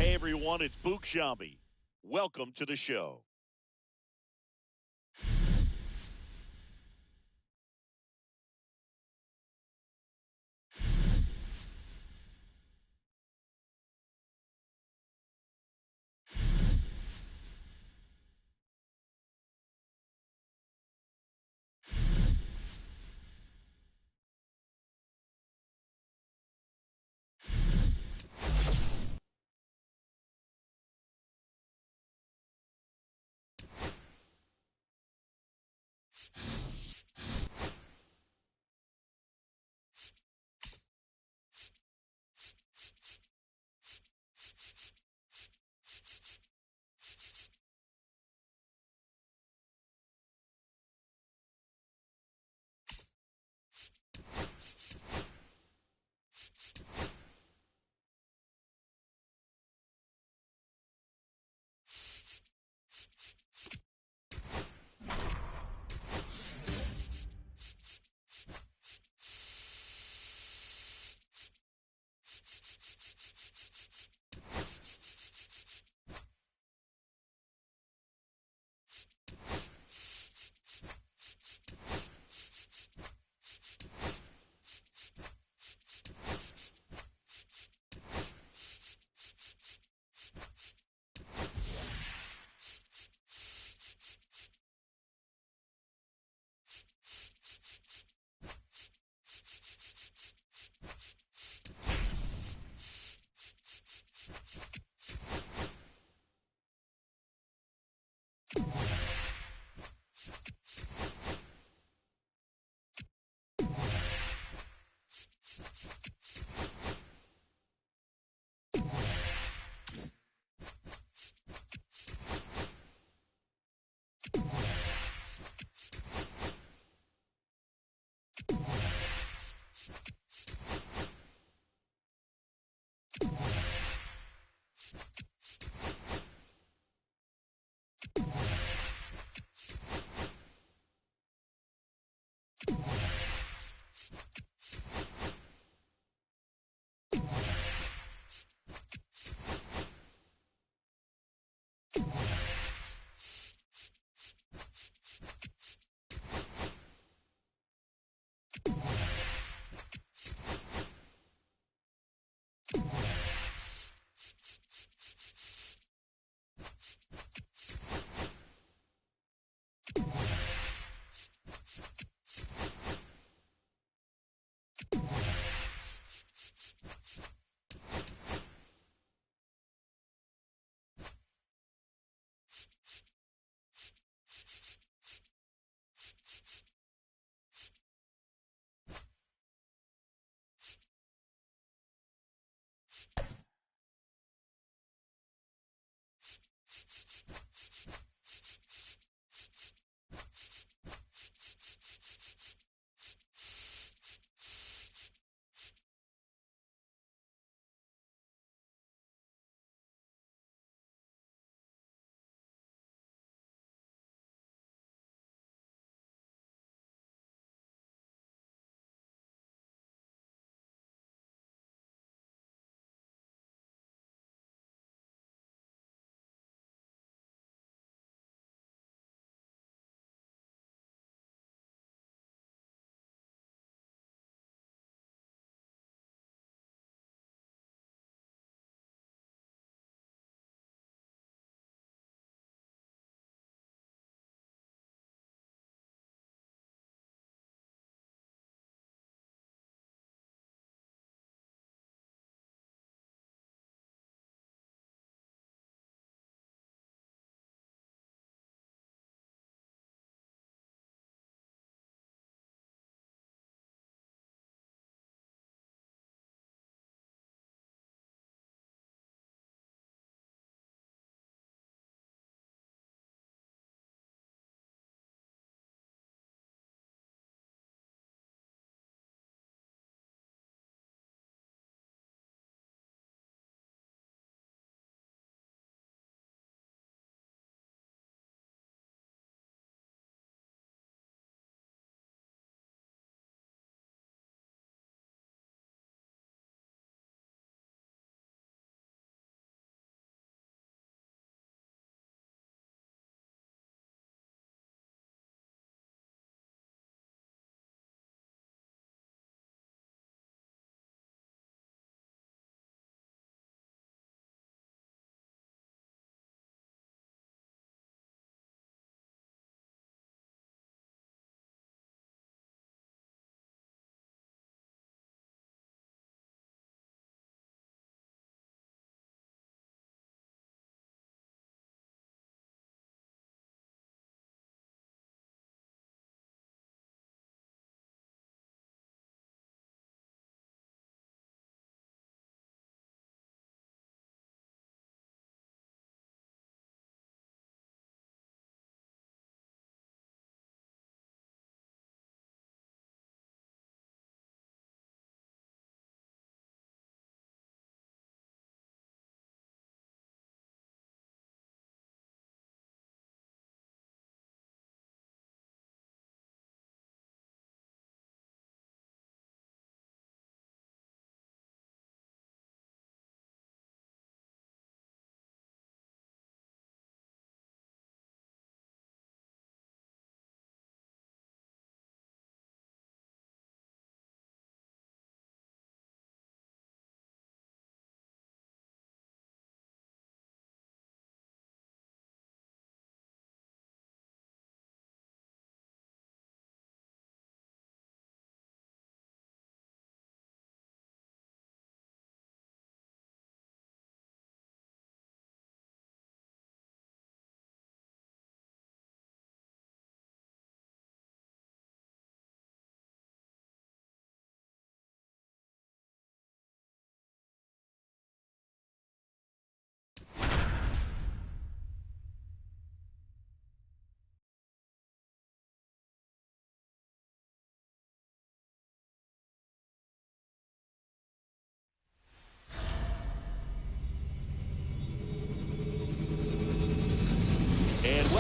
Hey everyone, it's Book Shambi. Welcome to the show.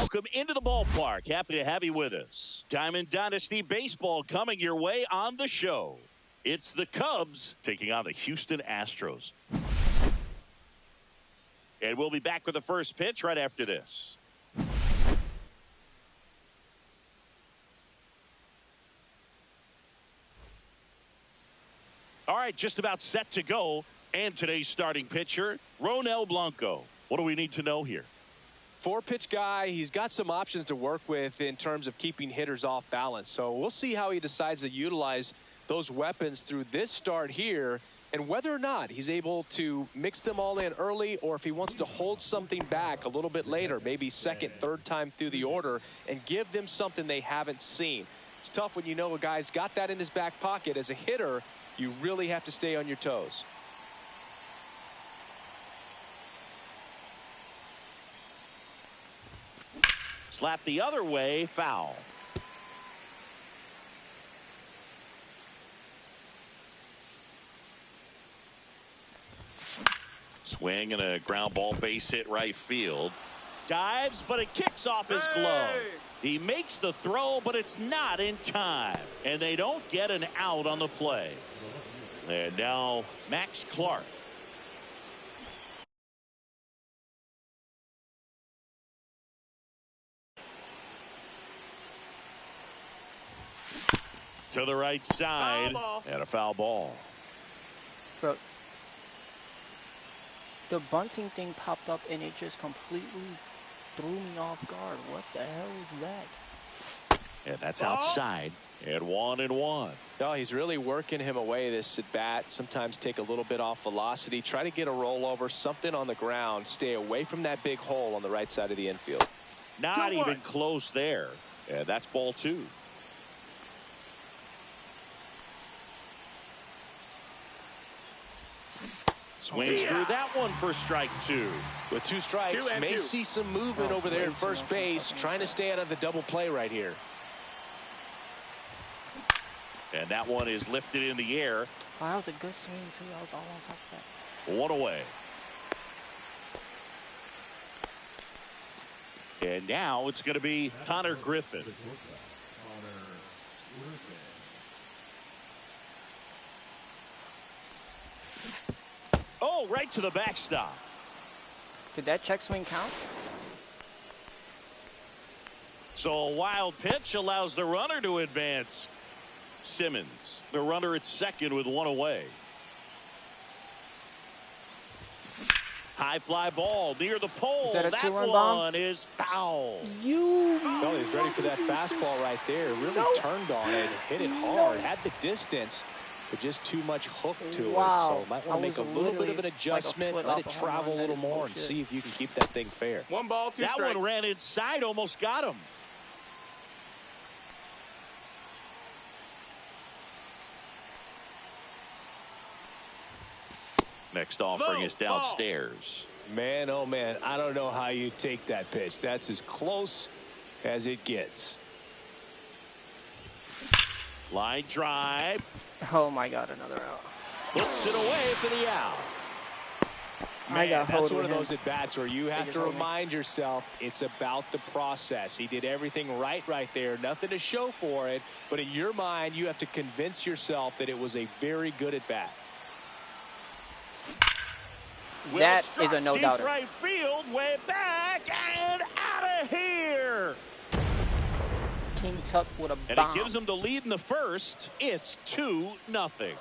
welcome into the ballpark. Happy to have you with us. Diamond Dynasty Baseball coming your way on the show. It's the Cubs taking on the Houston Astros. And we'll be back with the first pitch right after this. All right, just about set to go. And today's starting pitcher, Ronel Blanco. What do we need to know here? 4-pitch guy. He's got some options to work with in terms of keeping hitters off balance. So we'll see how he decides to utilize those weapons through this start here, and whether or not he's able to mix them all in early, or if he wants to hold something back a little bit later, maybe second, third time through the order, and give them something they haven't seen. It's tough when you know a guy's got that in his back pocket. As a hitter, you really have to stay on your toes. Slap the other way, foul. Swing and a ground ball, base hit right field. Dives, but it kicks off his glove. He makes the throw, but it's not in time. And they don't get an out on the play. And now Max Clark. To the right side, and a foul ball. Bro, the bunting thing popped up and it just completely threw me off guard. What the hell is that? And that's outside. And 1-1. No, he's really working him away this at bat. Sometimes take a little bit off velocity. Try to get a rollover, something on the ground. Stay away from that big hole on the right side of the infield. Not even close there. And that's ball 2. Swings through that one for strike 2. With 2 strikes, may see some movement over there at first base, trying to stay out of the double play right here. And that one is lifted in the air. Oh, that was a good swing, too. I was all on top of that. 1 away. And now it's going to be Connor Griffin. Oh, right to the backstop. Did that check swing count? So a wild pitch allows the runner to advance. Simmons, the runner at second with 1 away. High fly ball near the pole. Is that a that two-run one bomb? is foul. Well, he's ready for that fastball right there. Really turned on it, hit it hard, had the distance, but just too much hook to it. So might want to make a little bit of an adjustment, let it travel a little more, and see if you can keep that thing fair. 1 ball, 2 strikes. That one ran inside, almost got him. Next offering is downstairs. Man, oh man, I don't know how you take that pitch. That's as close as it gets. Line drive. Oh my God, another out. Puts it away for the out. Man, that's one of those at bats where you have to remind yourself it's about the process. He did everything right there. Nothing to show for it. But in your mind, you have to convince yourself that it was a very good at bat. That is a no-doubter. Right field, way back and out of here. King Tuck with a bomb. And it gives them the lead in the first. It's 2-0.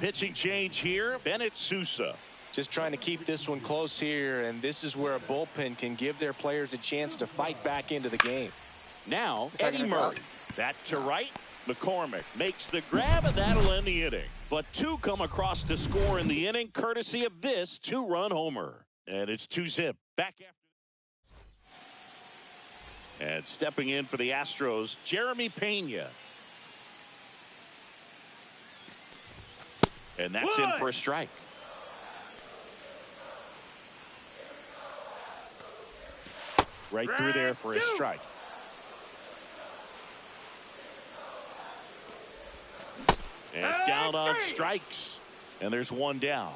Pitching change here, Bennett Sousa. Just trying to keep this one close here, and this is where a bullpen can give their players a chance to fight back into the game. Now, Eddie Murray. That to right. McCormick makes the grab, and that'll end the inning. But 2 come across to score in the inning, courtesy of this 2-run homer. And it's 2-zip. Back after. And stepping in for the Astros, Jeremy Pena. And that's in for a strike. Right through there for a strike. And down on strikes. And there's 1 down.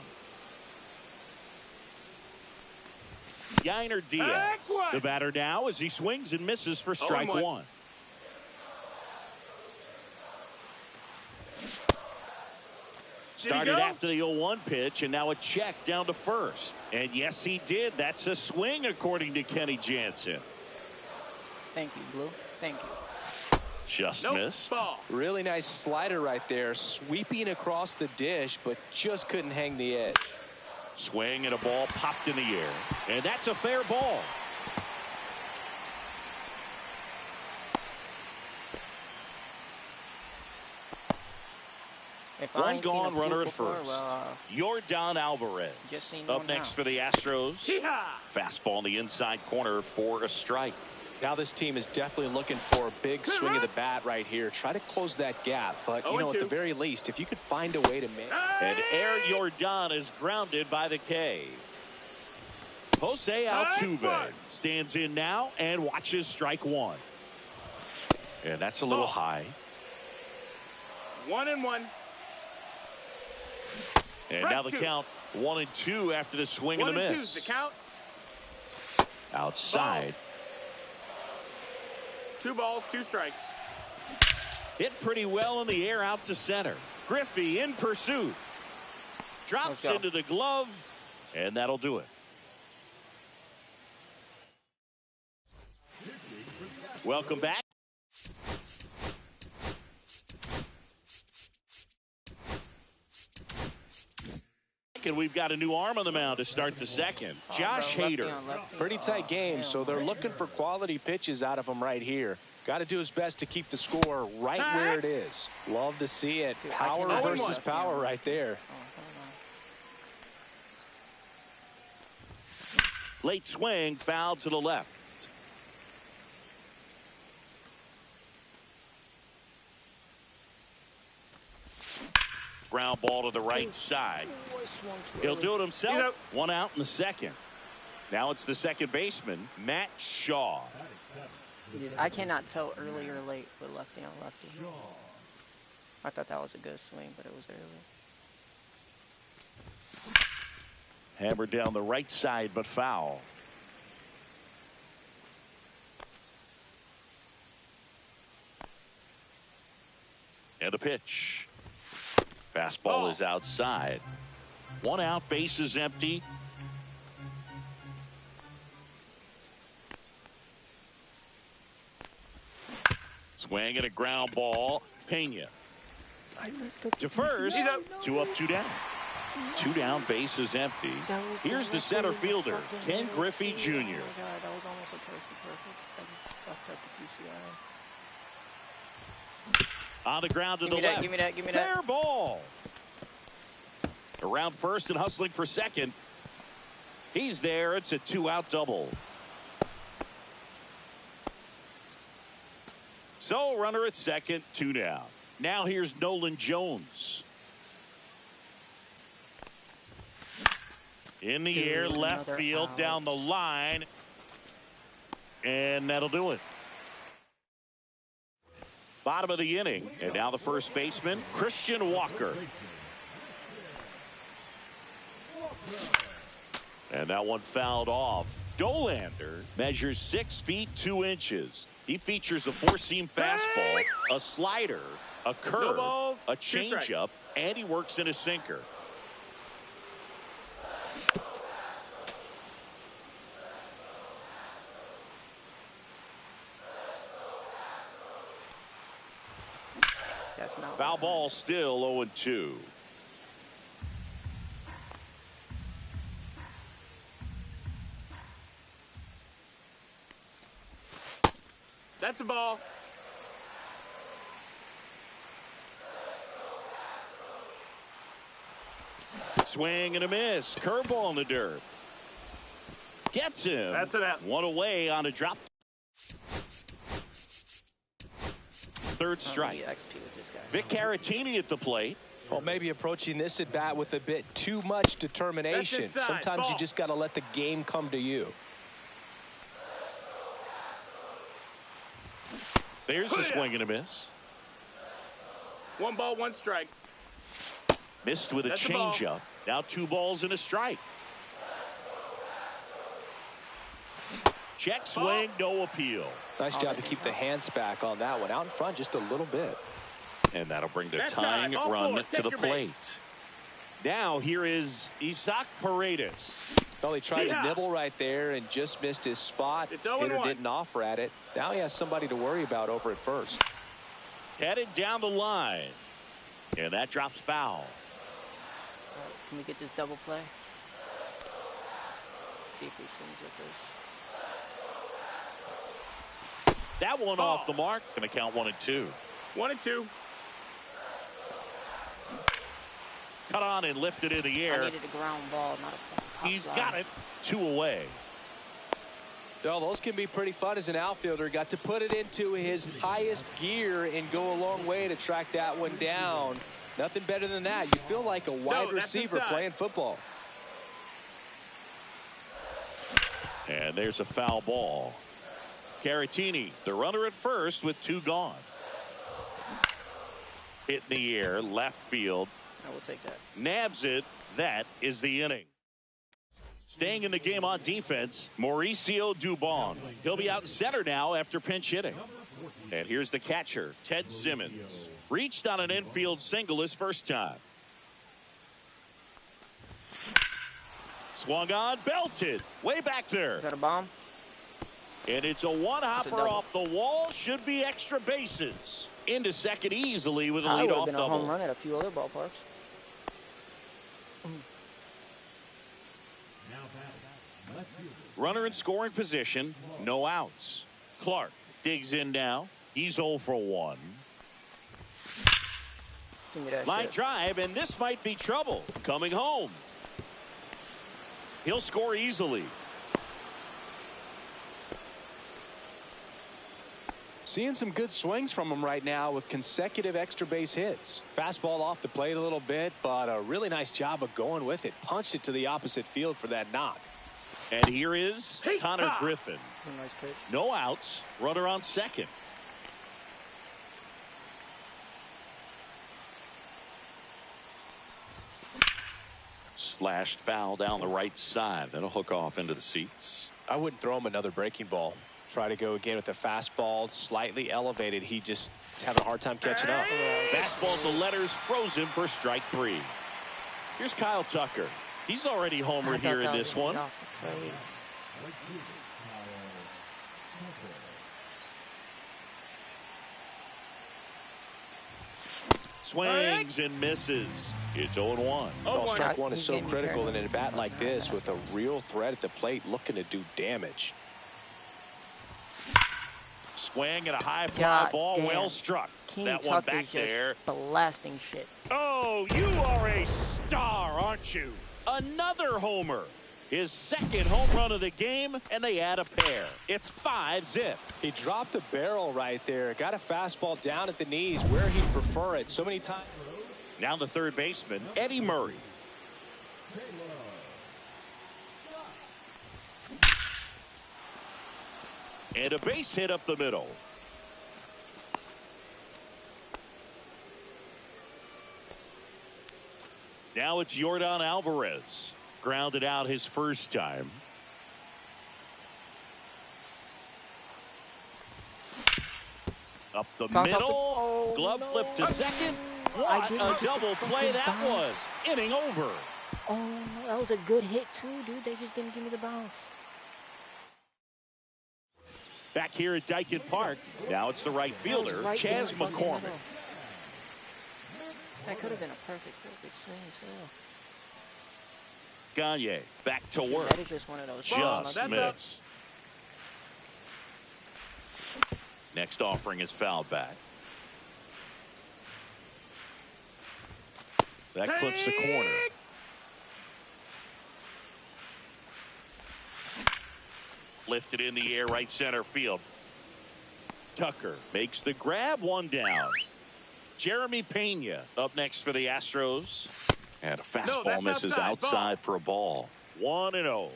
Yainer Diaz. The batter now as he swings and misses for strike one. Started after the 0-1 pitch, and now a check down to first. And yes, he did. That's a swing, according to Kenny Jansen. Thank you, Blue. Thank you. Just missed. Ball. Really nice slider right there, sweeping across the dish, but just couldn't hang the edge. Swing and a ball popped in the air, and that's a fair ball. One gone, runner at first. Yordan Alvarez up next for the Astros. Fastball in the inside corner for a strike. Now this team is definitely looking for a big swing of the bat right here. Try to close that gap, but you know, at the very least, if you could find a way to make. And Air Yordan is grounded by the K. Jose Altuve stands in now and watches strike one. And that's a little high. 1-1. And now the count 1-2 after the swing and the miss. The count. Outside. 2 balls, 2 strikes. Hit pretty well in the air out to center. Griffey in pursuit. Drops into the glove, and that'll do it. Welcome back. And we've got a new arm on the mound to start the second. Josh Hader. Pretty tight game, so they're looking for quality pitches out of him right here. Got to do his best to keep the score right where it is. Love to see it. Power versus power right there. Late swing, foul to the left. Ground ball to the right side. He'll do it himself. One out in the second. Now it's the second baseman, Matt Shaw. I cannot tell early or late with lefty on lefty. I thought that was a good swing, but it was early. Hammered down the right side, but foul. And a pitch. Fastball is outside. One out, base is empty. Swing and a ground ball. Pena. To first. 2 up, 2 down. 2 down, base is empty. Here's the center fielder, Ken Griffey Jr. Oh my God, that was almost a perfect. On the ground to the left. Give me that. Fair ball. Around first and hustling for second. He's there. It's a 2-out double. So runner at second, 2 down. Now here's Nolan Jones. In the air, left field, down the line. And that'll do it. Bottom of the inning. And now the first baseman, Christian Walker. And that one fouled off. Dolander measures 6 feet 2 inches. He features a 4-seam fastball, a slider, a curve, a changeup, and he works in a sinker. Foul ball, still 0-2. That's a ball. Swing and a miss. Curveball in the dirt. Gets him. That's it out. One away on a drop. Third strike. Vic Caratini at the plate. Well, maybe approaching this at bat with a bit too much determination. Sometimes you just got to let the game come to you. There's the swing and a miss. 1 ball, 1 strike. Missed with a changeup. Now 2 balls and a strike. Check swing, no appeal. Nice job to keep the hands back on that one. Out in front just a little bit. And that'll bring the That's tying time. All run four. to Take the your plate. base. Now here is Isaac Paredes. Well, he tried Yeah. to nibble right there and just missed his spot. It's Hitter 0-1. didn't offer at it. Now he has somebody to worry about over at first. Headed down the line. And that drops foul. Can we get this double play? See if he swings with this. That one off the mark. Going to count 1 and 2. 1 and 2. Cut on and lifted in the I air. needed a ground ball, not a pop He's fly. got it. 2 away. Well, those can be pretty fun as an outfielder. Got to put it into his highest gear and go a long way to track that one down. Nothing better than that. You feel like a wide receiver inside. playing football. And there's a foul ball. Caratini, the runner at first with 2 gone. Hit in the air, left field. I will take that. Nabs it. That is the inning. Staying in the game on defense, Mauricio Dubon. He'll be out in center now after pinch hitting. And here's the catcher, Ted Simmons. Reached on an infield single his first time. Swung on, belted. Way back there. Is that a bomb? And it's a one-hopper double. off the wall. Should be extra bases. Into second easily with a That would have leadoff been a home double. run at a few other ballparks. Runner in scoring position. No outs. Clark digs in now. He's 0 for 1. Give me that Line shit. drive, and this might be trouble. Coming home. He'll score easily. Seeing some good swings from him right now with consecutive extra base hits. Fastball off the plate a little bit, but a really nice job of going with it. Punched it to the opposite field for that knock. And here is Hey, Connor ah. Griffin. That's a nice pitch. No outs. Runner on second. Slashed foul down the right side. That'll hook off into the seats. I wouldn't throw him another breaking ball. Try to go again with the fastball, slightly elevated. He just is having a hard time catching up. Fastball to letters, frozen for strike 3. Here's Kyle Tucker. He's already homered here in this one. Swings and misses. It's 0-1. Oh, 0-1. strike 1 is He's so getting critical in carried. a bat like this with a real threat at the plate looking to do damage. Swing and a high fly God ball, damn. well struck. King That one Tucker's back just there. blasting shit. Oh, you are a star, aren't you? Another homer. His second home run of the game, and they add a pair. It's 5-zip. He dropped the barrel right there. Got a fastball down at the knees where he'd prefer it. So many times. Now the third baseman, Eddie Murray. And a base hit up the middle. Now it's Yordan Alvarez. Grounded out his first time. Up the Bounce off the- middle. Oh, Glove no. flip to second. I What didn't a get the double play fucking that bounce. was. Inning over. Oh, no, that was a good hit too, dude. They just didn't give me the bounce. Back here at Dyken Park. Now it's the right fielder, Right there in Chaz fucking McCormick. middle. That could have been a perfect swing too. Gagne back to work. That is just one of those. Just That's missed. Next offering is fouled back. That clips the corner. Lifted in the air, right center field. Tucker makes the grab, one down. Jeremy Pena up next for the Astros. And a fastball that's misses outside. outside for a ball. 1-0.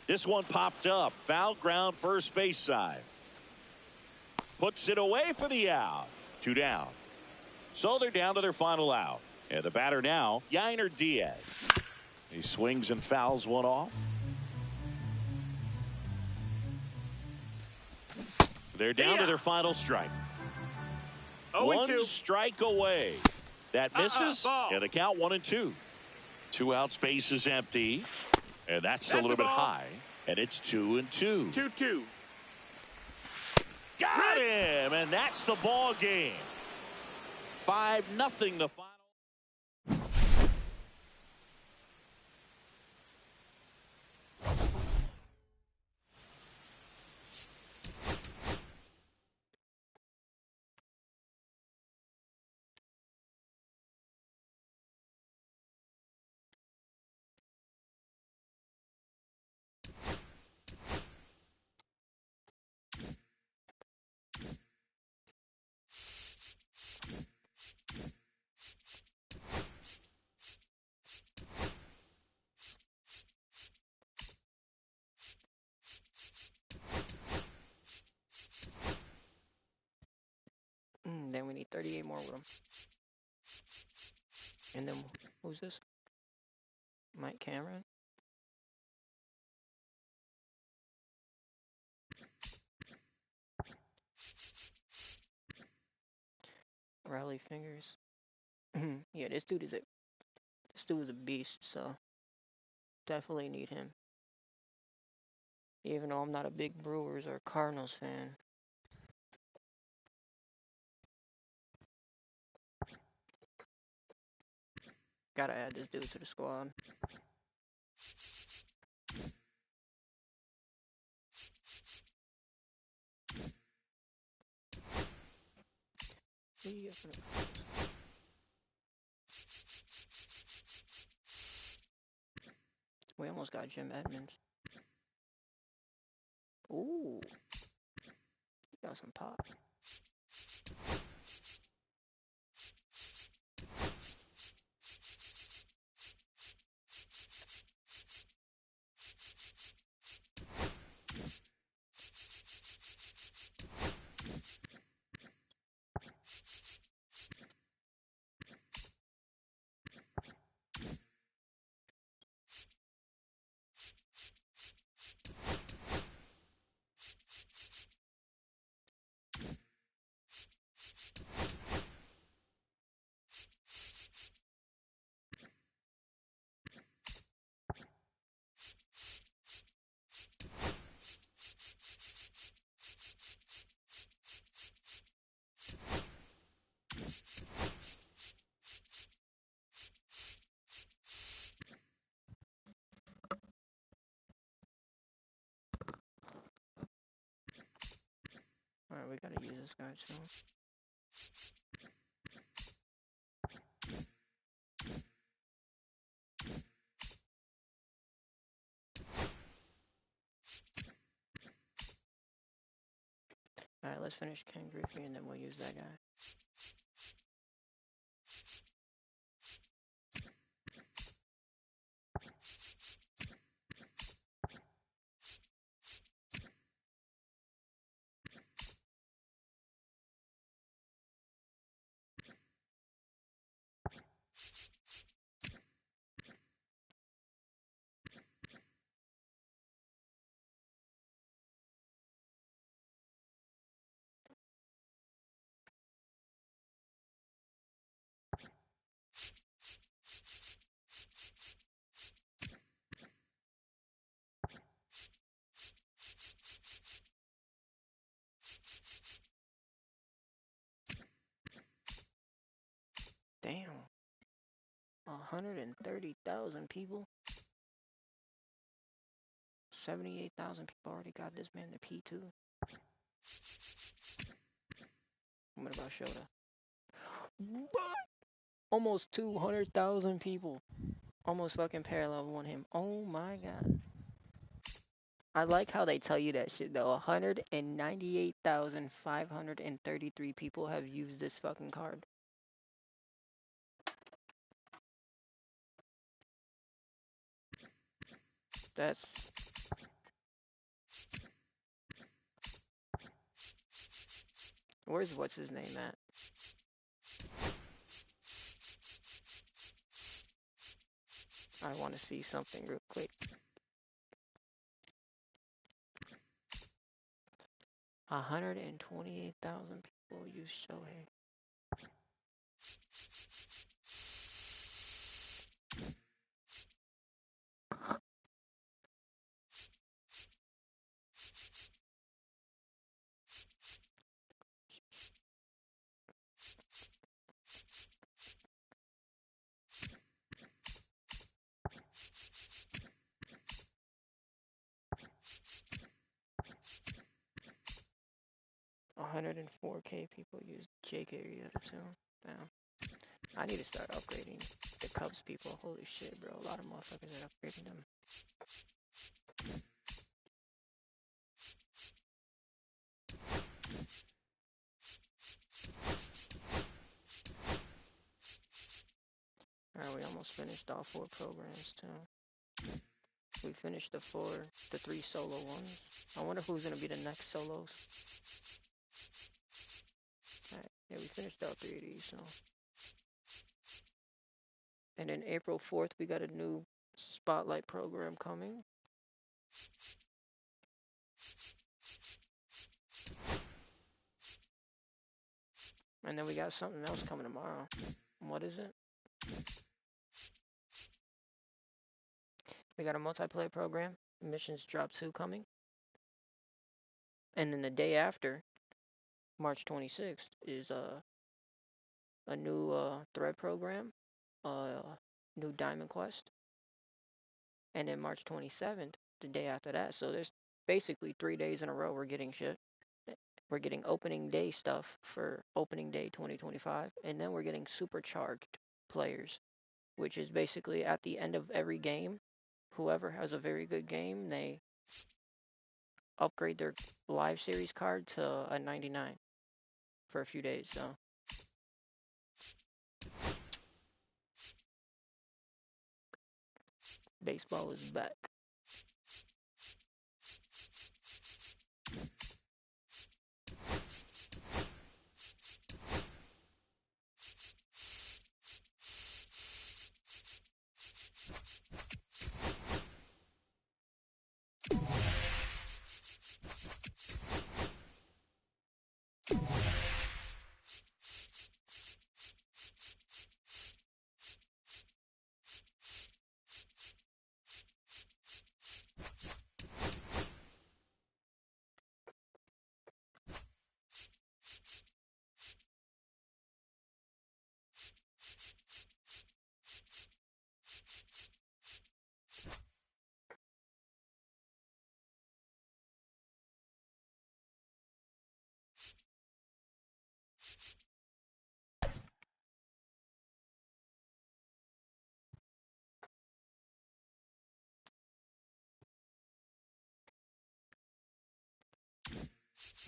This one popped up. Foul ground, first base side. Puts it away for the out. 2 down. So they're down to their final out. And the batter now, Yainer Diaz. He swings and fouls one off. They're down to their final strike. 0-2. 1 strike away. That misses. Ball. And the count 1-2. 2 out, space is empty. And that's a little bit ball. high. And it's 2-2. 2-2. Got him. And that's the ball game. 5-0 the final. Then we need 38 more with him. And then, who's this? Mike Cameron? Rally Fingers. Yeah, this dude is a beast, so definitely need him. Even though I'm not a big Brewers or Cardinals fan. Gotta add this dude to the squad. We almost got Jim Edmonds. Ooh. Got some pop. Alright, we gotta use this guy too. Alright, let's finish Ken Griffey and then we'll use that guy. Damn. 130,000 people. 78,000 people already got this man the P2. What about Shota? What? Almost 200,000 people. Almost fucking parallel on him. Oh my god. I like how they tell you that shit though. 198,533 people have used this fucking card. That's... Where's what's his name at? I want to see something real quick. 128,000 people use Shohei. $104K people use Jake Arrieta too. Damn. I need to start upgrading the Cubs people. Holy shit, bro. A lot of motherfuckers are upgrading them. Alright, we almost finished all 4 programs too. We finished the 3 solo ones. I wonder who's gonna be the next solos. Alright, yeah, we finished all 3 of these, so. And then April 4th, we got a new spotlight program coming. And then we got something else coming tomorrow. What is it? We got a multiplayer program, Missions Drop 2 coming. And then the day after, March 26th, is a new thread program, new Diamond Quest. And then March 27th, the day after that. So there's basically 3 days in a row we're getting shit. We're getting opening day stuff for opening day 2025. And then we're getting supercharged players, which is basically at the end of every game, whoever has a very good game, they upgrade their live series card to a 99 for a few days. So baseball is back.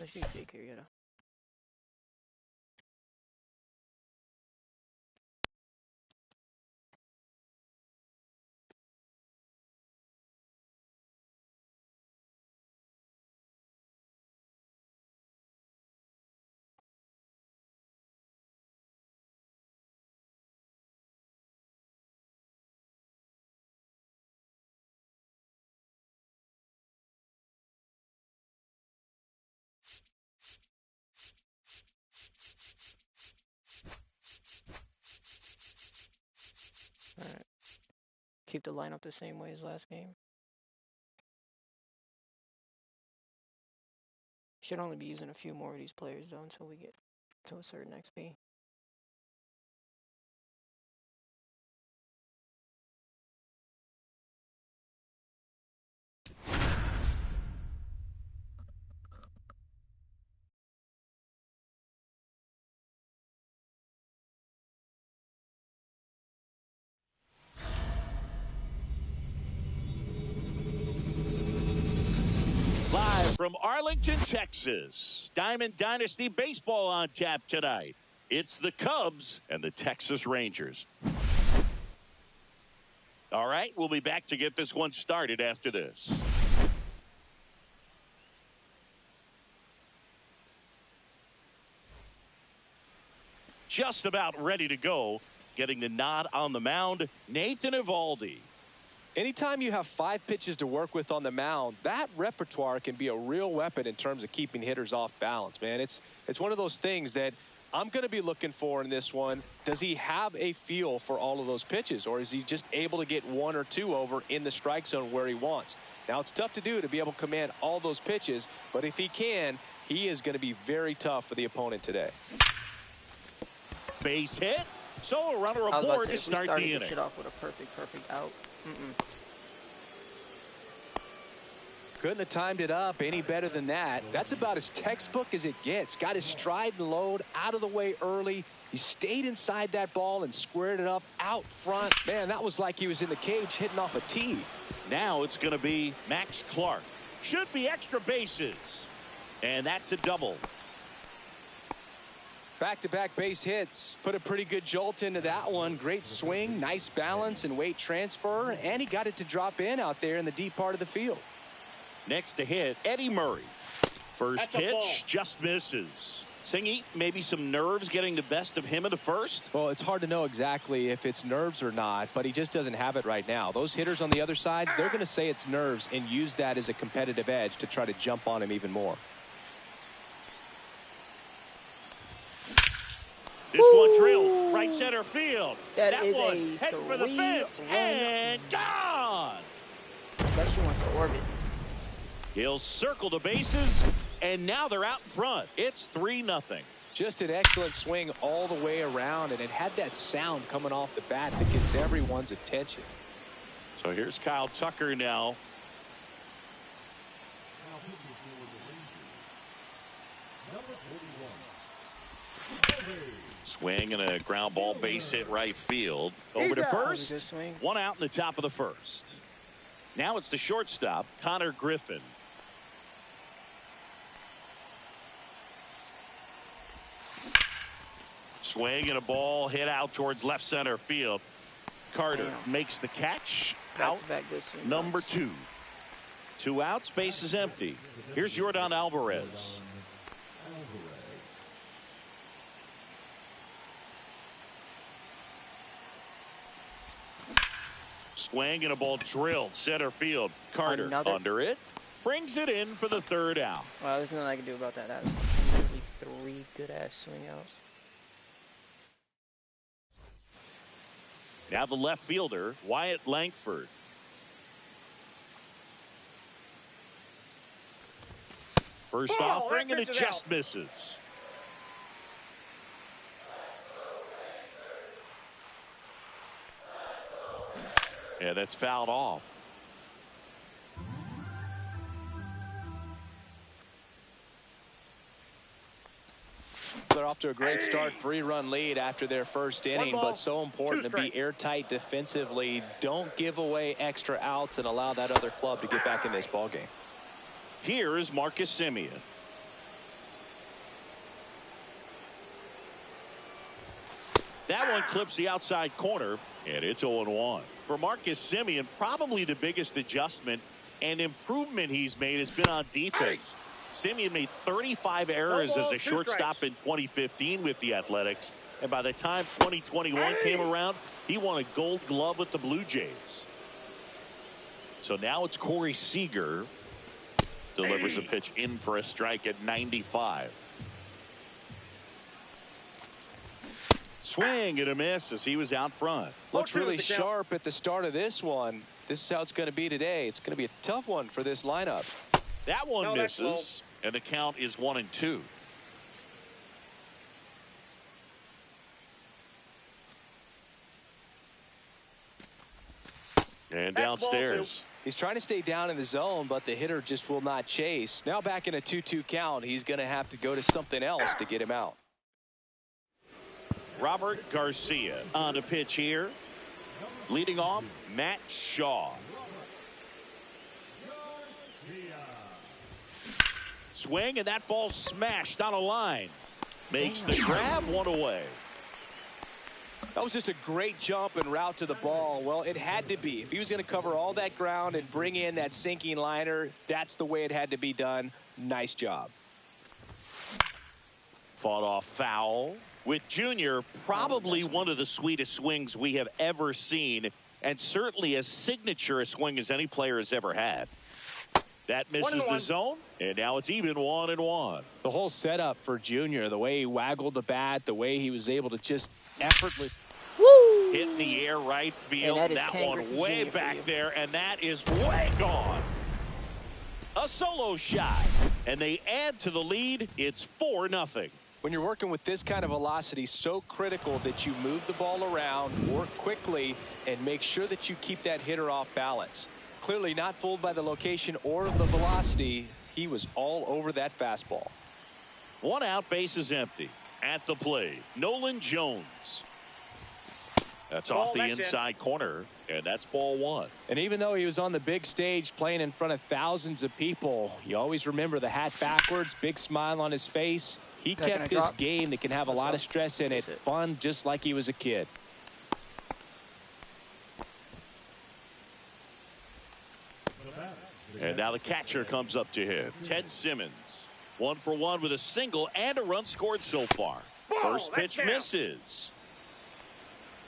Let's use Jake Arrieta. Alright. Keep the lineup the same way as last game. Should only be using a few more of these players though until we get to a certain XP. Live from Arlington, Texas, Diamond Dynasty Baseball on tap tonight. It's the Cubs and the Texas Rangers. All right, we'll be back to get this one started after this. Just about ready to go. Getting the nod on the mound, Nathan Eovaldi. Anytime you have 5 pitches to work with on the mound, that repertoire can be a real weapon in terms of keeping hitters off balance, man. It's one of those things that I'm going to be looking for in this one. Does he have a feel for all of those pitches, or is he just able to get 1 or 2 over in the strike zone where he wants? Now, it's tough to do to be able to command all those pitches, but if he can, he is going to be very tough for the opponent today. Base hit. So a runner aboard to start the inning. Shit off with a perfect out. Couldn't have timed it up any better than that. That's about as textbook as it gets. Got his stride and load out of the way early. He stayed inside that ball and squared it up out front. Man, that was like he was in the cage hitting off a tee. Now it's going to be Max Clark. Should be extra bases. And that's a double. Back-to-back base hits. Put a pretty good jolt into that one. Great swing, nice balance and weight transfer. And he got it to drop in out there in the deep part of the field. Next to hit, Eddie Murray. First pitch just misses. Singy, maybe some nerves getting the best of him in the first? Well, it's hard to know exactly if it's nerves or not, but he just doesn't have it right now. Those hitters on the other side, they're going to say it's nerves and use that as a competitive edge to try to jump on him even more. This one drilled right center field. That one heading for the fence and gone. That shit wants to orbit. He'll circle the bases, and now they're out in front. It's 3-0. Just an excellent swing all the way around, and it had that sound coming off the bat that gets everyone's attention. So here's Kyle Tucker now. Swing and a ground ball base hit right field. Over to first. One out in the top of the first. Now it's the shortstop, Connor Griffin. Swing and a ball hit out towards left center field. Carter makes the catch. Out number 2. 2 outs, base is empty. Here's Yordan Alvarez. Swing and a ball drilled center field. Carter under it. Brings it in for the 3rd out. Well, there's nothing I can do about that. That was literally 3 good-ass swing outs. Now the left fielder, Wyatt Langford. First offering and it just misses. Yeah, that's fouled off. They're off to a great start, 3-run lead after their first inning, but so important to be airtight defensively. Don't give away extra outs and allow that other club to get back in this ballgame. Here is Marcus Semien. That one clips the outside corner, and it's 0-1. For Marcus Semien, probably the biggest adjustment and improvement he's made has been on defense. Semien made 35 errors as a shortstop in 2015 with the Athletics, and by the time 2021 came around, he won a Gold Glove with the Blue Jays. So now it's Corey Seager. Delivers a pitch in for a strike at 95. Swing and a miss as he was out front. Looks really sharp at the start of this one. This is how it's going to be today. It's going to be a tough one for this lineup. That one misses, and the count is 1-2. And downstairs. He's trying to stay down in the zone, but the hitter just will not chase. Now back in a 2-2 count, he's going to have to go to something else to get him out. Robert Garcia on the pitch here. Leading off, Matt Shaw. Swing, and that ball smashed on a line. Makes the grab, 1 away. That was just a great jump and route to the ball. Well, it had to be. If he was going to cover all that ground and bring in that sinking liner, that's the way it had to be done. Nice job. Fought off foul. With Junior, probably one of the sweetest swings we have ever seen and certainly as signature a swing as any player has ever had. That misses the zone, and now it's even 1-1. The whole setup for Junior, the way he waggled the bat, the way he was able to just effortless. Woo! Hit in the air right field. And that one way back there, and that is way gone. A solo shot, and they add to the lead. It's 4-0. When you're working with this kind of velocity, so critical that you move the ball around, work quickly, and make sure that you keep that hitter off balance. Clearly not fooled by the location or the velocity. He was all over that fastball. 1 out, base is empty. At the plate, Nolan Jones. That's off the inside corner, and that's ball 1. And even though he was on the big stage playing in front of thousands of people, you always remember the hat backwards, big smile on his face. He kept this game that can have a lot of stress in it fun, just like he was a kid. And now the catcher comes up to him. Ted Simmons. 1 for 1 with a single and a run scored so far. First pitch misses.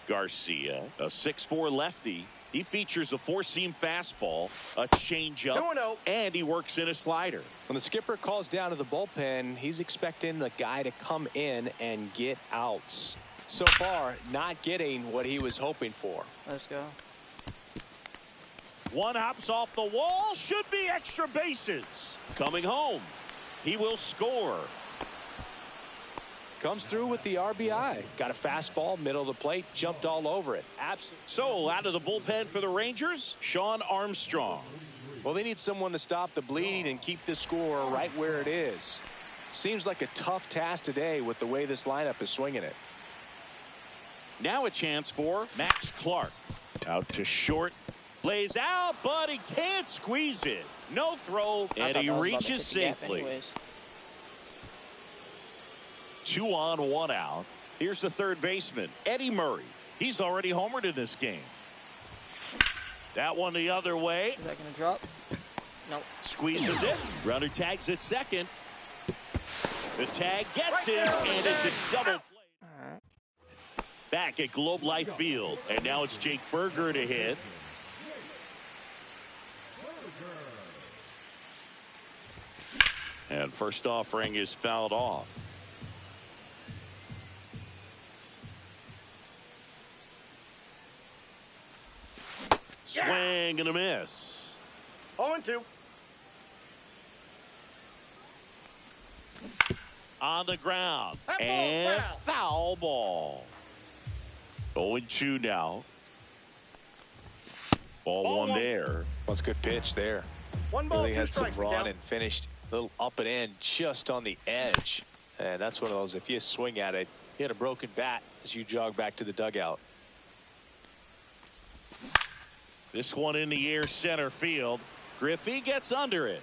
Garcia, a 6'4" lefty. He features a 4-seam fastball, a changeup, and he works in a slider. When the skipper calls down to the bullpen, he's expecting the guy to come in and get outs. So far, not getting what he was hoping for. Let's go. One hops off the wall, should be extra bases. Coming home, he will score. Comes through with the RBI. Got a fastball, middle of the plate, jumped all over it. Absolutely. So out of the bullpen for the Rangers, Sean Armstrong. Well, they need someone to stop the bleeding and keep the score right where it is. Seems like a tough task today with the way this lineup is swinging it. Now a chance for Max Clark. Out to short. Lays out, but he can't squeeze it. No throw, and he reaches safely. 2 on, 1 out. Here's the third baseman, Eddie Murray. He's already homered in this game. That one the other way. Is that going to drop? No. Squeezes it. Runner tags at second. The tag gets him, and it's a double play. Back at Globe Life Field, and now it's Jake Berger to hit. And first offering is fouled off. Swing and a miss. 0-2. On the ground. And foul ball. 0-2 now. Ball one there. That's a good pitch there. One ball, really two had some strikes, run and finished a little up and in just on the edge. And that's one of those, if you swing at it, you had a broken bat as you jog back to the dugout. This one in the air center field. Griffey gets under it.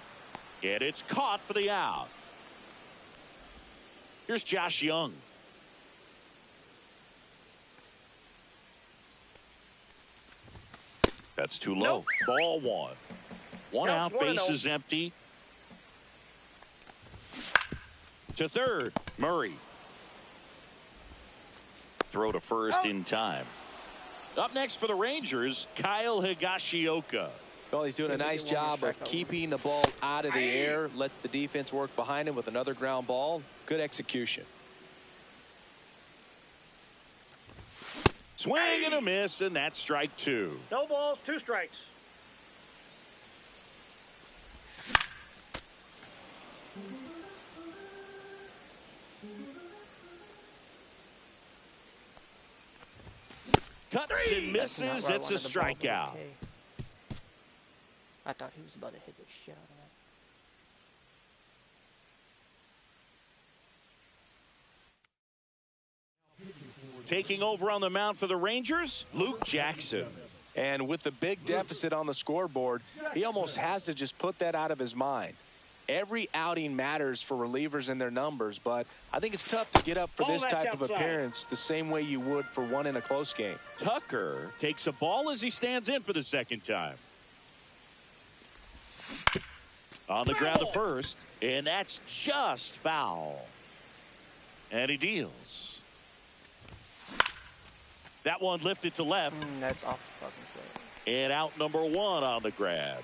And it's caught for the out. Here's Josh Young. That's too low. Nope. Ball one. One out, base 1-0. is empty. To third, Murray. Throw to first in time. Up next for the Rangers, Kyle Higashioka. Well, he's doing a nice job of keeping the ball out of the air. Lets the defense work behind him with another ground ball. Good execution. Swing and a miss, and that's strike two. No balls, 2 strikes. Cuts and misses. It's a strikeout. I thought he was about to hit the shit out of that. Taking over on the mound for the Rangers, Luke Jackson. And with the big deficit on the scoreboard, he almost has to just put that out of his mind. Every outing matters for relievers and their numbers, but I think it's tough to get up for this type of appearance the same way you would for one in a close game. Tucker takes a ball as he stands in for the second time. On the ground to first, and that's just foul. And he deals. That one lifted to left. That's off the fucking plate. And out number one on the grab.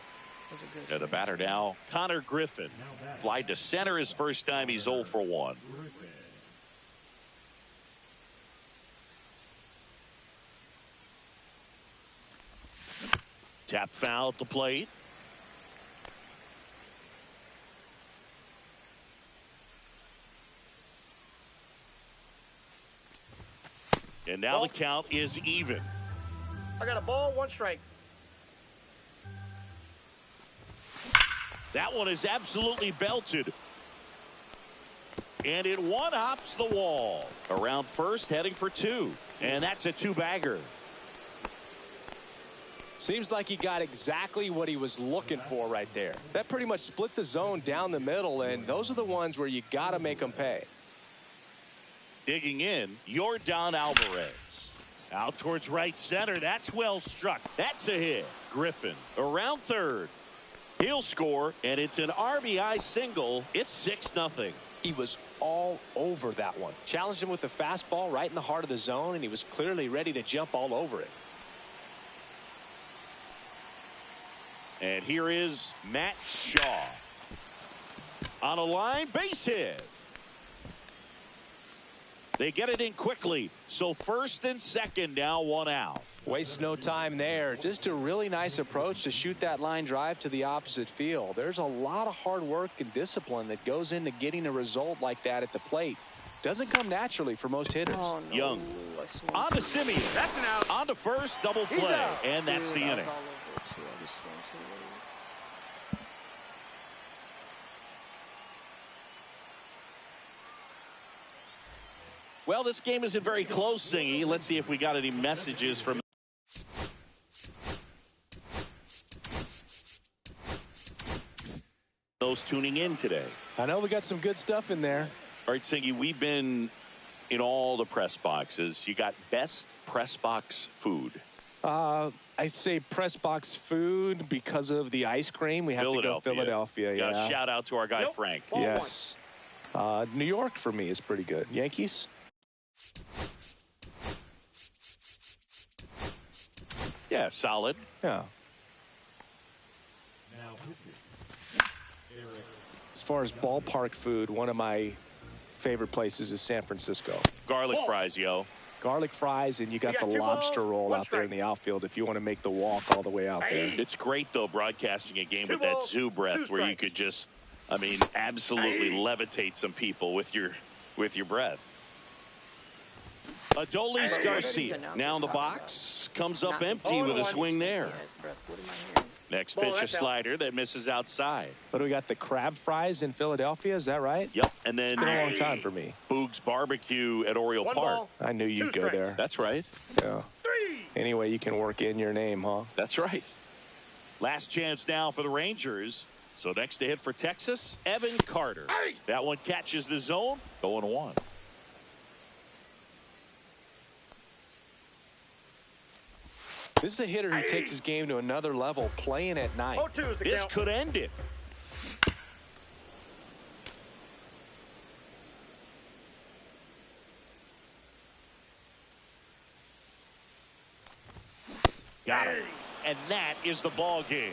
That's a good And the swing. batter now, Connor Griffin. Fly to center his first time. He's 0 for 1. Tap foul at the plate. And now the count is even. I got a ball, 1 strike. That one is absolutely belted. And it one-hops the wall. Around first, heading for 2. And that's a 2-bagger. Seems like he got exactly what he was looking for right there. That pretty much split the zone down the middle, and those are the ones where you got to make them pay. Digging in, Yordan Alvarez. Out towards right center. That's well struck. That's a hit. Griffin around third. He'll score, and it's an RBI single. It's 6-0. He was all over that one. Challenged him with the fastball right in the heart of the zone, and he was clearly ready to jump all over it. And here is Matt Shaw. On a line, base hit. They get it in quickly. So first and second, now 1 out. Waste no time there. Just a really nice approach to shoot that line drive to the opposite field. There's a lot of hard work and discipline that goes into getting a result like that at the plate. Doesn't come naturally for most hitters. Oh, no. Young. I swung On to too Simeon. That's an out. On to first, double He's play. out. And that's the Dude, I was inning. all over it, too. I just swung too late. Well, this game isn't very close, Singy. Let's see if we got any messages from those tuning in today. I know we got some good stuff in there. All right, Singy, we've been in all the press boxes. You got best press box food. I'd say press box food because of the ice cream. We have to go Philadelphia. Yeah. Shout out to our guy, Nope. Frank. Ball Yes. New York for me is pretty good. Yankees? Yeah, solid. Yeah. As far as ballpark food, one of my favorite places is San Francisco. Garlic fries, yo. Garlic fries, and you got You got the 2 balls, lobster roll 1 out there in strike. the outfield if you want to make the walk all the way out there. It's great, though, broadcasting a game 2 with that balls, zoo 2 breath where you strikes. could just, absolutely levitate some people with your breath. Adolis Hey, Garcia what are these now in the announcers box. Comes up Not- empty with a swing there. Yeah, his breath. What am I hearing? Next Ball, pitch, a that's out. slider that misses outside. But we got the crab fries in Philadelphia, is that right? Yep, and then It's been a long time for me. Boog's Barbecue at Oriole 1 Park. ball, I knew 2 you'd go strikes. there. That's right. Yeah. 3. Any way you can work in your name, huh? That's right. Last chance now for the Rangers. So next to hit for Texas, Evan Carter. Hey! That one catches the zone, going 1. This is a hitter who takes his game to another level playing at night. 0-2 is the This count. could end it. Got it. And that is the ball game.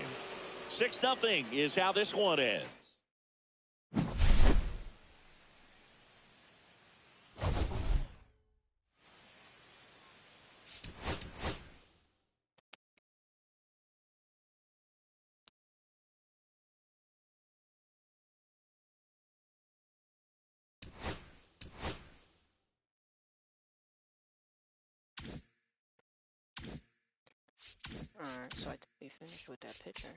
6-0 is how this one ends. Alright, so I think we finished with that pitcher.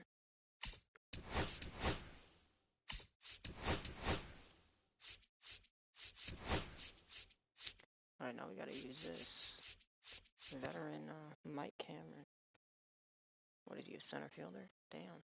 Alright, now we gotta use this. Veteran Mike Cameron. What is he, a center fielder? Damn.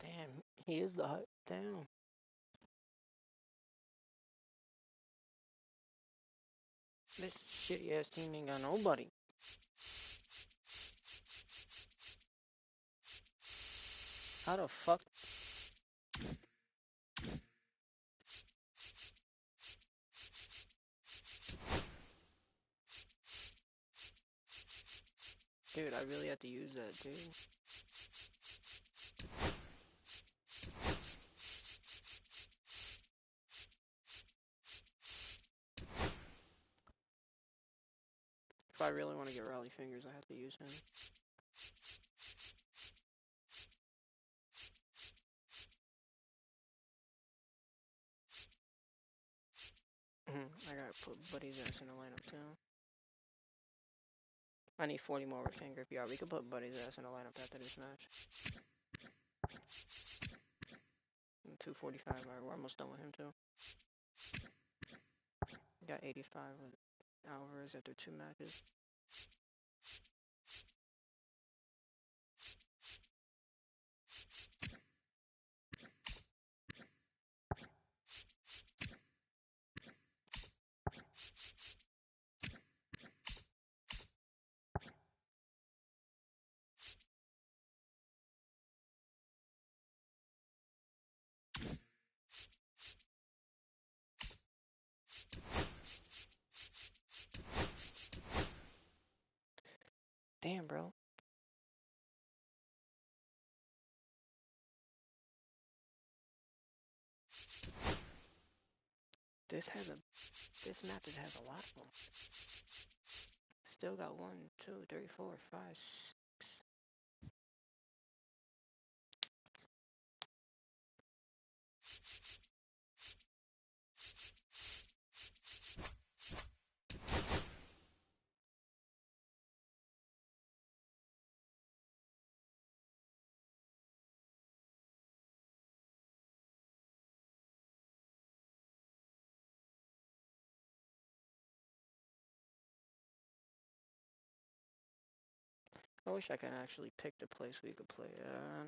Damn, he is the hut. Damn. This shitty ass team ain't got nobody. How the fuck? Dude, I really have to use that, dude. If I really want to get Raleigh Fingers, I have to use him. I gotta put Buddy's ass in the lineup too. I need 40 more with Finger. Yeah, we could put Buddy's ass in the lineup after this match. 245, alright, we're almost done with him too. Got 85 with Alvarez after 2 matches. Damn, bro. This map has a lot of them. Still got 1, 2, 3, 4, 5, 6. I wish I could actually pick the place we could play at.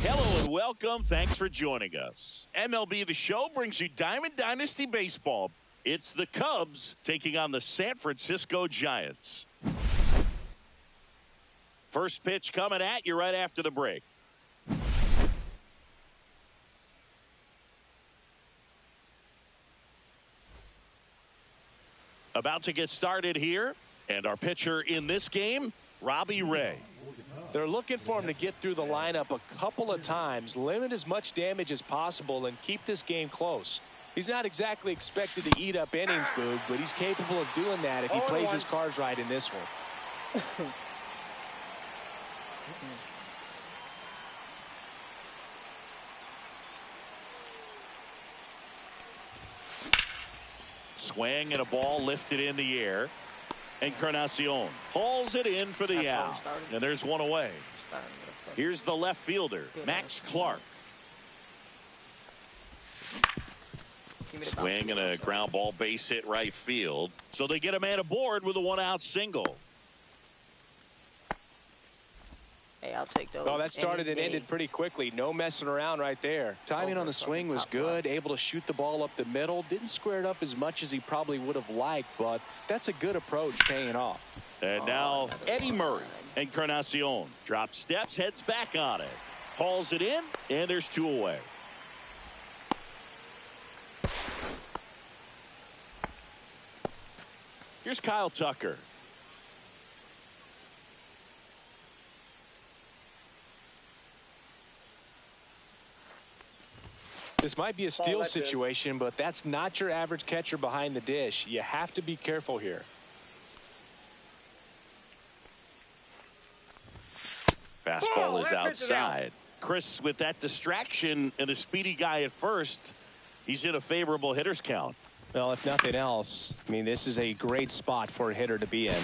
Hello and welcome. Thanks for joining us. MLB The Show brings you Diamond Dynasty Baseball. It's the Cubs taking on the San Francisco Giants. First pitch coming at you right after the break. About to get started here. And our pitcher in this game, Robbie Ray. They're looking for him to get through the lineup a couple of times, limit as much damage as possible, and keep this game close. He's not exactly expected to eat up innings, Boog, but he's capable of doing that if he plays his cards right in this one. Swing and a ball lifted in the air. Encarnacion hauls it in for the out. And there's one away. Here's the left fielder, Max Clark. Swing and a ground ball base hit right field. So they get a man aboard with a 1-out single. Hey, I'll take those. Oh, that started and ended pretty quickly. No messing around right there. Timing on the swing was good. Able to shoot the ball up the middle. Didn't square it up as much as he probably would have liked, but that's a good approach paying off. And now Eddie Murray. Encarnacion drops steps, heads back on it. Hauls it in, and there's 2 away. Here's Kyle Tucker. This might be a steal situation, but that's not your average catcher behind the dish. You have to be careful here. Fastball is outside. Chris, with that distraction and a speedy guy at first, he's in a favorable hitter's count. Well, if nothing else, I mean, this is a great spot for a hitter to be in.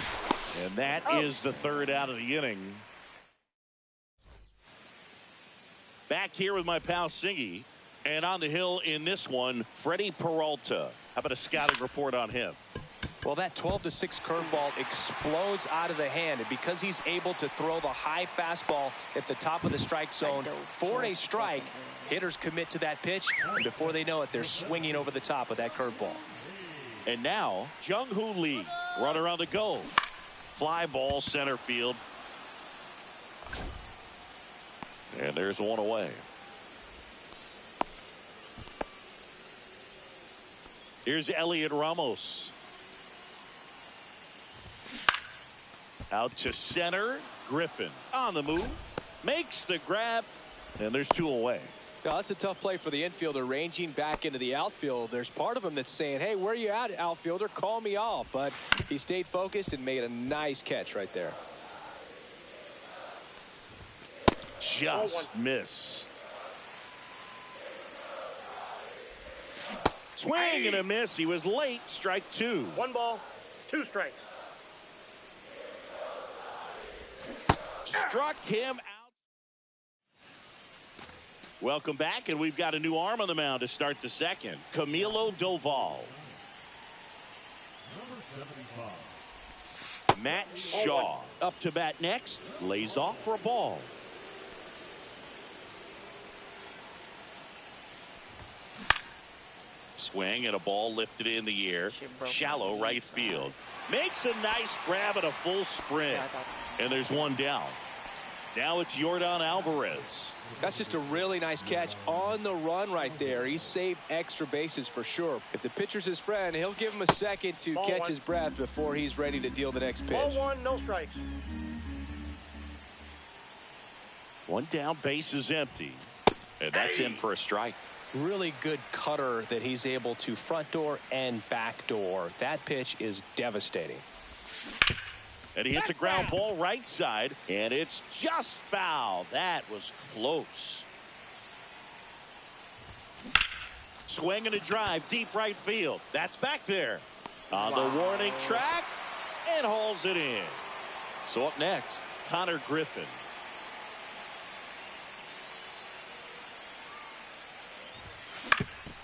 And that is the 3rd out of the inning. Back here with my pal Singy. And on the hill in this one, Freddie Peralta. How about a scouting report on him? Well, that 12-6 curveball explodes out of the hand. And because he's able to throw the high fastball at the top of the strike zone for a strike, hitters commit to that pitch. And before they know it, they're swinging over the top of that curveball. And now, Jung-Hoo Lee, runner on the go. Fly ball center field. And there's 1 away. Here's Elliot Ramos. Out to center. Griffin on the move. Makes the grab. And there's 2 away. Now, that's a tough play for the infielder, ranging back into the outfield. There's part of him that's saying, hey, where are you at, outfielder? Call me off. But he stayed focused and made a nice catch right there. Just missed. Swing and a miss. He was late. Strike 2. 1 ball, 2 strikes. Struck him out. Welcome back, and we've got a new arm on the mound to start the 2nd. Camilo Doval. Matt Shaw up to bat next. Lays off for a ball. Swing and a ball lifted in the air. Shallow right field. Makes a nice grab at a full sprint. And there's 1 down. Now it's Yordan Alvarez. That's just a really nice catch on the run right there. He saved extra bases for sure. If the pitcher's his friend, he'll give him a second to catch his breath before he's ready to deal the next pitch. Ball 1, no strikes. 1 down, base is empty. And that's in for a strike. Really good cutter that he's able to front door and back door. That pitch is devastating. And he hits a ground ball right side, and it's just foul. That was close. Swing and a drive, deep right field. That's back there. On the warning track, and hauls it in. So up next, Connor Griffin.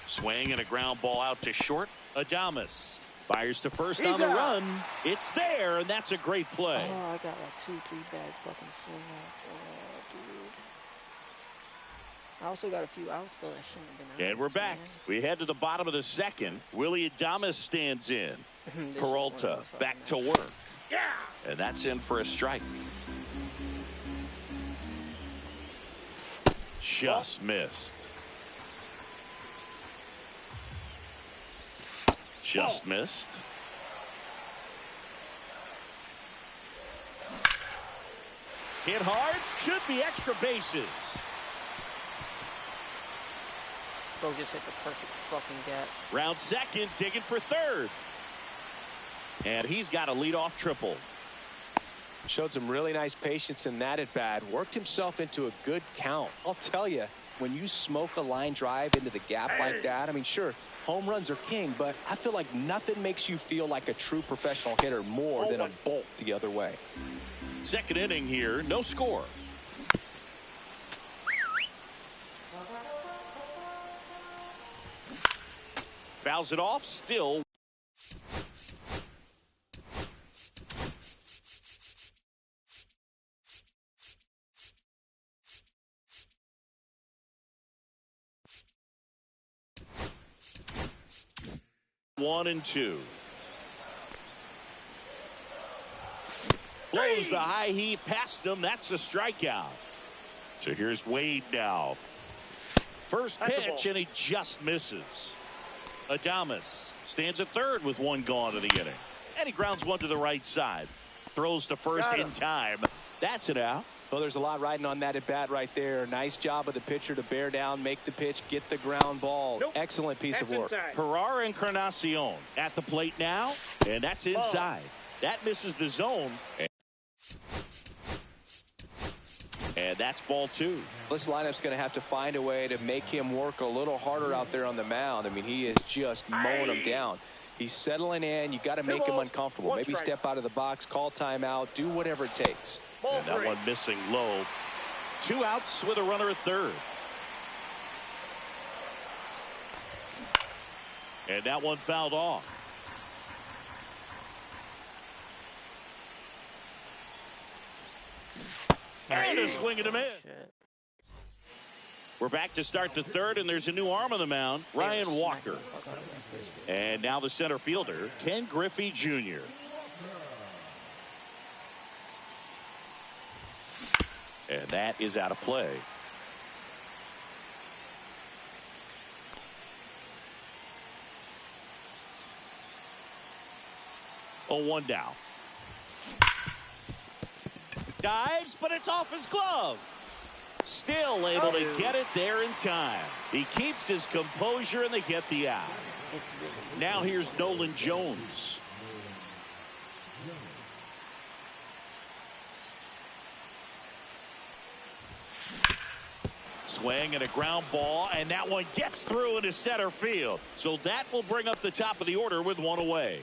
Swing and a ground ball out to short. Adames fires to first on the run. It's there, and that's a great play. Oh, I got like 2-3 bad fucking swing-outs. Oh, dude. I also got a few outs, though, that shouldn't have been outs. And we're back. Man. We head to the bottom of the 2nd. Willie Adames stands in. Peralta back to work. Yeah. And that's in for a strike. Just missed. Just missed. Hit hard, should be extra bases. Bro just hit the perfect fucking gap. Round second, digging for third. And he's got a leadoff triple. Showed some really nice patience in that at bat. Worked himself into a good count. I'll tell you, when you smoke a line drive into the gap like that, I mean, sure, home runs are king, but I feel like nothing makes you feel like a true professional hitter more than a bolt the other way. Second inning here, no score. Fouls it off, still. One and two. Blows the high heat past him. That's a strikeout. So here's Wade now. First pitch, and he just misses. Adames stands at third with one gone in the inning. And he grounds one to the right side. Throws to first in time. That's it out. Well, there's a lot riding on that at bat right there. Nice job of the pitcher to bear down, make the pitch, get the ground ball. Nope. Excellent piece of work. Herrera Encarnacion at the plate now, and that's inside. That misses the zone. And that's ball two. This lineup's going to have to find a way to make him work a little harder out there on the mound. I mean, he is just mowing him down. He's settling in. You got to make him uncomfortable. Maybe step out of the box, call timeout, do whatever it takes. And that one missing low. 2 outs with a runner at third. And that one fouled off. And a swing and a miss. We're back to start the third, and there's a new arm on the mound, Ryan Walker. And now the center fielder, Ken Griffey Jr. And that is out of play. Oh, 1 down. Dives, but it's off his glove. Still able to get it there in time. He keeps his composure, and they get the out. Now here's Nolan Jones. Swing and a ground ball, and that one gets through into center field. So that will bring up the top of the order with one away.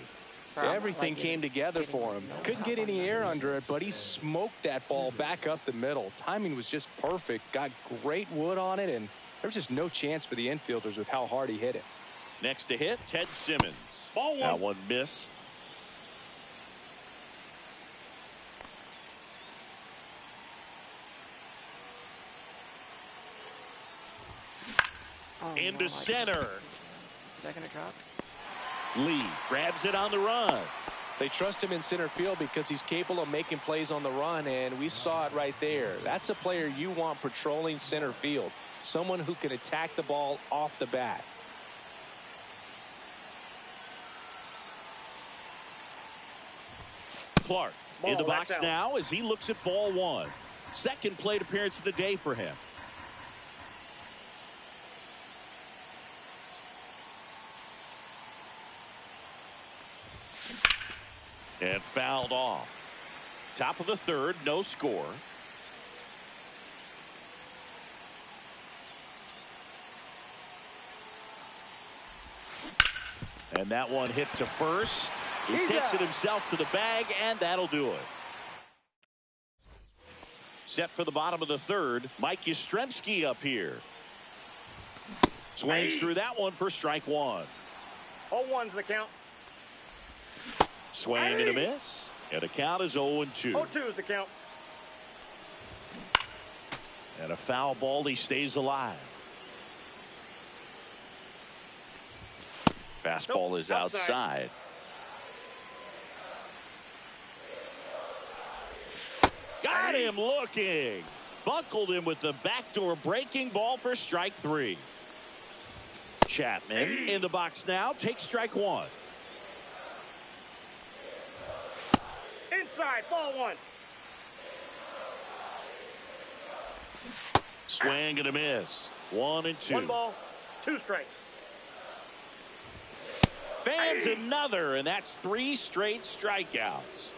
Everything came together for him. Couldn't get any air under it, but he smoked that ball back up the middle. Timing was just perfect. Got great wood on it, and there was just no chance for the infielders with how hard he hit it. Next to hit, Ted Simmons. Ball one. That one missed. Into center. Is that going to drop? Lee grabs it on the run. They trust him in center field because he's capable of making plays on the run, and we saw it right there. That's a player you want patrolling center field. Someone who can attack the ball off the bat. Clark in the box now as he looks at ball one. Second plate appearance of the day for him. And fouled off. Top of the third, no score. And that one hit to first. He takes it himself to the bag, and that'll do it. Set for the bottom of the third, Mike Yastrzemski up here. Swings through that one for strike one. 0-1's the count. Swing and a miss. And the count is 0-2. 0-2's the count. And a foul ball, he stays alive. Fastball is outside. Got him looking. Buckled him with the backdoor breaking ball for strike three. Chapman in the box now, takes strike one. Inside, ball one. Swing and a miss. 1-2. 1 ball, 2 strikes. Fans another, and that's 3 straight strikeouts.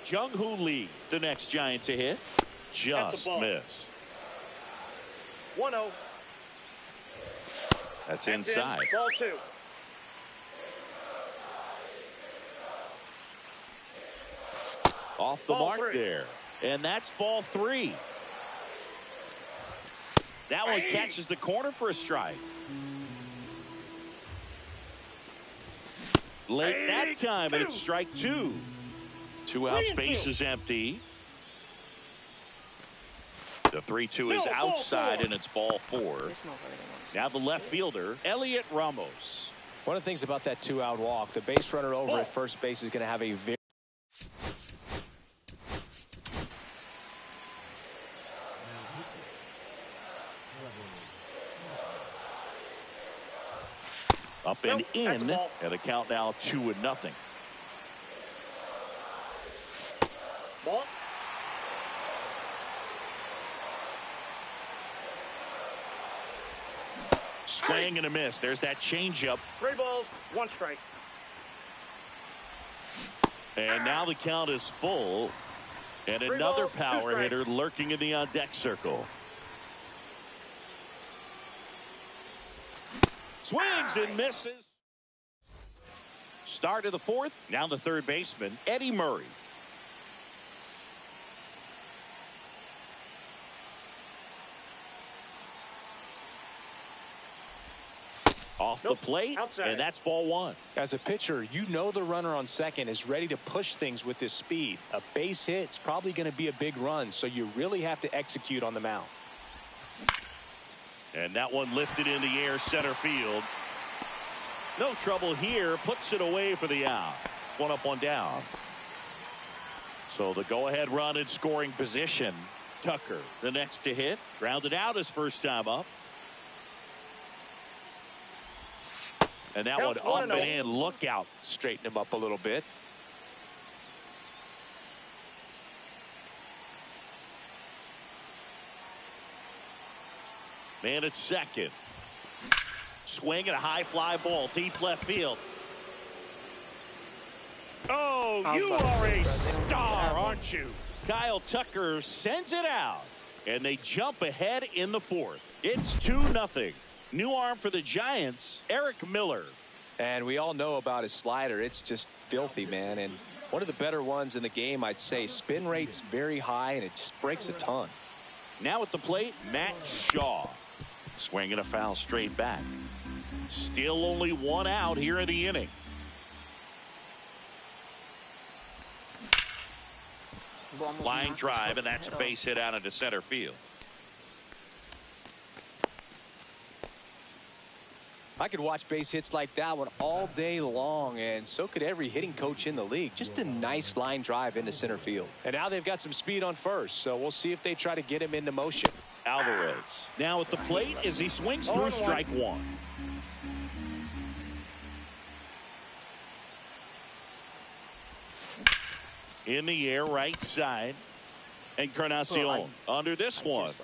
Jung-Hoo Lee, the next Giant to hit. Just missed. 1-0. That's inside. Ball 2. Off the Ball mark 3. there. And that's ball 3. That one catches the corner for a strike. Late that time, and it's strike 2. 2 outs, base is empty. The 3-2 is outside, and it's ball 4. Now the left fielder, Elliot Ramos. One of the things about that 2-out walk, the base runner over at first base is going to have a very up and in, and the count now 2-0. Ball. Swing and a miss. There's that changeup. 3 balls, 1 strike. And now the count is full. And 3 another balls, 2 power strikes. hitter lurking in the on-deck circle. Swings and misses. Start of the 4th. Now the third baseman, Eddie Murray. Off the plate, outside. and that's ball 1. As a pitcher, you know the runner on second is ready to push things with his speed. A base hit's probably going to be a big run, so you really have to execute on the mound. And that one lifted in the air, center field. No trouble here, puts it away for the out. 1 up, 1 down. So the go-ahead run in scoring position. Tucker, the next to hit. Grounded out his first time up. And that one up and in. Look out. Straighten him up a little bit. Man at second. Swing and a high fly ball. Deep left field. Oh, you are a star, aren't you? Kyle Tucker sends it out. And they jump ahead in the 4th. It's 2-0. New arm for the Giants, Eric Miller. And we all know about his slider. It's just filthy, man. And one of the better ones in the game, I'd say. Spin rate's very high, and it just breaks a ton. Now at the plate, Matt Shaw. Swinging a foul straight back. Still only 1 out here in the inning. Line drive, and that's a base hit out into center field. I could watch base hits like that one all day long, and so could every hitting coach in the league. Just a nice line drive into center field. And now they've got some speed on first, so we'll see if they try to get him into motion. Alvarez now at the plate as he swings through strike 1. In the air, right side. Encarnacion under this one.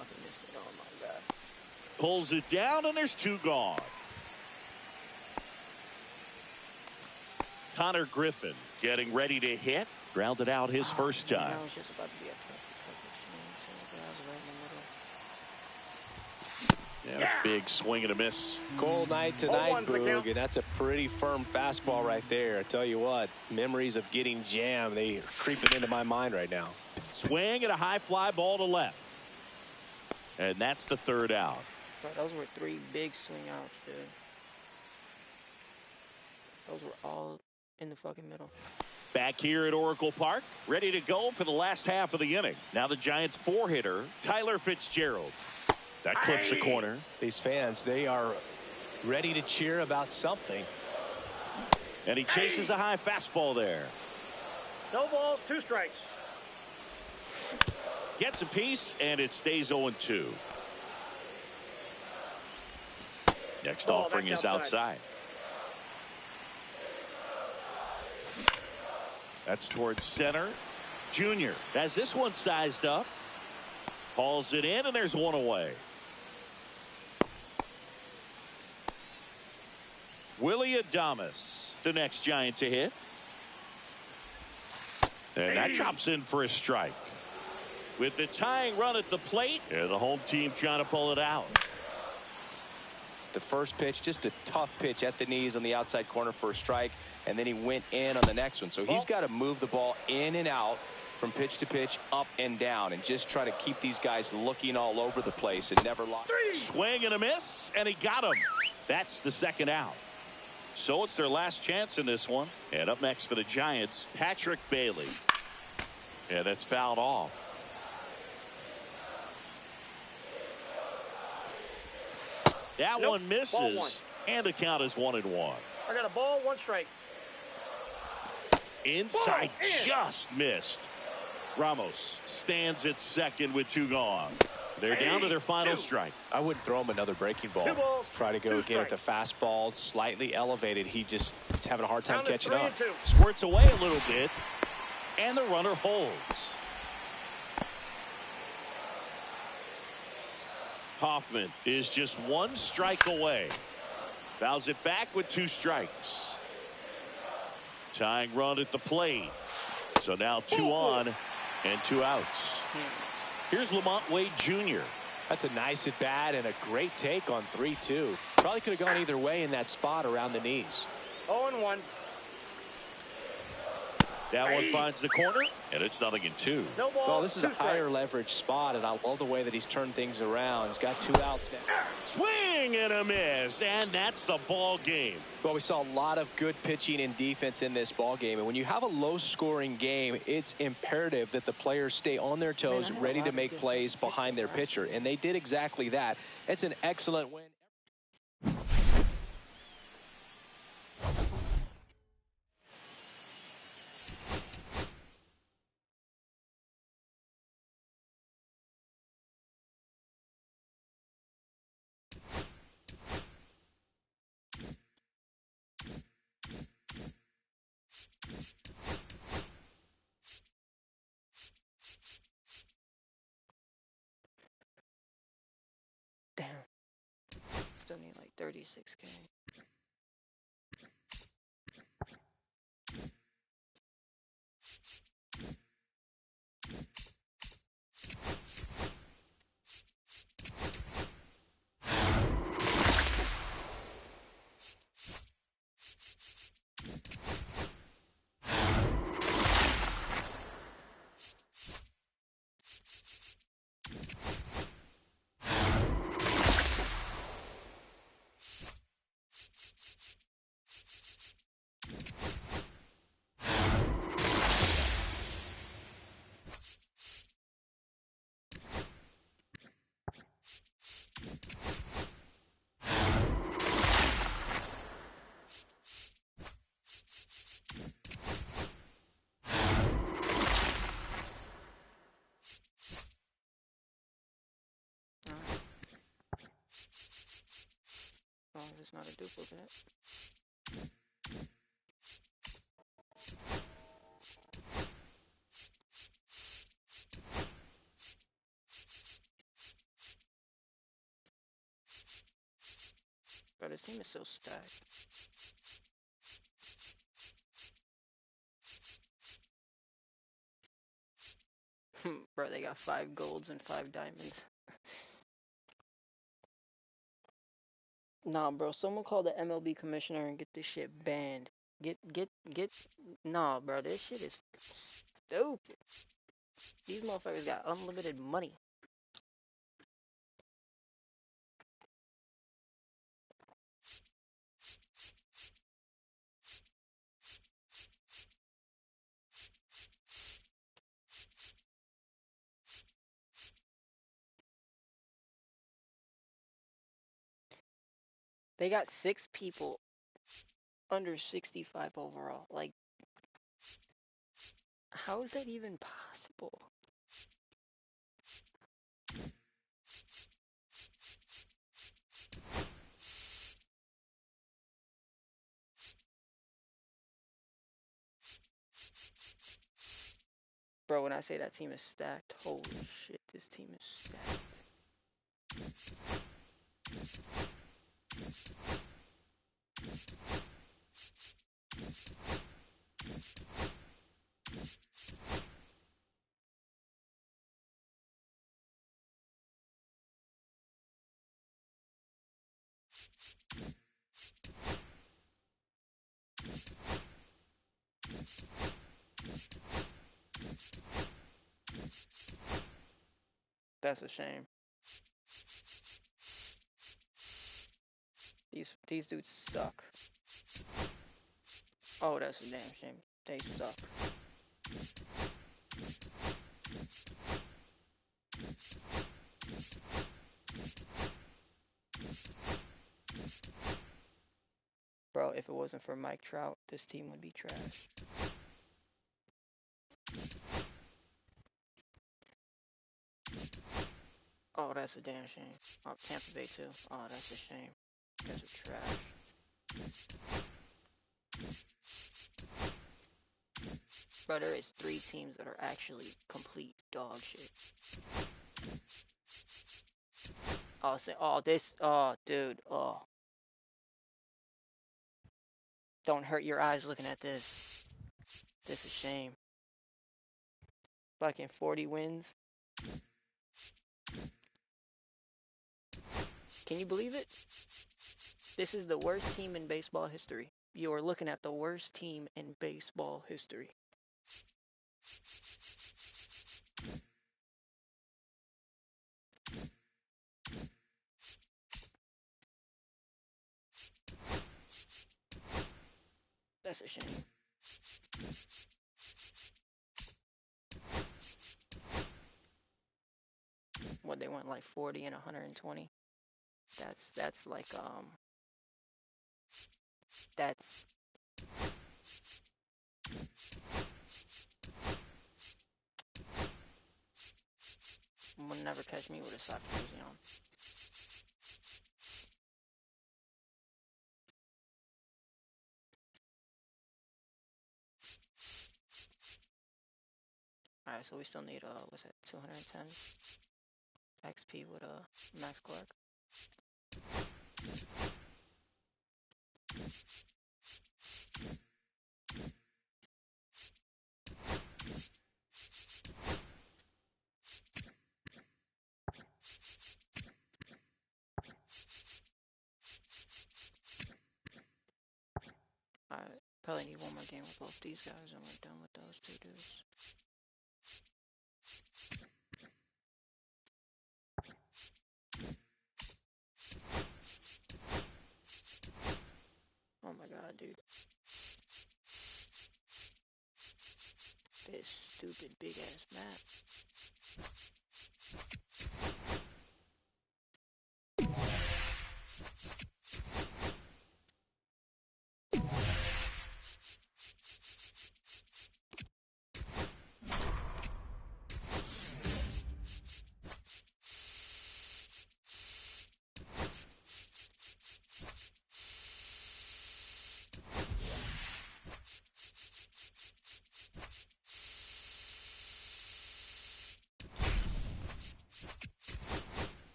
Pulls it down, and there's 2 gone. Connor Griffin getting ready to hit. Grounded out his first time. Yeah, big swing and a miss. Cold night tonight, Boog, and that's a pretty firm fastball right there. I tell you what, memories of getting jammed, they are creeping into my mind right now. Swing and a high fly ball to left. And that's the 3rd out. Those were 3 big swing outs, dude. Those were all in the fucking middle. Back here at Oracle Park, ready to go for the last half of the inning. Now the Giants 4-hitter, Tyler Fitzgerald. That clips the corner. These fans, they are ready to cheer about something. And he chases a high fastball there. No balls, 2 strikes. Gets a piece, and it stays 0-2. Next offering is outside. That's towards center. Junior has this one sized up. Hauls it in, and there's 1 away. Willie Adames, the next Giant to hit. And that drops in for a strike. With the tying run at the plate, and the home team trying to pull it out. The first pitch, just a tough pitch at the knees on the outside corner for a strike, and then he went in on the next one. So he's got to move the ball in and out from pitch to pitch, up and down, and just try to keep these guys looking all over the place and never lock. Swing and a miss, and he got him. That's the second out. So it's their last chance in this one. And up next for the Giants, Patrick Bailey. And that's fouled off. That one misses, and the count is 1-1. I got a ball, 1 strike. Inside, just missed. Ramos stands at second with 2 gone. They're down to their final strike. I wouldn't throw him another breaking ball. 2 balls, Try to go 2 get at the strikes. fastball, slightly elevated. He just is having a hard time Down to catching 3 up. and 2. Squirts away a little bit, and the runner holds. Hoffman is just 1 strike away. Fouls it back with 2 strikes. Tying run at the plate. So now 2 on and 2 outs. Here's Lamont Wade Jr. That's a nice at bat and a great take on 3-2. Probably could have gone either way in that spot around the knees. 0-1. That one finds the corner, and it's 0-2. No ball. Well, this is a 2 strikes. higher leverage spot, and I love the way that he's turned things around. He's got 2 outs now. Swing and a miss, and that's the ball game. Well, we saw a lot of good pitching and defense in this ball game, and when you have a low-scoring game, it's imperative that the players stay on their toes, ready to make plays behind their pitcher, and they did exactly that. It's an excellent win. Damn. Still need like 36K. As long as it's not a duplicate. Bro, this team is so stacked. Bro, they got 5 golds and 5 diamonds. Nah, bro, someone call the MLB commissioner and get this shit banned. Nah, bro, this shit is stupid. These motherfuckers got unlimited money. They got 6 people under 65 overall. Like, how is that even possible? Bro, when I say that team is stacked, holy shit, this team is stacked. That's a shame. These dudes suck. Oh, that's a damn shame. They suck. Bro, if it wasn't for Mike Trout, this team would be trash. Oh, that's a damn shame. Oh, Tampa Bay too. Oh, that's a shame. That's a trash. Bro, there is 3 teams that are actually complete dog shit. Oh, dude, oh. Don't hurt your eyes looking at this. This is a shame. Fucking 40 wins. Can you believe it? This is the worst team in baseball history. You are looking at the worst team in baseball history. That's a shame. What, they went like 40 and 120? That's like that's will never catch me with a sock jersey on. Alright, so we still need what's that, 210 XP with Max Clark. I probably need one more game with both these guys and we're done with those 2 dudes. Oh my god, dude. This stupid big ass map.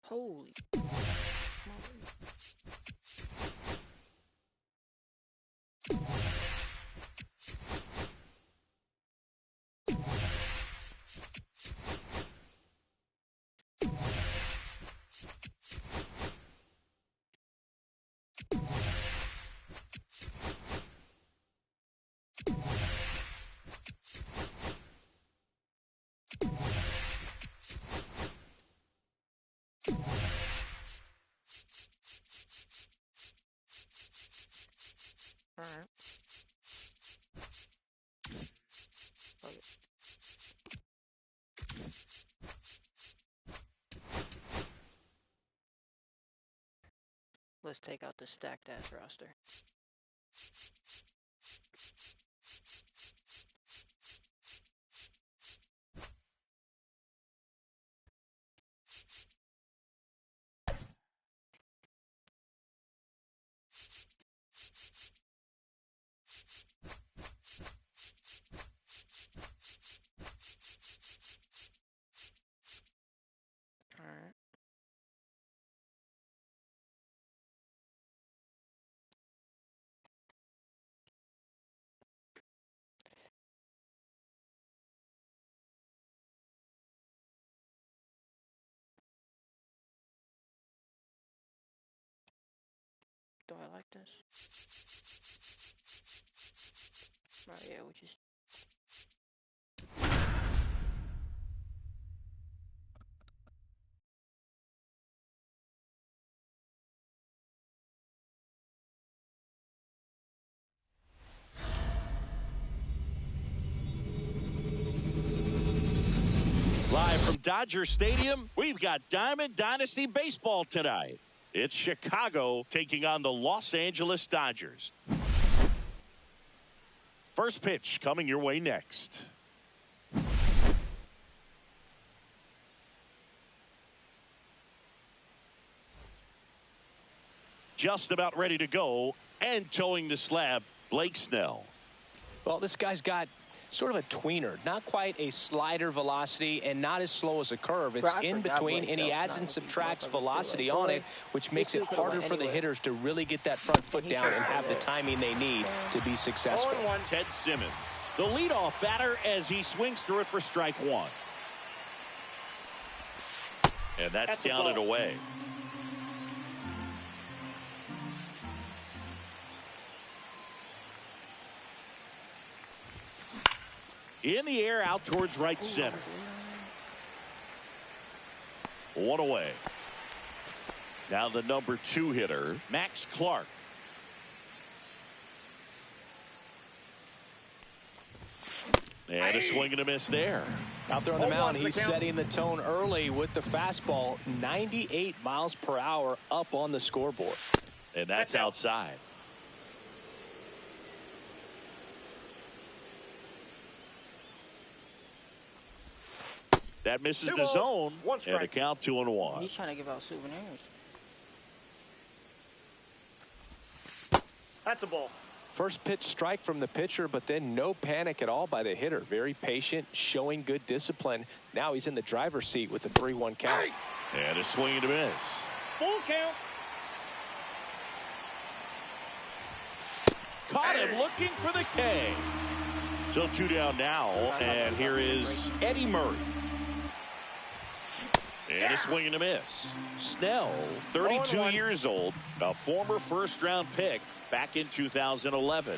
Holy moly. Alright. Fuck it. Let's take out the stacked ass roster. Alright. Do I like this? Oh yeah, we just. Live from Dodger Stadium, we've got Diamond Dynasty Baseball tonight. It's Chicago taking on the Los Angeles Dodgers. First pitch coming your way next. Just about ready to go and towing the slab, Blake Snell. Well, this guy's got sort of a tweener, not quite a slider velocity and not as slow as a curve. It's in between, and he adds and subtracts velocity on it, which makes it harder for the hitters to really get that front foot down and have the timing they need to be successful. Ted Simmons, the leadoff batter, as he swings through it for strike one. And that's down and away. In the air, out towards right center. One away. Now the number 2 hitter, Max Clark. And a swing and a miss there. Out there on the mound, he's setting the tone early with the fastball. 98 miles per hour up on the scoreboard. And that's outside. That misses the zone, and a count 2-1. He's trying to give out souvenirs. That's a ball. First pitch strike from the pitcher, but then no panic at all by the hitter. Very patient, showing good discipline. Now he's in the driver's seat with the 3-1 count. And a swing and a miss. Full count. Caught him looking for the K. So 2 down now, and here is Eddie Murray. And a swing and a miss. Snell, 32 years old, a former first-round pick back in 2011.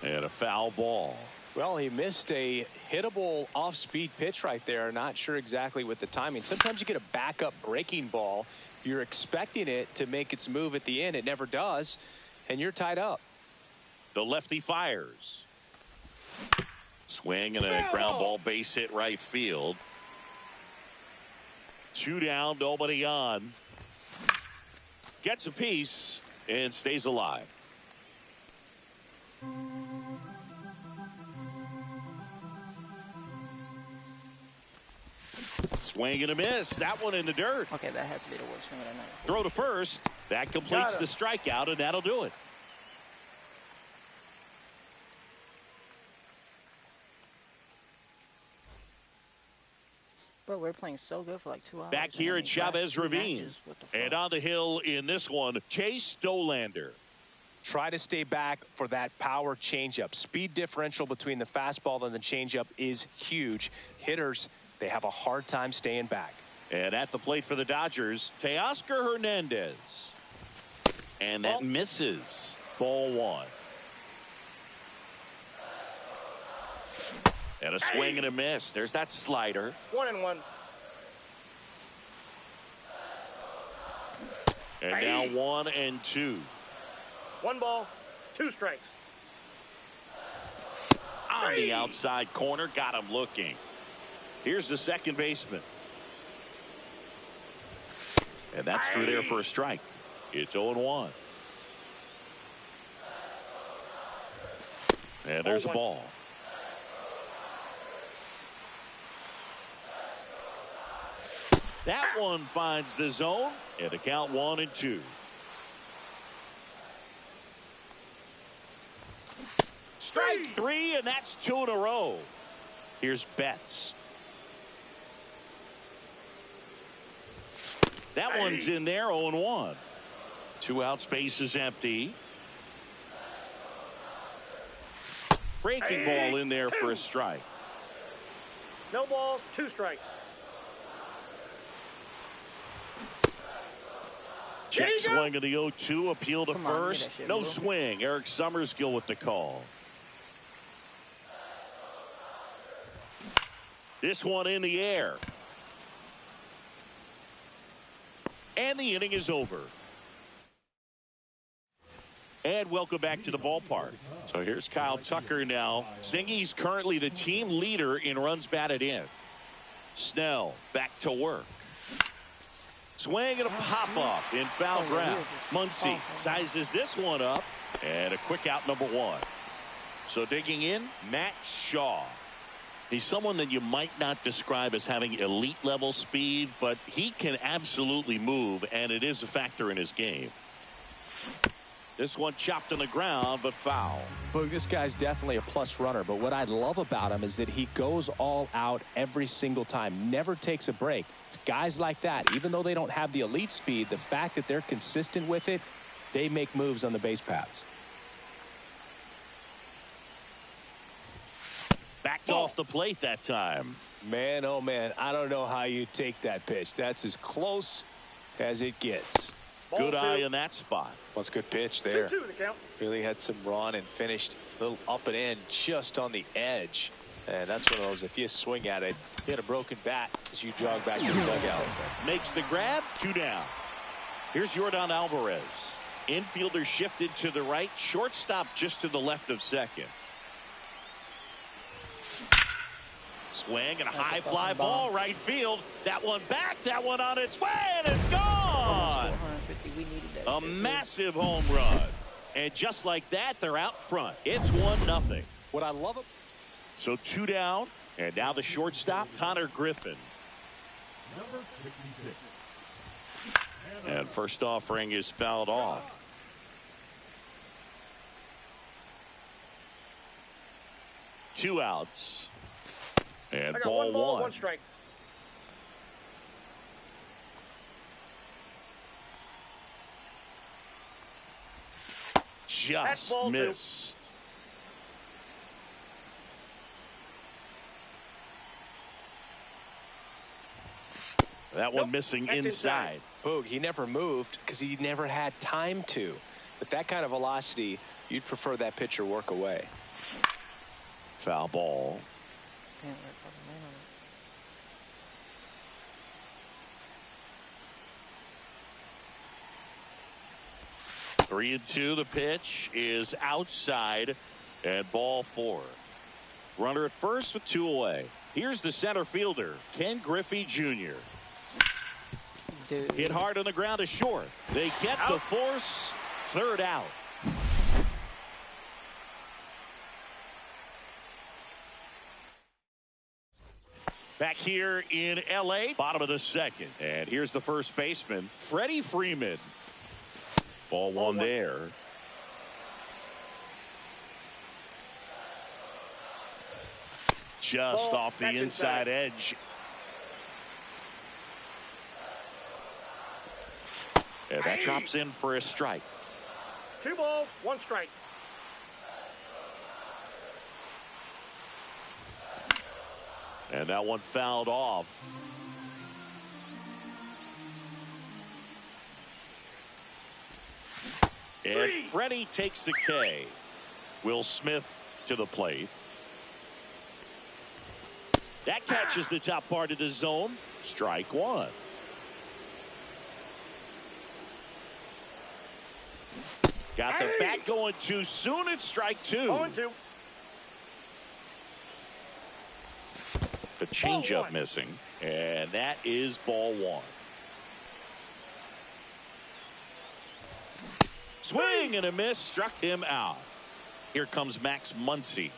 And a foul ball. Well, he missed a hittable off-speed pitch right there. Not sure exactly with the timing. Sometimes you get a backup breaking ball. You're expecting it to make its move at the end. It never does, and you're tied up. The lefty fires. Swing and a ground ball, base hit right field. 2 down, nobody on. Gets a piece and stays alive. Swing and a miss. That one in the dirt. Okay, that has to be the worst swing of the night. Throw to first. That completes the strikeout, and that'll do it. Bro, we're playing so good for like 2 hours. Back here at Chavez Ravine. And on the hill in this one, Chase Stolander. Try to stay back for that power changeup. Speed differential between the fastball and the changeup is huge. Hitters, they have a hard time staying back. And at the plate for the Dodgers, Teoscar Hernandez. And that misses. Ball 1. And a swing and a miss. There's that slider. 1-1. And now 1-2. 1 ball, 2 strikes. On the outside corner, got him looking. Here's the second baseman. And that's through there for a strike. It's 0-1. And there's a ball. That one finds the zone, and the count 1-2. Strike 3, and that's 2 in a row. Here's Betts. That one's in there, 0-1. 2 outs, base is empty. Breaking ball in there for a strike. No balls, 2 strikes. Check swing of the 0-2. Appeal to Come on, give me first. that shit, No bro. swing. Eric Summersgill with the call. This one in the air. And the inning is over. And welcome back to the ballpark. So here's Kyle Tucker now. Zingy's currently the team leader in runs batted in. Snell back to work. Swing and a pop-up in foul ground. Muncy sizes this one up. And a quick out, number 1. So digging in, Matt Shaw. He's someone that you might not describe as having elite level speed, but he can absolutely move, and it is a factor in his game. This one chopped on the ground, but foul. Boog, this guy's definitely a plus runner, but what I love about him is that he goes all out every single time, never takes a break. It's guys like that, even though they don't have the elite speed, the fact that they're consistent with it, they make moves on the base paths. Backed off the plate that time. Man, oh man, I don't know how you take that pitch. That's as close as it gets. Good eye in that spot. What's a good pitch there? 2-2 the count. Really had some run and finished a little up and in just on the edge. And that's one of those, if you swing at it, you had a broken bat as you jog back to the dugout. Makes the grab, 2 down. Here's Yordan Alvarez. Infielder shifted to the right, shortstop just to the left of second. Swing and a high fly ball right field. That one back, that one on its way, and it's gone. We needed that A shit, massive home run. And just like that, they're out front. It's 1-0. What I love it. So 2 down, and now the shortstop, Connor Griffin. Number 66. And first offering is fouled off. Two outs. And I got ball 1 strike. Just ball 2. missed. That one missing That's inside. Boog, he never moved because he never had time to. But that kind of velocity, you'd prefer that pitcher work away. Foul ball. Damn, that fucking man on it. 3-2. The pitch is outside, and ball 4. Runner at first with 2 away. Here's the center fielder, Ken Griffey Jr. Dude. Hit hard on the ground to short. They get the force. 3rd out. Back here in L.A., bottom of the 2nd. And here's the first baseman, Freddie Freeman. Ball 1 there. Just Ball, off the that's inside inside. edge. And that drops in for a strike. 2 balls, 1 strike. And that one fouled off. And Freddie takes the K. Will Smith to the plate. That catches the top part of the zone. Strike 1. Got the bat going too soon. It's strike 2. 0-2. The changeup missing. And that is ball 1. Swing and a miss. Struck him out. Here comes Max Muncy.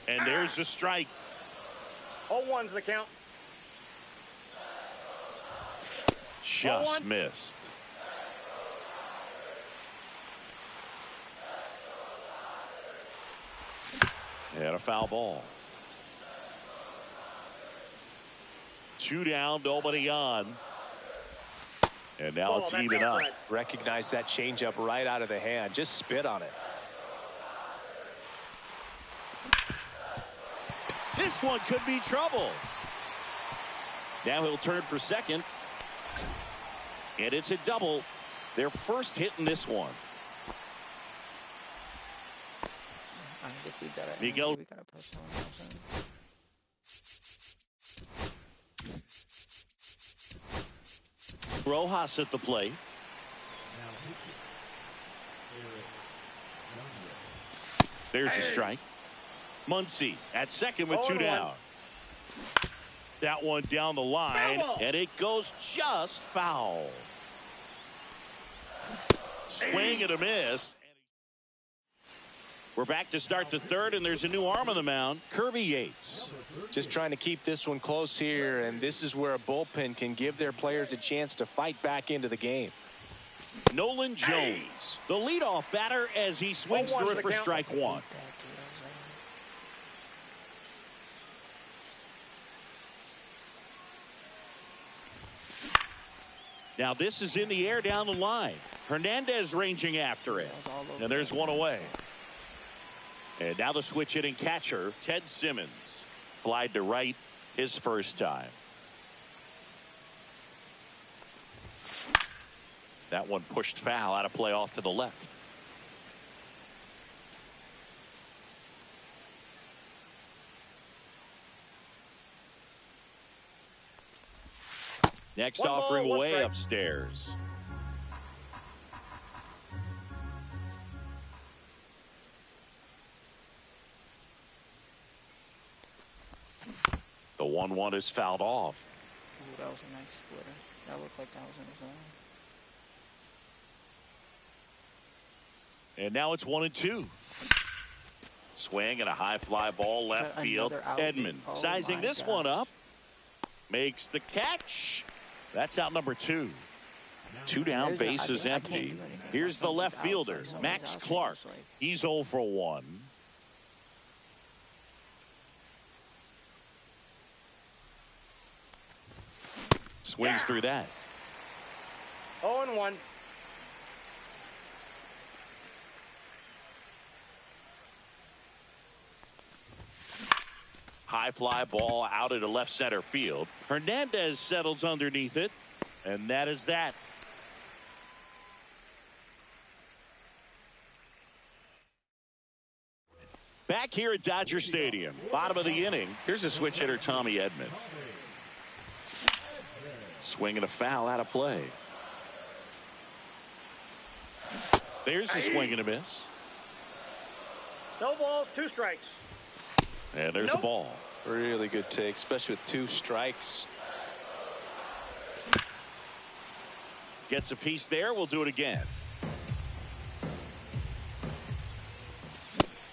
And there's the strike. 0-1's the count. Just missed. And a foul ball. 2 down, nobody on. And now it's that's even up. outside. Recognize that changeup right out of the hand. Just spit on it. This one could be trouble. Now he'll turn for second. And it's a double. Their first hit in this one. This dude's out of Miguel. energy. We gotta put someone else in. Rojas at the plate. There's a strike. Muncy at second with 2 down. That one down the line, and it goes just foul. Swing and a miss. We're back to start the third, and there's a new arm on the mound, Kirby Yates. Just trying to keep this one close here, and this is where a bullpen can give their players a chance to fight back into the game. Nolan Jones, the leadoff batter, as he swings through it for strike one. Now this is in the air down the line. Hernandez ranging after it. And there's one away. And now the switch hitting catcher, Ted Simmons. Flied to right his first time. That one pushed foul, out of play off to the left. Next offering way upstairs. The 1-1 is fouled off. Ooh, that was a nice splitter. That looked like that was in his zone. And now it's 1-2. Swing and a high fly ball left field. Edman sizing this one up. Makes the catch. That's out number 2. 2 down, base is empty. Here's the left fielder, Max Clark. He's 0 for 1. Swings through that. 0-1. High fly ball out into left center field. Hernandez settles underneath it, and that is that. Back here at Dodger Stadium, bottom of the inning. Here's a switch hitter, Tommy Edman. Swinging a foul, out of play. There's the swing and a miss. No balls, 2 strikes. And there's the ball. Really good take, especially with 2 strikes. Gets a piece there. We'll do it again.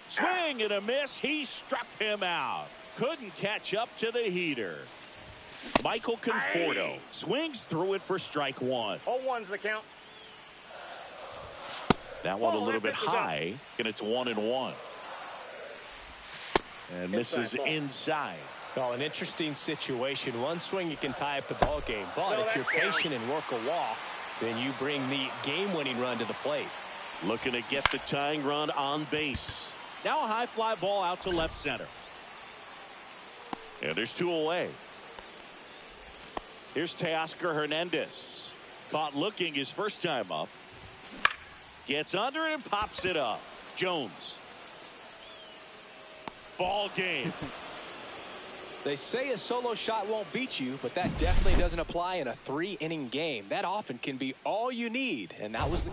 Swing and a miss. He struck him out. Couldn't catch up to the heater. Michael Conforto swings through it for strike 1. 0-1's the count. That one a little bit high, and it's 1-1. And misses inside. Well, an interesting situation. One swing you can tie up the ball game, but if you're patient and work a walk, then you bring the game-winning run to the plate. Looking to get the tying run on base. Now a high fly ball out to left center. And there's 2 away. Here's Teoscar Hernandez. Caught looking his first time up. Gets under it and pops it up. Jones. Ball game. They say a solo shot won't beat you, but that definitely doesn't apply in a 3-inning game. That often can be all you need, and that was the...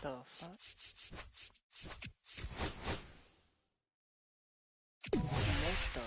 The fuck? What the?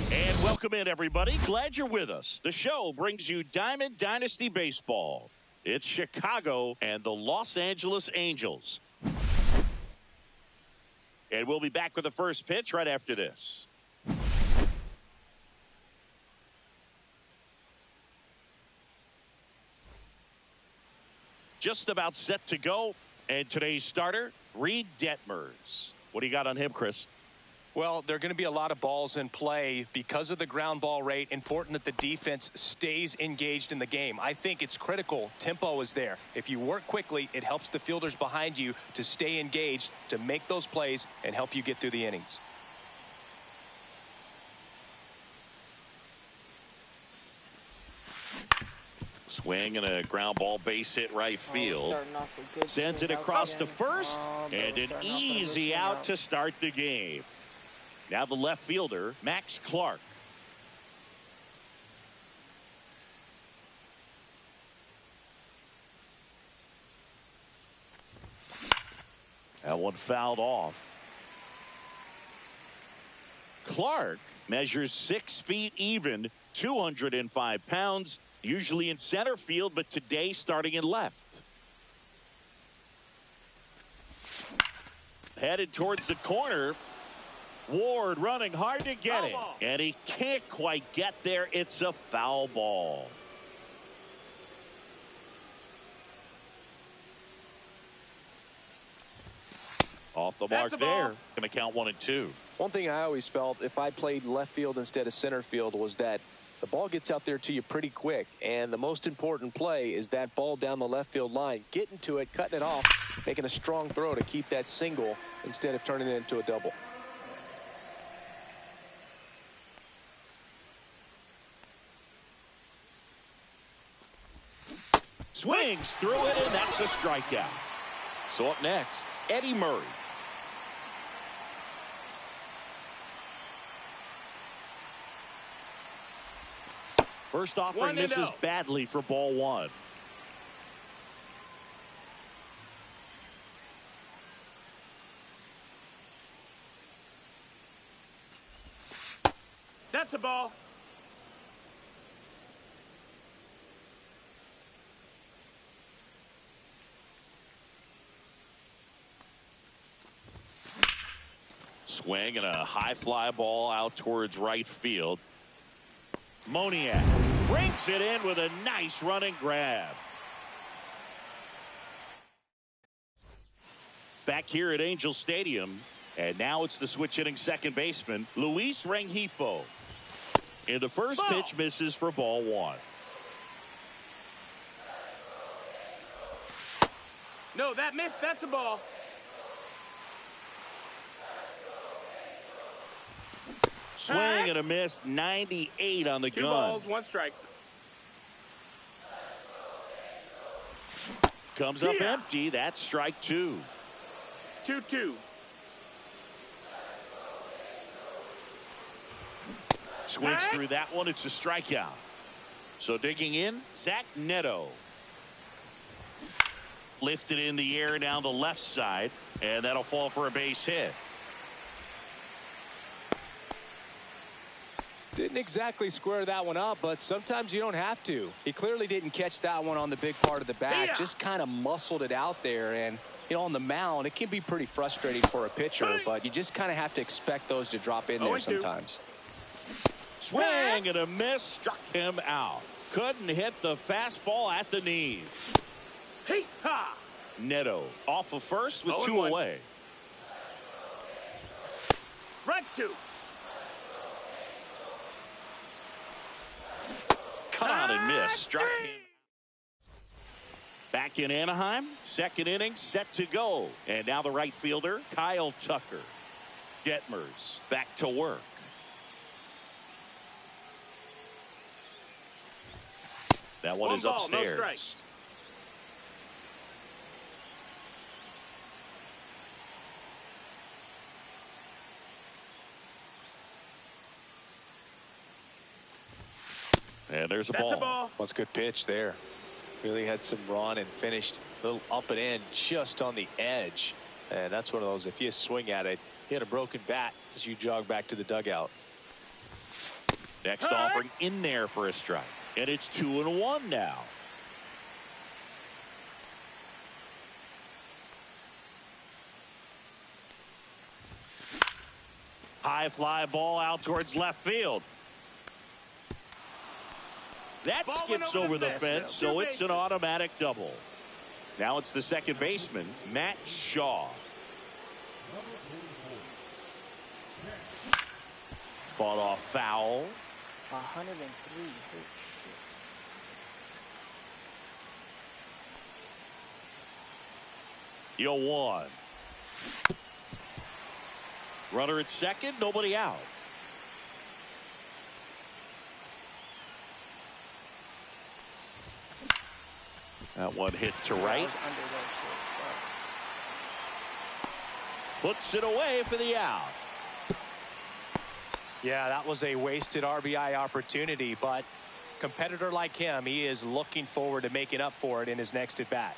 And welcome in, everybody. Glad you're with us. The show brings you Diamond Dynasty Baseball. It's Chicago and the Los Angeles Angels. And we'll be back with the first pitch right after this. Just about set to go. And today's starter, Reed Detmers. What do you got on him, Chris? Well, there are going to be a lot of balls in play because of the ground ball rate. Important that the defense stays engaged in the game. I think it's critical. Tempo is there. If you work quickly, it helps the fielders behind you to stay engaged, to make those plays, and help you get through the innings. Swing and a ground ball base hit right field. Sends it across to first, and an easy out to start the game. Now the left fielder, Max Clark. That one fouled off. Clark measures 6 feet even, 205 pounds, usually in center field, but today starting in left. Headed towards the corner. Ward running hard to get it, and he can't quite get there. It's a foul ball. Off the mark there. Going to count 1 and 2. One thing I always felt if I played left field instead of center field was that the ball gets out there to you pretty quick, and the most important play is that ball down the left field line, getting to it, cutting it off, making a strong throw to keep that single instead of turning it into a double. Swings through it, and that's a strikeout. So up next, Eddie Murray. First offering misses badly for ball 1. That's a ball. Swing and a high fly ball out towards right field. Moniak brings it in with a nice running grab. Back here at Angel Stadium, and now it's the switch hitting second baseman, Luis Rengifo. In the first pitch, misses for ball 1. No, that missed. That's a ball. Swing and a miss, 98 on the gun. 2 balls, 1 strike. Comes up empty. That's strike 2. 2-2. Swings through that one. It's a strikeout. So digging in, Zach Neto. Lifted in the air down the left side, and that'll fall for a base hit. Didn't exactly square that one up, but sometimes you don't have to. He clearly didn't catch that one on the big part of the bat. Just kind of muscled it out there. And, you know, on the mound, it can be pretty frustrating for a pitcher, but you just kind of have to expect those to drop in there sometimes. Swing and a miss, struck him out. Couldn't hit the fastball at the knees. Neto off of first with 2 away. Right 2. Cut out and miss. Struck him. Back in Anaheim, second inning set to go. And now the right fielder, Kyle Tucker. Detmers back to work. That one is upstairs. No strikes. And there's a That's ball. a ball. That's a good pitch there. Really had some run and finished a little up and in just on the edge. And that's one of those, if you swing at it, you had a broken bat as you jog back to the dugout. Next offering in there for a strike. And it's 2-1 now. High fly ball out towards left field. That skips over the fence, so it's an automatic double. Now it's the second baseman, Matt Shaw. Fought off foul. 103. Holy shit. 0-1. Runner at second, nobody out. That one hit to right. Puts it away for the out. Yeah, that was a wasted RBI opportunity, but competitor like him, he is looking forward to making up for it in his next at bat.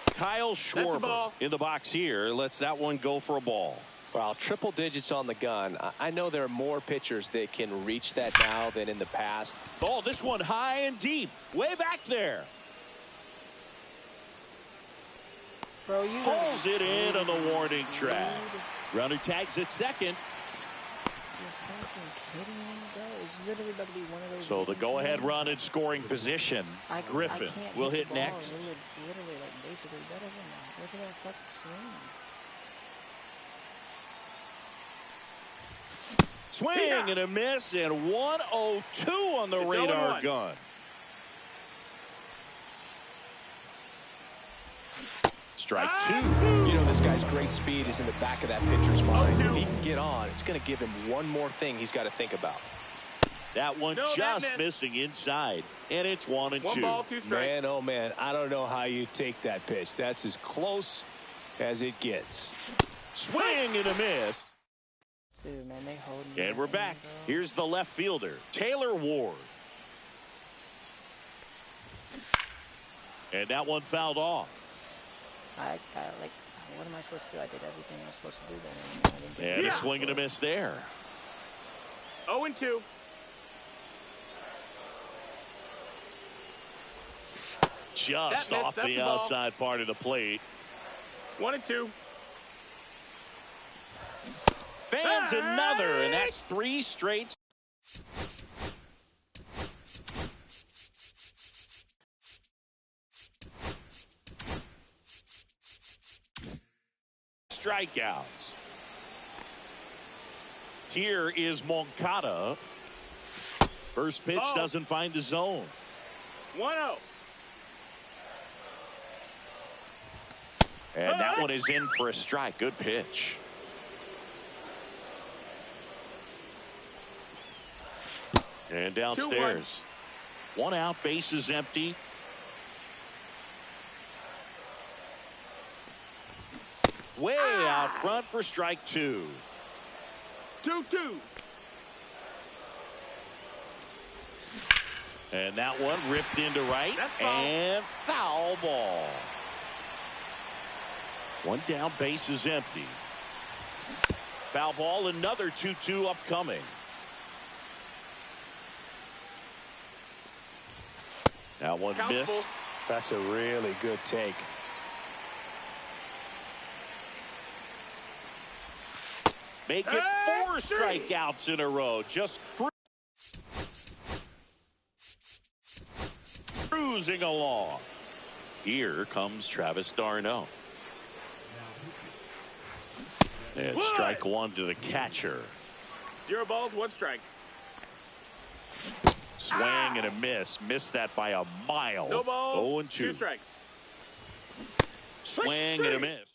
Kyle Schwarber in the box here lets that one go for a ball. Well, triple digits on the gun. I know there are more pitchers that can reach that now than in the past. Oh, this one high and deep, way back there. Bro, you Pulls it in on the warning track. Runner tags at second. You're fucking kidding me, bro? It's literally about to be one of those. So the go-ahead run in scoring position. Griffin will hit next. It would literally, like, basically better than that. Look at that fucking swing. Swing and a miss, and 102 on the radar gun. Strike two. You know, this guy's great speed is in the back of that pitcher's mind. If he can get on, it's going to give him one more thing he's got to think about. That one just missing inside, and it's 1-2. 1 ball, 2 strikes. Man, oh man, I don't know how you take that pitch. That's as close as it gets. Swing and a miss. Dude, man, they hold me. And we're back. Here's the left fielder, Taylor Ward. And that one fouled off. I like, what am I supposed to do? I did everything I was supposed to do there. And a swing and a miss there. 0-2. Just off the outside part of the plate. 1-2. Fans another, and that's 3 straight. Strikeouts. Here is Moncada. First pitch doesn't find the zone. 1-0. And that one is in for a strike. Good pitch. And downstairs. 1 out, bases empty. Way out front for strike 2. 2-2. And that one ripped into right. And foul ball. 1 down, bases empty. Foul ball, another 2-2 upcoming. That one missed. That's a really good take. Make it 4 strikeouts in a row. Just cruising along. Here comes Travis d'Arnaud. And strike 1 to the catcher. 0 balls, 1 strike. Swing and a miss. Missed that by a mile. No balls. 0-2. 2 strikes. Swing and a miss.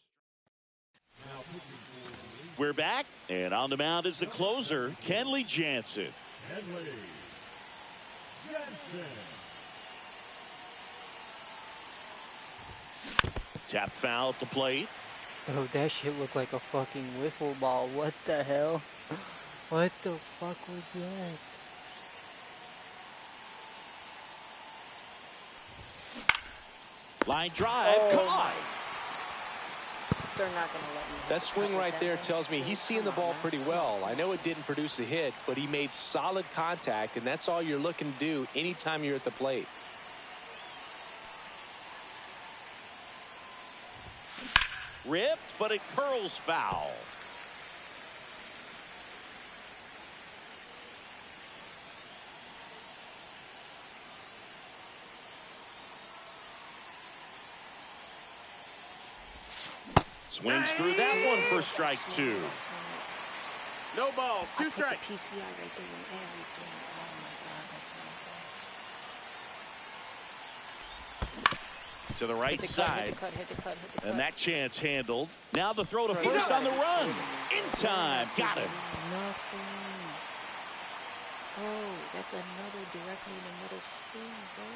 We're back, and on the mound is the closer, Kenley Jansen. Kenley Jansen. Tap foul at the plate. Bro, that shit looked like a fucking wiffle ball. What the hell? What the fuck was that? Line drive, caught. They're not gonna let me. That swing right there tells me he's seeing the ball pretty well. I know it didn't produce a hit, but he made solid contact, and that's all you're looking to do anytime you're at the plate. Ripped, but it curls foul. Swings through that one for strike 2. No balls. I 2 put strikes. the PCI right there and everything. Oh my god, that's To the right hit the side. cut, hit the cut. And that chance handled. Now the throw to Throw first it. on the run. In time. Got him. Nothing. Oh, that's another directly in the middle spin, bro.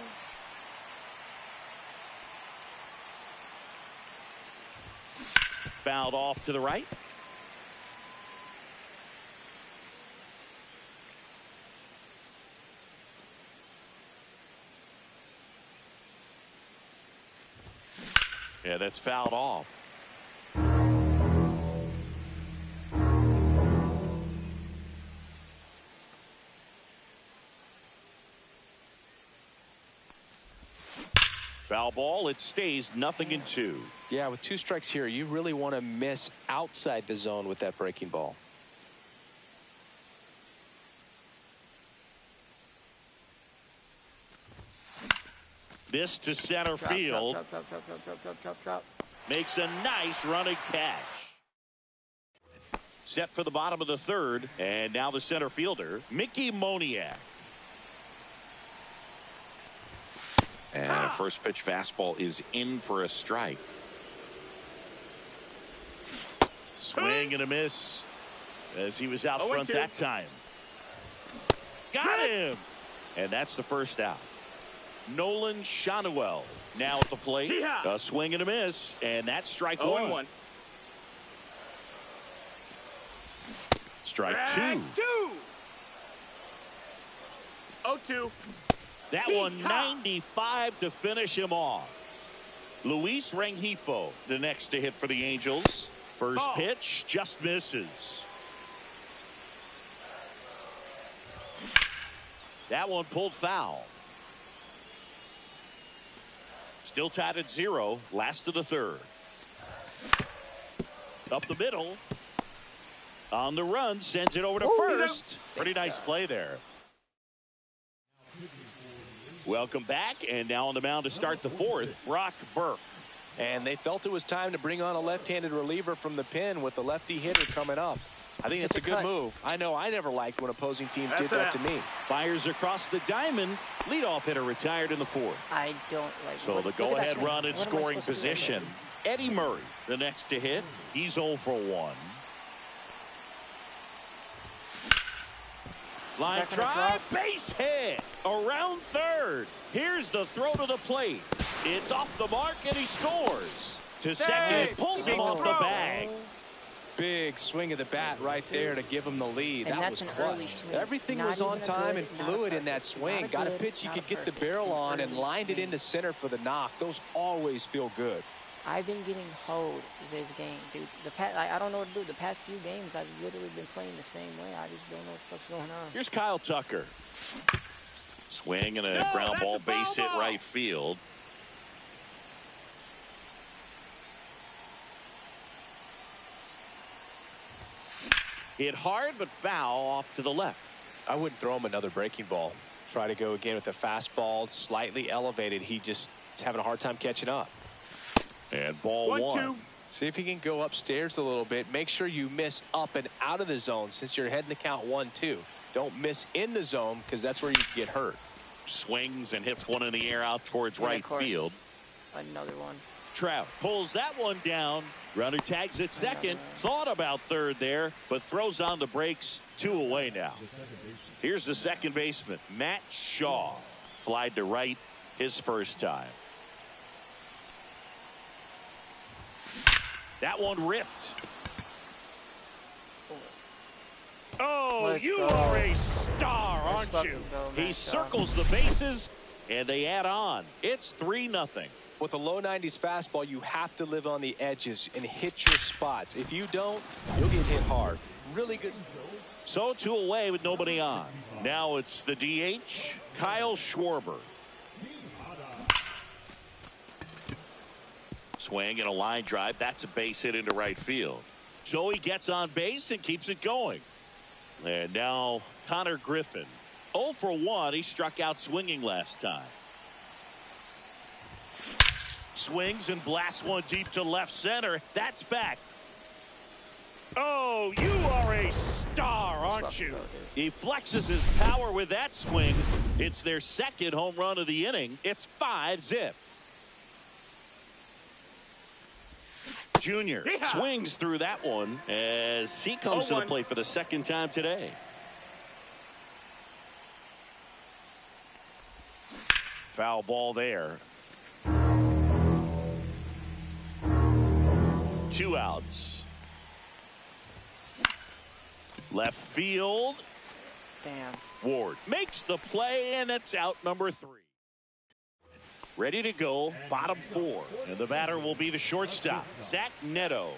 Fouled off to the right. Yeah, that's fouled off. Foul ball. It stays 0-2. Yeah, with 2 strikes here, you really want to miss outside the zone with that breaking ball. This to center field. Drop. Makes a nice running catch. Set for the bottom of the third. And now the center fielder, Mickey Moniak. And a first pitch fastball is in for a strike. Swing and a miss as he was out front that time. Got him. And that's the first out. Nolan Shanuel now at the plate. A swing and a miss, and that's strike 1. Strike 2. 0-2. That one 95 to finish him off. Luis Rengifo, the next to hit for the Angels. First pitch just misses. That one pulled foul. Still tied at 0. Last of the third. Up the middle. On the run. Sends it over to first. Pretty nice play there. Welcome back. And now on the mound to start the fourth, Brock Burke. And they felt it was time to bring on a left-handed reliever from the pen with the lefty hitter coming up. I think it's a good move. I know I never liked when opposing teams did that to me. Fires across the diamond. Leadoff hitter retired in the fourth. I don't like. So the go-ahead run in scoring position. Eddie Murray, the next to hit. He's 0 for 1. Line drive, base hit. Around third. Here's the throw to the plate. It's off the mark and he scores. To second, pulls him off the bag. Big swing of the bat right there to give him the lead. And that was clutch. Everything was on time and fluid in that swing. Got a pitch you could get the barrel on and lined it into center for the knock. Those always feel good. I've been getting hoed this game, dude. I don't know what to do. The past few games, I've literally been playing the same way. I just don't know what the fuck's going on. Here's Kyle Tucker. Swing and a ground ball, base hit right field. Hit hard, but foul off to the left. I wouldn't throw him another breaking ball. Try to go again with the fastball, slightly elevated. He just is having a hard time catching up. And ball 1. See if he can go upstairs a little bit. Make sure you miss up and out of the zone since you're heading to count 1-2. Don't miss in the zone because that's where you can get hurt. Swings and hits one in the air out towards right field. Another one. Trout pulls that one down. Runner tags at second. Thought about third there, but throws on the brakes. 2 away now. Here's the second baseman, Matt Shaw. Flied to right his first time. That one ripped. Oh, you are a star, aren't you? He circles the bases, and they add on. It's 3-0. With a low 90s fastball, you have to live on the edges and hit your spots. If you don't, you'll get hit hard. Really good. So 2 away with nobody on. Now it's the DH, Kyle Schwarber. Swing and a line drive. That's a base hit into right field. So he gets on base and keeps it going. And now Connor Griffin. 0 for 1. He struck out swinging last time. Swings and blasts one deep to left center. That's back. Oh, you are a star, aren't Fucking you? go, dude. He flexes his power with that swing. It's their second home run of the inning. It's 5-zip. Junior swings through that one as he comes to the plate for the second time today. Foul ball there. 2 outs. Left field. Damn. Ward makes the play, and it's out number 3. Ready to go, bottom 4. And the batter will be the shortstop, Zach Neto.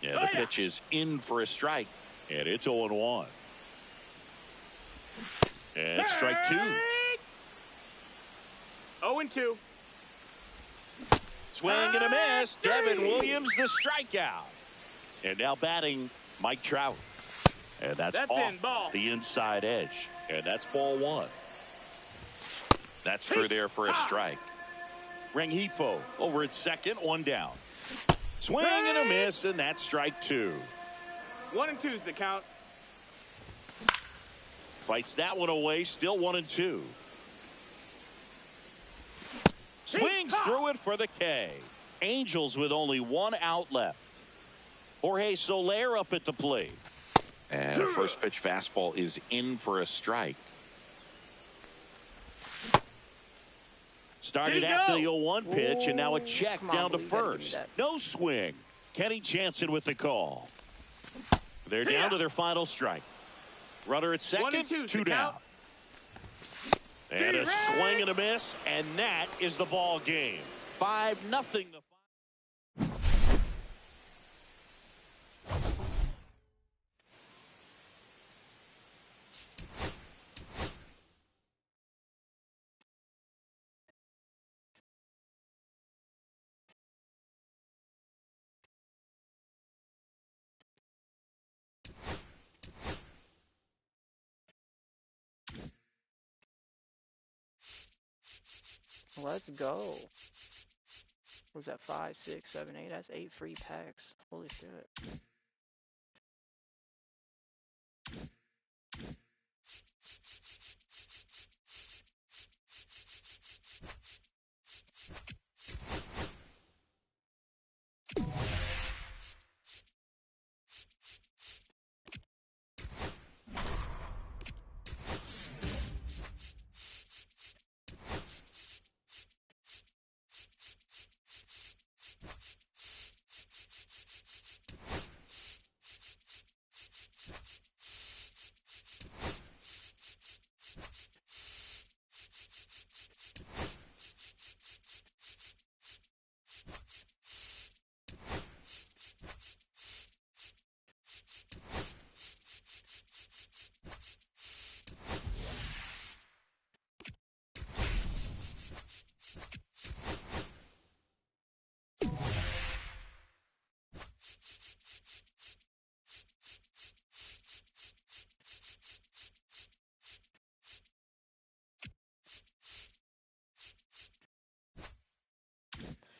Yeah, the pitch is in for a strike, and it's 0-1. And strike 2. 0-2. Swing and a miss. Devin Williams, the strikeout. And now batting Mike Trout. And that's off the inside edge. And that's ball 1. That's through there for a strike. Rengifo over at second, 1 down. Swing and a miss, and that's strike 2. 1-2's the count. Fights that one away, still 1-2. Swings through it for the K. Angels with only 1 out left. Jorge Soler up at the plate. And a first pitch fastball is in for a strike. Started after the 0-1 pitch, and now a check down to first. No swing. Kenny Jansen with the call. They're down to their final strike. Runner at second, 2 down. And a swing and a miss, and that is the ball game. 5-0. Let's go. Was that 5, 6, 7, 8? That's 8 free packs. Holy shit.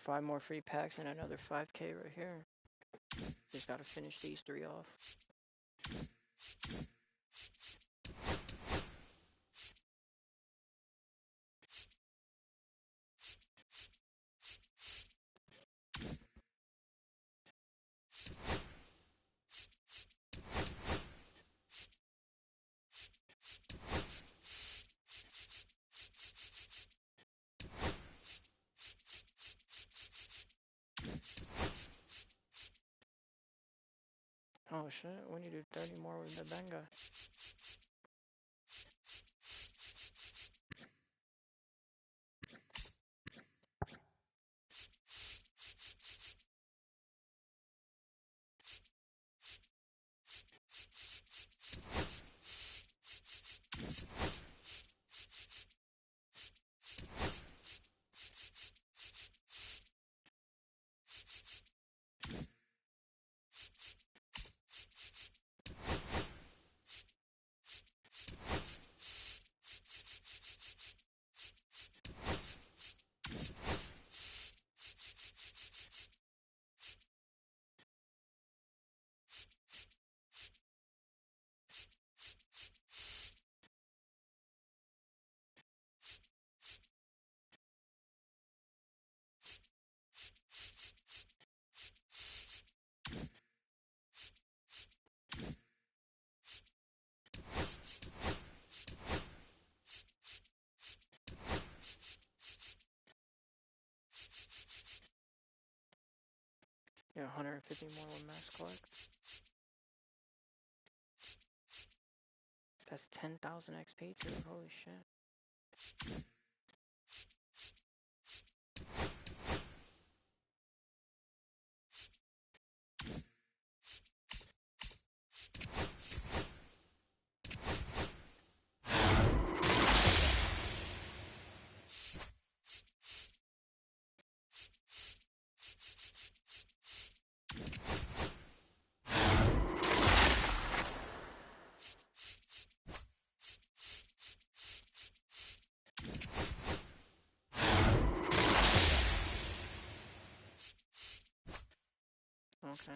Five more free packs and another 5K right here. Just gotta finish these 3 off. Oh shit, we need to do 30 more with the Benga. Yeah, 150 more with mass collect. That's 10,000 XP too. Holy shit. Okay.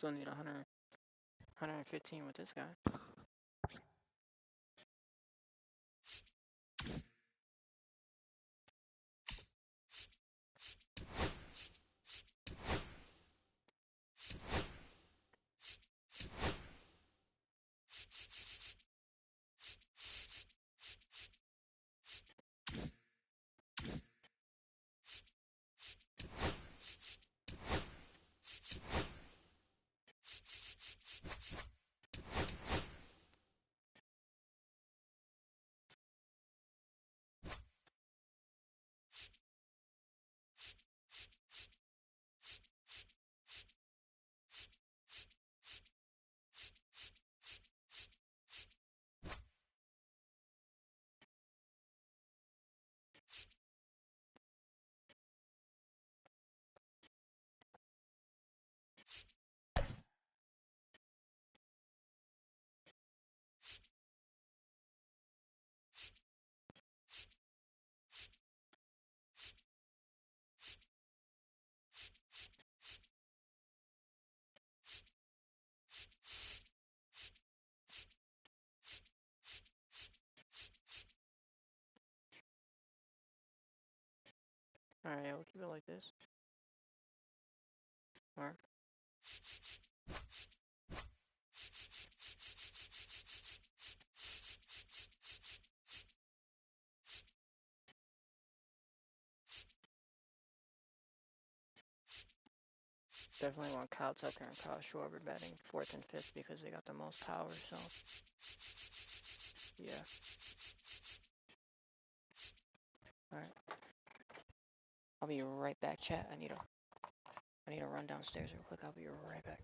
Still need 100, 115 with this guy. Alright, yeah, we'll keep it like this. Alright. Definitely want Kyle Tucker and Kyle Schwarber batting 4th and 5th because they got the most power, so yeah. Alright. I'll be right back, chat. I need to run downstairs real quick. I'll be right back.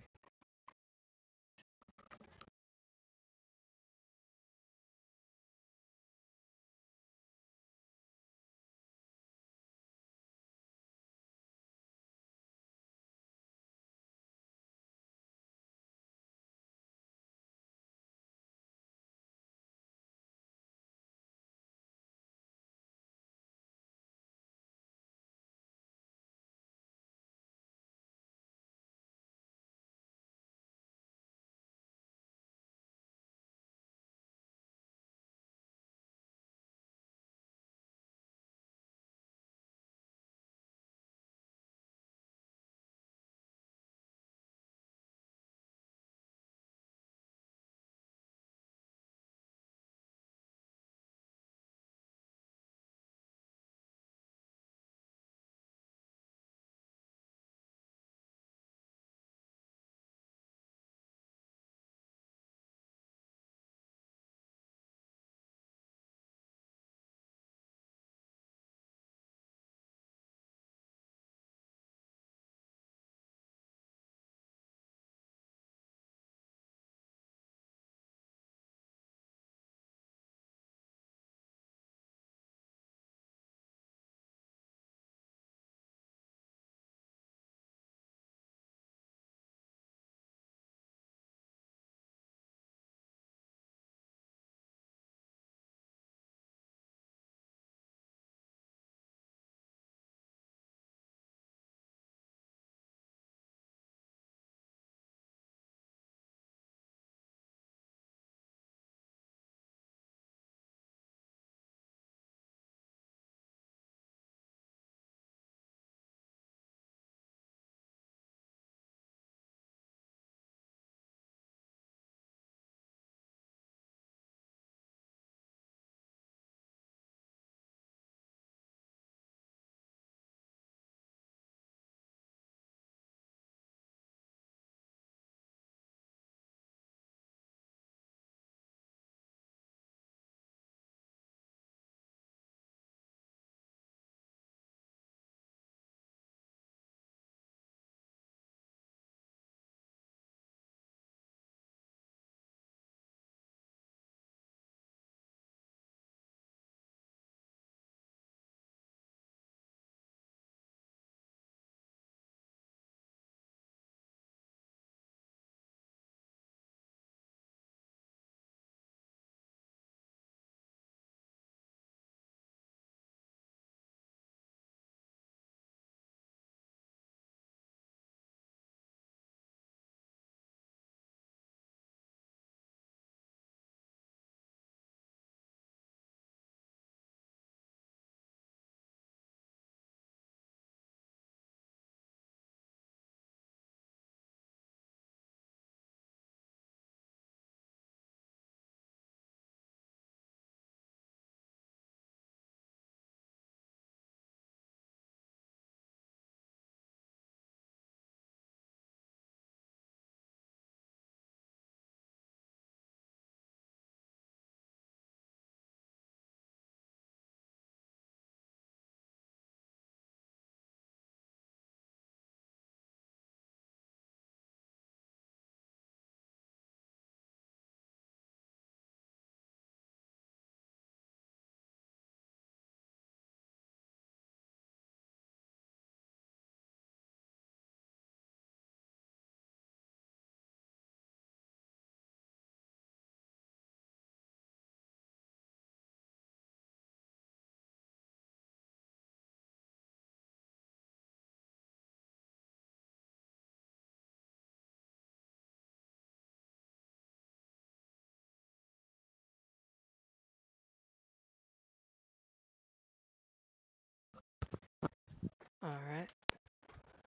Alright.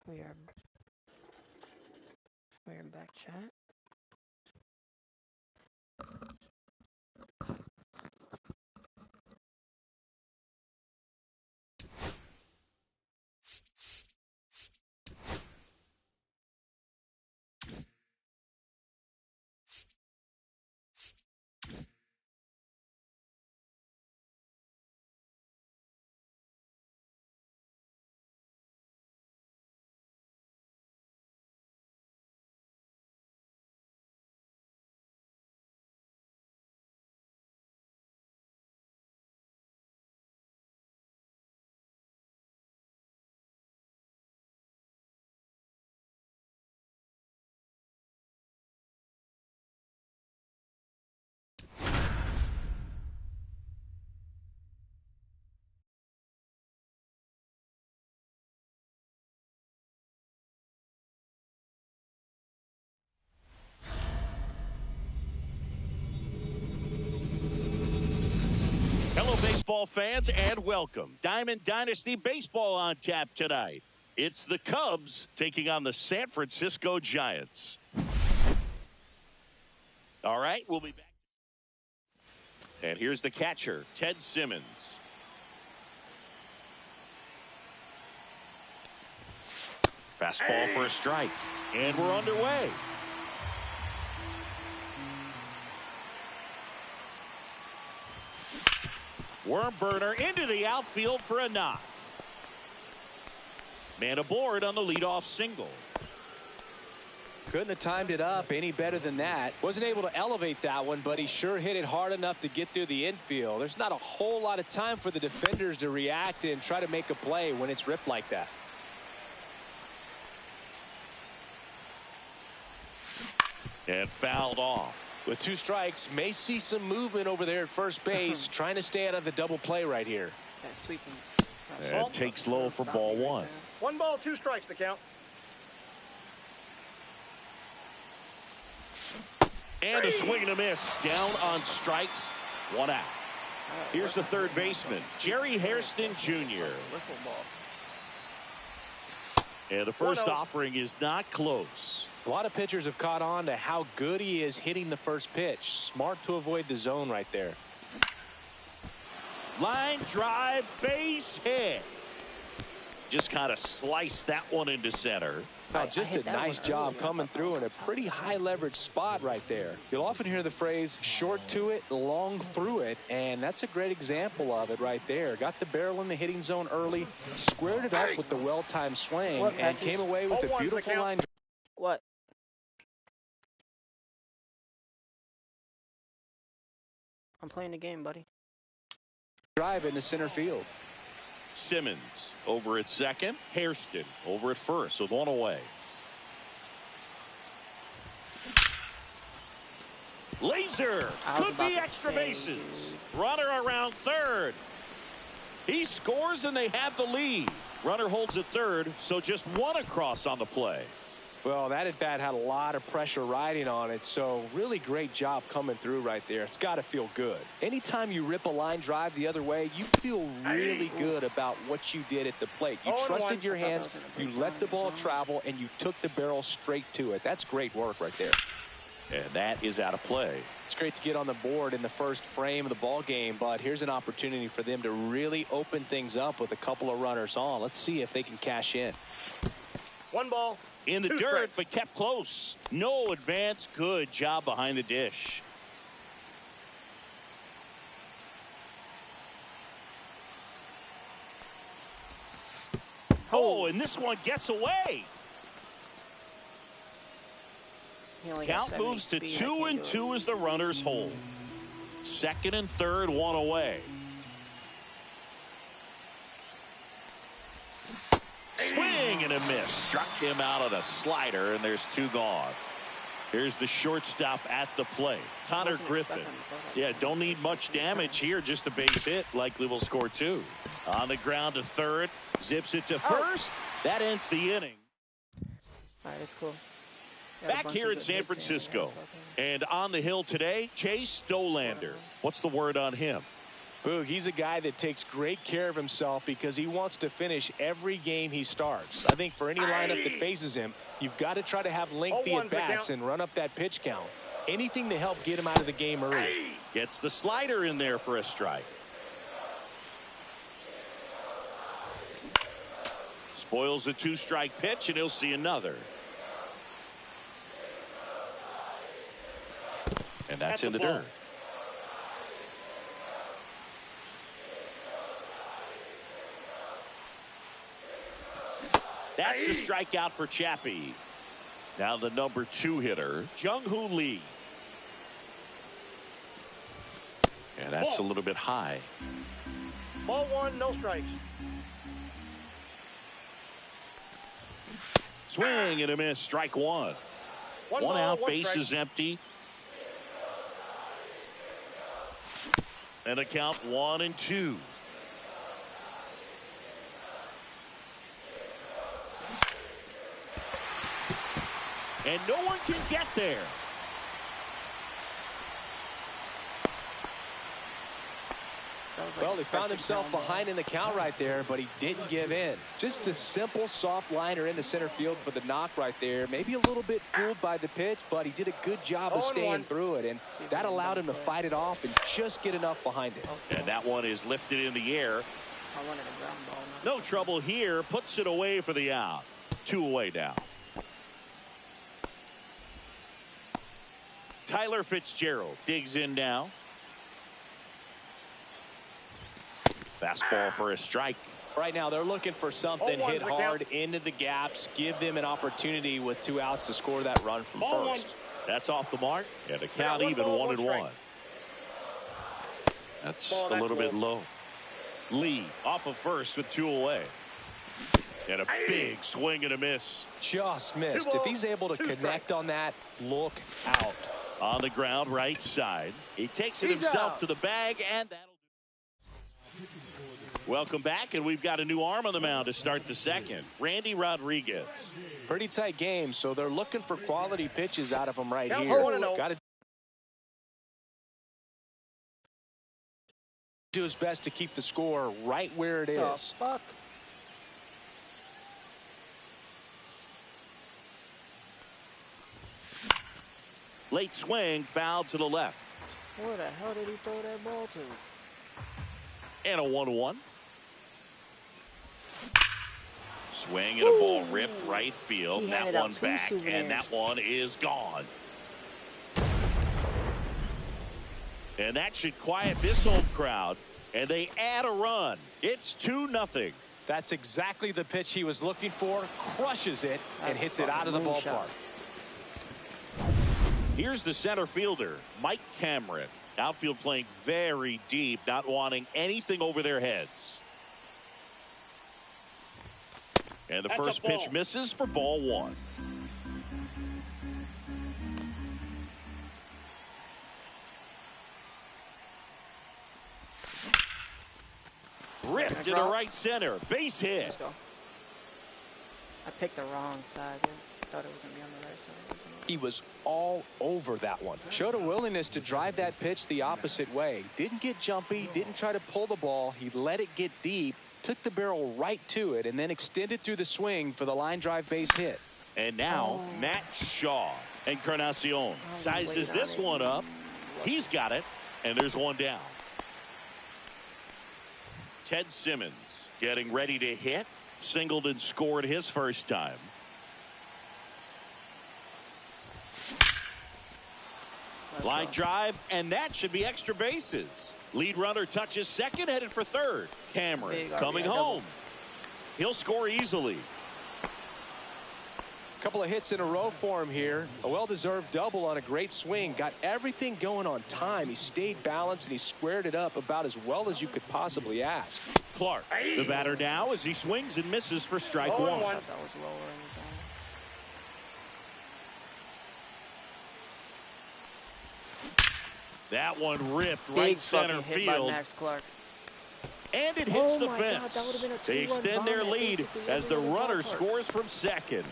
We are back chat. Hello, baseball fans, and welcome. Diamond Dynasty Baseball on tap tonight. It's the Cubs taking on the San Francisco Giants. All right, we'll be back. And here's the catcher, Ted Simmons. Fastball for a strike. And we're underway. Worm burner into the outfield for a knock. Man aboard on the leadoff single. Couldn't have timed it up any better than that. Wasn't able to elevate that one, but he sure hit it hard enough to get through the infield. There's not a whole lot of time for the defenders to react and try to make a play when it's ripped like that. And fouled off. With 2 strikes, may see some movement over there at first base, trying to stay out of the double play right here. That sweeping. And takes low for ball 1. 1 ball, 2 strikes the count. And a swing and a miss. Down on strikes. 1 out. Here's the third baseman, Jerry Hairston Jr. And the first offering is not close. A lot of pitchers have caught on to how good he is hitting the first pitch. Smart to avoid the zone right there. Line drive, base hit. Just kind of sliced that one into center. Now, just a nice job coming through in a pretty high leverage spot right there. You'll often hear the phrase short to it, long through it, and that's a great example of it right there. Got the barrel in the hitting zone early, squared it up with the well-timed swing, and came away with a beautiful line. What? I'm playing the game, buddy. Drive in the center field. Simmons over at second. Hairston over at first with 1 away. Laser could be extra bases. Runner around third. He scores and they have the lead. Runner holds at third, so just 1 across on the play. Well, that at-bat had a lot of pressure riding on it, so really great job coming through right there. It's got to feel good. Anytime you rip a line drive the other way, you feel really good about what you did at the plate. You trusted your hands, you let the ball travel, and you took the barrel straight to it. That's great work right there. And that is out of play. It's great to get on the board in the first frame of the ball game, but here's an opportunity for them to really open things up with a couple of runners on. Let's see if they can cash in. 1 ball. In the dirt, but kept close. No advance. Good job behind the dish. Oh, and this one gets away. Count moves to 2-2 as the runners hold. Second and third, 1 away. Swing and a miss. Struck him out on a slider, and there's 2 gone. Here's the shortstop at the plate, Connor Griffin. Yeah, don't need much damage here, just a base hit. Likely will score 2. On the ground to third, zips it to first. That ends the inning. All right, that's cool. Back here in San Francisco, and on the hill today, Chase Stolander. What's the word on him? Boog, he's a guy that takes great care of himself because he wants to finish every game he starts. I think for any lineup that faces him, you've got to try to have lengthy at-bats and run up that pitch count. Anything to help get him out of the game early. Gets the slider in there for a strike. Spoils a 2-strike pitch, and he'll see another. And that's in the dirt. That's the strikeout for Chappie. Now the number 2 hitter, Jung-Hoo Lee. And that's a little bit high. Ball 1, no strikes. Swing and a miss, strike 1. One out, base is empty. And a count 1-2. And no one can get there. Well, he found himself behind in the count right there, but he didn't give in. Just a simple soft liner into center field for the knock right there. Maybe a little bit fooled by the pitch, but he did a good job of staying through it, and that allowed him to fight it off and just get enough behind it. And that one is lifted in the air. I wanted a ground ball. No trouble here. Puts it away for the out. 2 away now. Tyler Fitzgerald digs in now. Fastball for a strike. Right now they're looking for something hit hard into the gaps, give them an opportunity with 2 outs to score that run from first. That's off the mark, and the count even 1-1. That's a little bit low. Lee off of first with 2 away. And a big swing and a miss. Just missed. If he's able to connect on that, look out. On the ground, right side. He takes it himself to the bag, and that'll do. Welcome back, and we've got a new arm on the mound to start the second. Randy Rodriguez. Pretty tight game, so they're looking for quality pitches out of him right here. Got to do his best to keep the score right where it is. Fuck. Late swing, foul to the left. Where the hell did he throw that ball to? And a 1-1. Swing and a ball ripped right field. That one back, and that one is gone. And that should quiet this home crowd. And they add a run. It's 2-0. That's exactly the pitch he was looking for. Crushes it and hits it out of the ballpark. Here's the center fielder, Mike Cameron. Outfield playing very deep, not wanting anything over their heads. And the first pitch misses for ball 1. Ripped into right center. Base hit. Let's go. I picked the wrong side. I thought it was going to be on the right side. He was all over that one. Showed a willingness to drive that pitch the opposite way. Didn't get jumpy, didn't try to pull the ball. He let it get deep, took the barrel right to it, and then extended through the swing for the line drive base hit. And now Matt Shaw. Encarnacion sizes this one up. He's got it, and there's one down. Ted Simmons getting ready to hit. Singled and scored his first time. Line drive, and that should be extra bases. Lead runner touches second, headed for third. Cameron coming home. He'll score easily. Couple of hits in a row for him here. A well-deserved double on a great swing. Got everything going on time. He stayed balanced, and he squared it up about as well as you could possibly ask. Clark, the batter now as he swings and misses for strike 1. That was lower. That one ripped right center field. Max Clark. And it hits the God, fence. that would've been a They 2-1 extend their bomb lead basically as the over the runner ballpark. scores from second.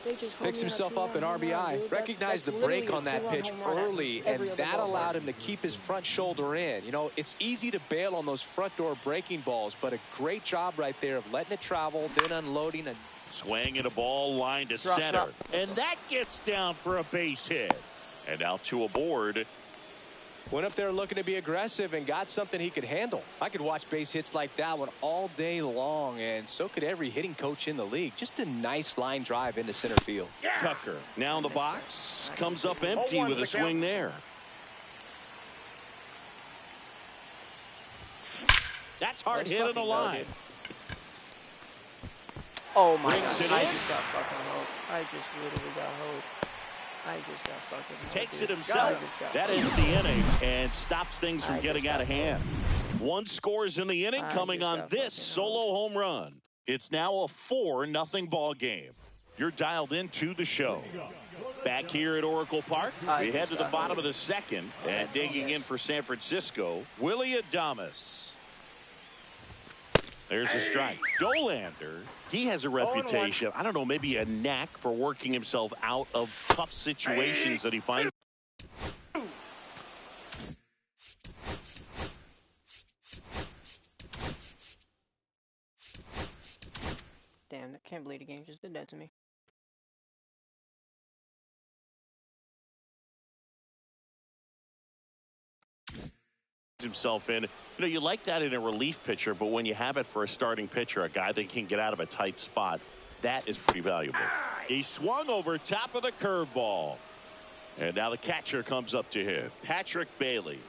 They just Picks himself up an RBI. Recognized the break on that pitch early, and that allowed him to keep his front shoulder in. You know, it's easy to bail on those front door breaking balls, but a great job right there of letting it travel, then unloading. And swinging a ball line to center. And that gets down for a base hit. And now two aboard. Went up there looking to be aggressive and got something he could handle. I could watch base hits like that one all day long, and so could every hitting coach in the league. Just a nice line drive into center field. Yeah. Tucker now in the box. Comes up empty with a swing there. That's hard hit on the line. Oh my God. I just got fucking hoed. I just literally got hoed. I just got fucking hoed. Takes it himself. That ends the inning and stops things from getting out of hand. One scores in the inning coming on this solo home run. It's now a 4-0 ball game. You're dialed into the show. Back here at Oracle Park, we head to the bottom of the second, and digging in for San Francisco, Willie Adames. There's a strike. Dolander, he has a reputation, I don't know, maybe a knack for working himself out of tough situations that he finds. Damn, I can't believe the game just did that to me. Himself in. You know, you like that in a relief pitcher, but when you have it for a starting pitcher, a guy that can get out of a tight spot, that is pretty valuable. He swung over top of the curveball. And now the catcher comes up to him. Patrick Bailey.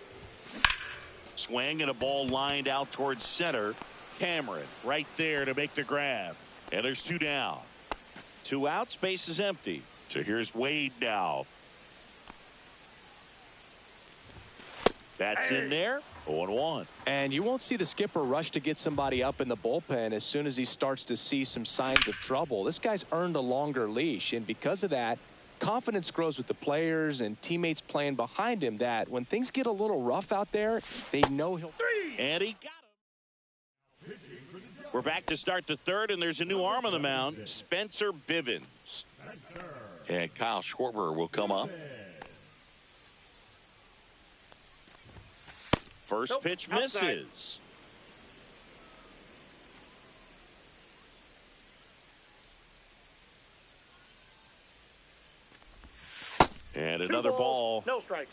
Swing and a ball lined out towards center. Cameron right there to make the grab. And there's two down. 2 outs, base is empty. So here's Wade now. That's in there. 0-1. And you won't see the skipper rush to get somebody up in the bullpen as soon as he starts to see some signs of trouble. This guy's earned a longer leash, and because of that, confidence grows with the players and teammates playing behind him, that when things get a little rough out there, they know he'll. And he got him. We're back to start the third, and there's a new arm on the mound, Spencer Bivens. And Kyle Schwarber will come up. First pitch misses. And another ball. No strikes.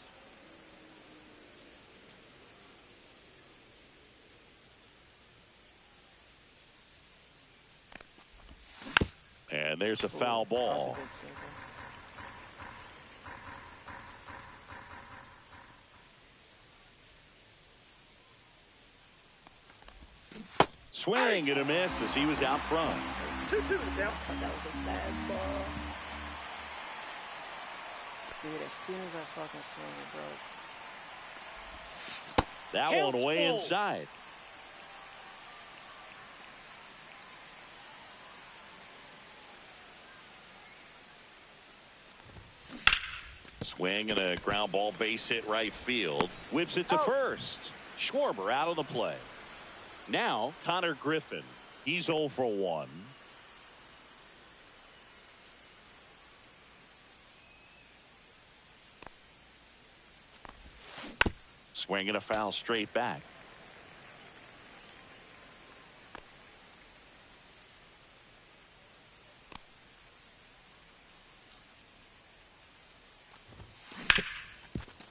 And there's a foul ball. Swing and a miss as he was out front. 2-2 down. That was a fastball. Dude, as soon as I fucking swing it, bro. That one way inside. Swing and a ground ball, base hit right field. Whips it to first. Schwarber out of the play. Now, Connor Griffin. He's 0 for 1. Swing and a foul straight back.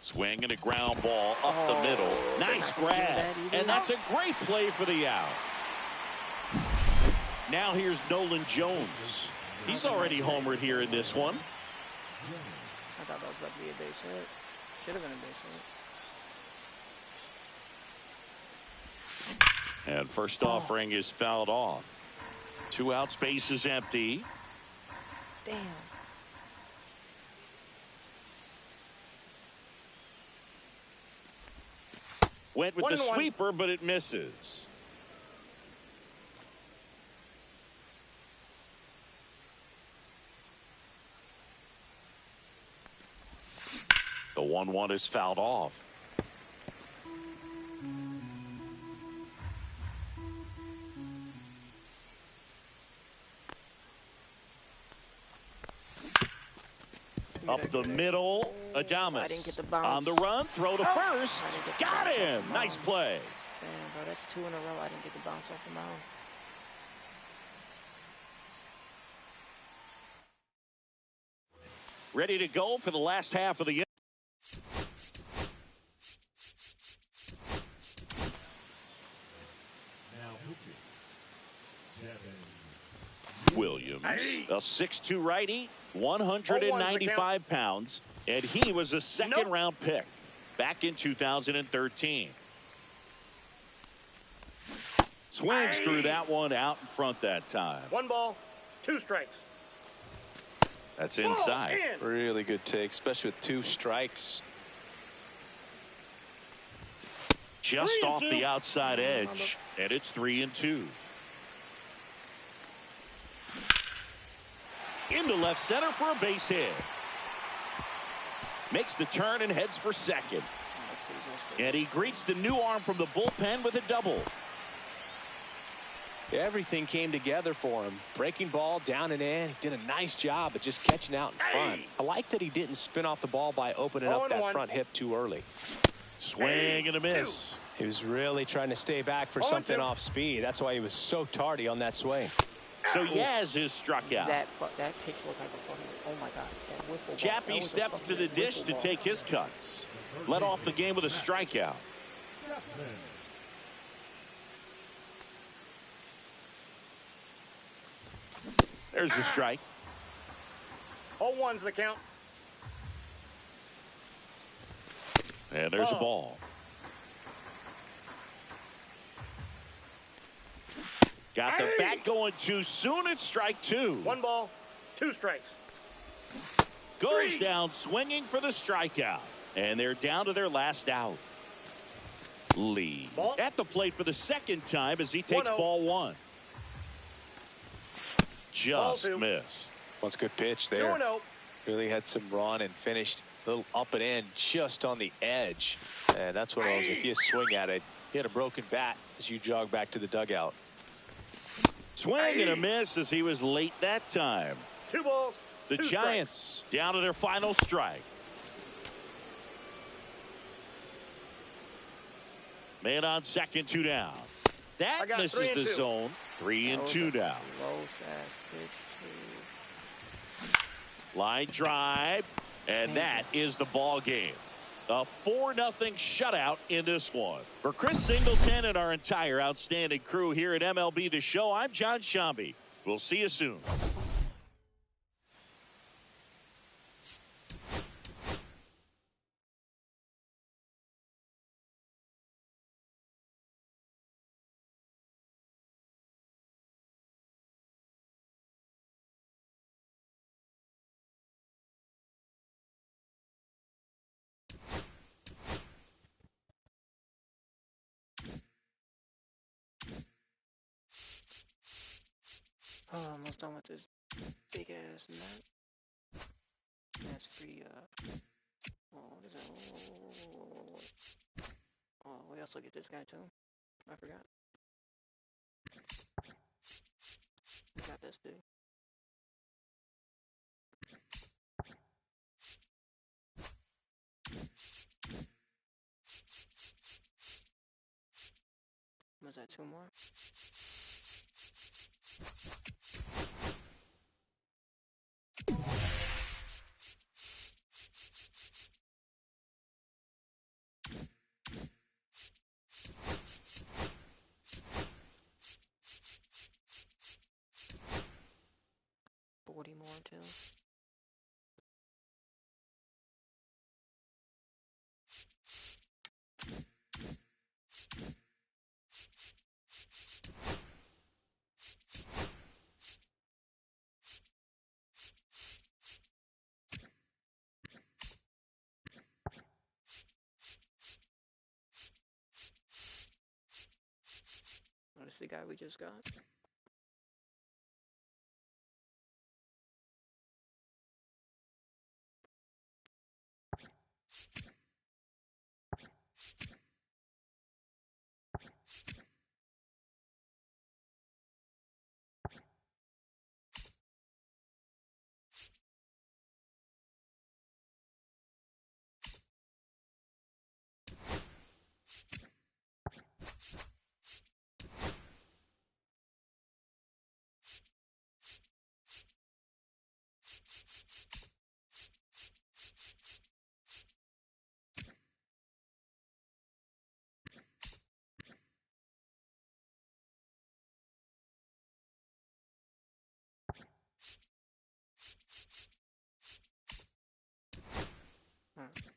Swing and a ground ball up the middle. Nice grab. And that's a great play for the out. Now here's Nolan Jones. He's already homered here in this one. I thought that was about to be a base hit. Should have been a base hit. And first offering is fouled off. 2 outs, base is empty. Damn. Went with the sweeper, but it misses. The 1-1 is fouled off. Up the middle, I didn't get Adames the bounce. on the run, throw to first. I didn't get the Got bounce off him. the Nice mound. play. Damn, bro, that's 2 in a row. I didn't get the bounce off the mound. Ready to go for the last half of the inning. Now pitching. Devin Williams, a 6'2 righty, 195 pounds, and he was a second-round pick back in 2013. Swings through that one out in front that time. 1 ball, 2 strikes. That's inside. In. Really good take, especially with 2 strikes. Just off the outside edge, and it's 3-2. Into left center for a base hit. Makes the turn and heads for second. And he greets the new arm from the bullpen with a double. Everything came together for him. Breaking ball down and in. He did a nice job of just catching out in front. I like that he didn't spin off the ball by opening up that front hip too early. Swing and a miss. He was really trying to stay back for something off speed. That's why he was so tardy on that swing. So Yaz is struck out. That pitch looked like a fucking, oh my God, that wiffle ball. Chappie steps to the dish to take his cuts. Led off the game with a strikeout. Chapman. There's the strike. 0-1's the count. And there's a ball. Got the bat going too soon. It's strike 2. 1 ball, 2 strikes. Goes down swinging for the strikeout. And they're down to their last out. Lee Ball. at the plate for the second time as he takes 1-0. ball 1. Just Ball 2. missed. That's a good pitch there. 2-0. Really had some run and finished a little up and in just on the edge. And that's what it was. If you swing at it, you had a broken bat as you jog back to the dugout. Swing and a miss as he was late that time. 2 balls, The 2 Giants down to their final strike. Man on second, 2 down. That I got misses 3 and the 2. zone. 3-2 down. Low-ass pitch, too. Line drive, and that is the ball game. A 4-0 shutout in this one. For Chris Singleton and our entire outstanding crew here at MLB The Show, I'm John Shambi. We'll see you soon. Oh, almost done with this big ass nut. That's free. Oh, what is that? Oh, we also get this guy too. I forgot. Got this dude. Was that 2 more? More too. Notice the guy we just got.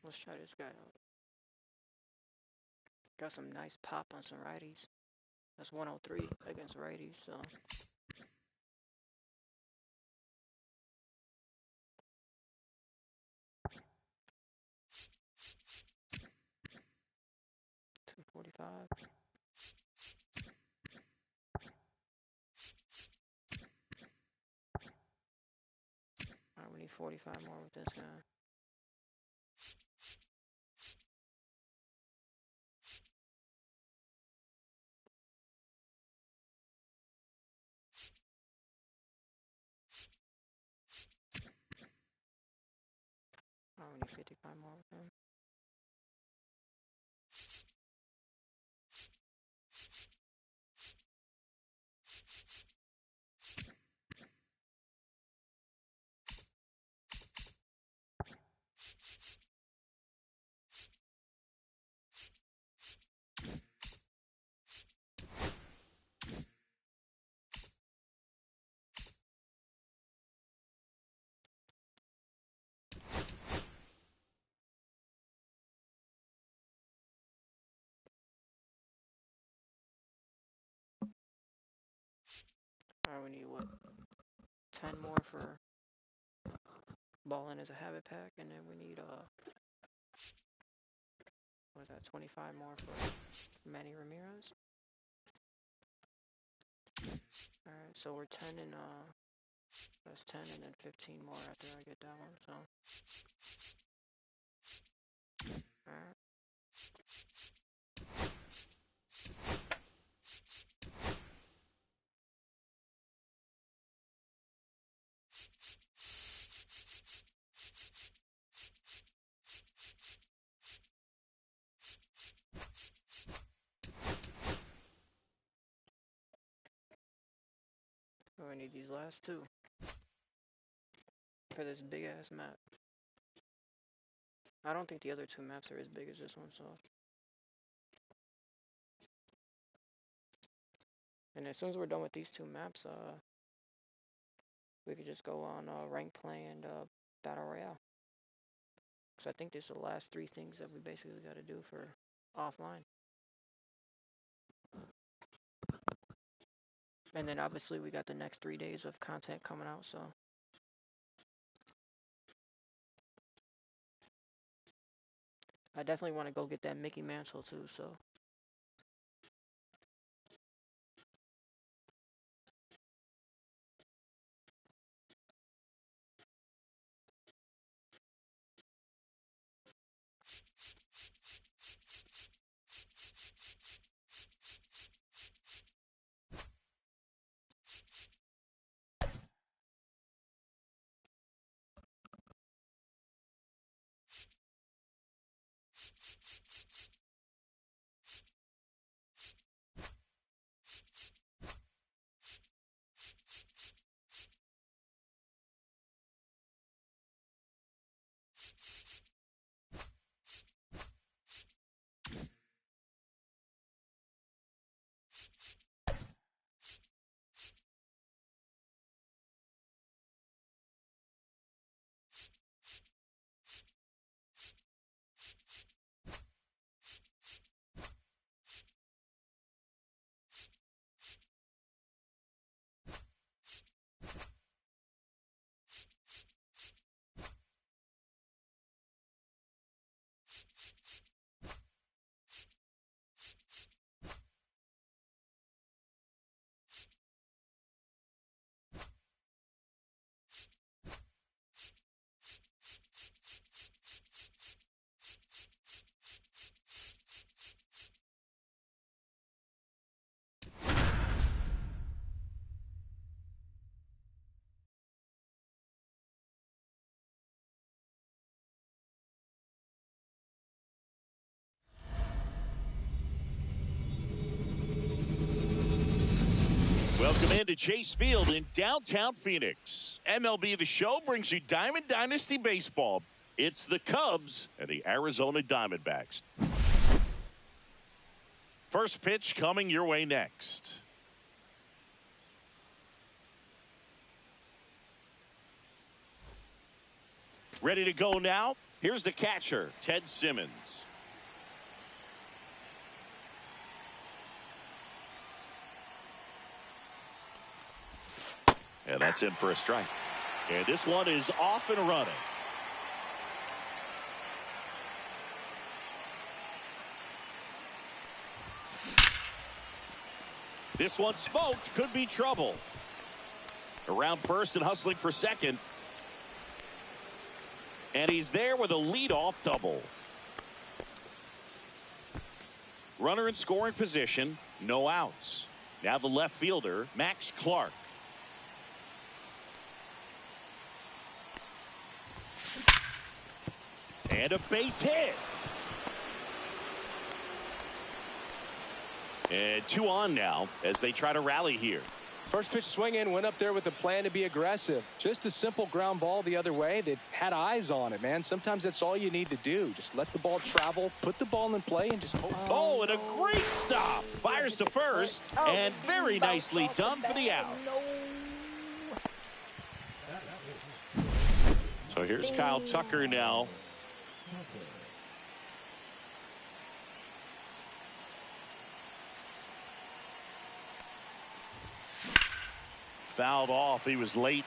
Let's try this guy out. Got some nice pop on some righties. That's 103 against righties, so. $245. Alright, we need 45 more with this guy. Alright, we need 55 more with him. Alright, we need what? 10 more for balling as a habit pack, and then we need what is that? 25 more for Manny Ramirez. Alright, so we're 10 and that's 10 and then 15 more after I get that one, so. Alright. We need these last two for this big ass map. I don't think the other two maps are as big as this one, so. And as soon as we're done with these two maps, we could just go on rank play and battle royale. So I think these are the last three things that we basically got to do for offline. And then obviously we got the next 3 days of content coming out, so. I definitely want to go get that Mickey Mantle too, so. Welcome into Chase Field in downtown Phoenix. MLB The Show brings you Diamond Dynasty Baseball. It's the Cubs and the Arizona Diamondbacks. First pitch coming your way next. Ready to go now. Here's the catcher, Ted Simmons. And that's in for a strike. And this one is off and running. This one smoked, could be trouble. Around first and hustling for second. And he's there with a leadoff double. Runner in scoring position, no outs. Now the left fielder, Max Clark. And a base hit. And 2 on now as they try to rally here. First pitch swing in, went up there with a plan to be aggressive. Just a simple ground ball the other way that had eyes on it, man. Sometimes that's all you need to do. Just let the ball travel, put the ball in play, and just hope. Oh, and a great stop. Fires to first, and very nicely done for the out. So here's Kyle Tucker now. Fouled off. He was late.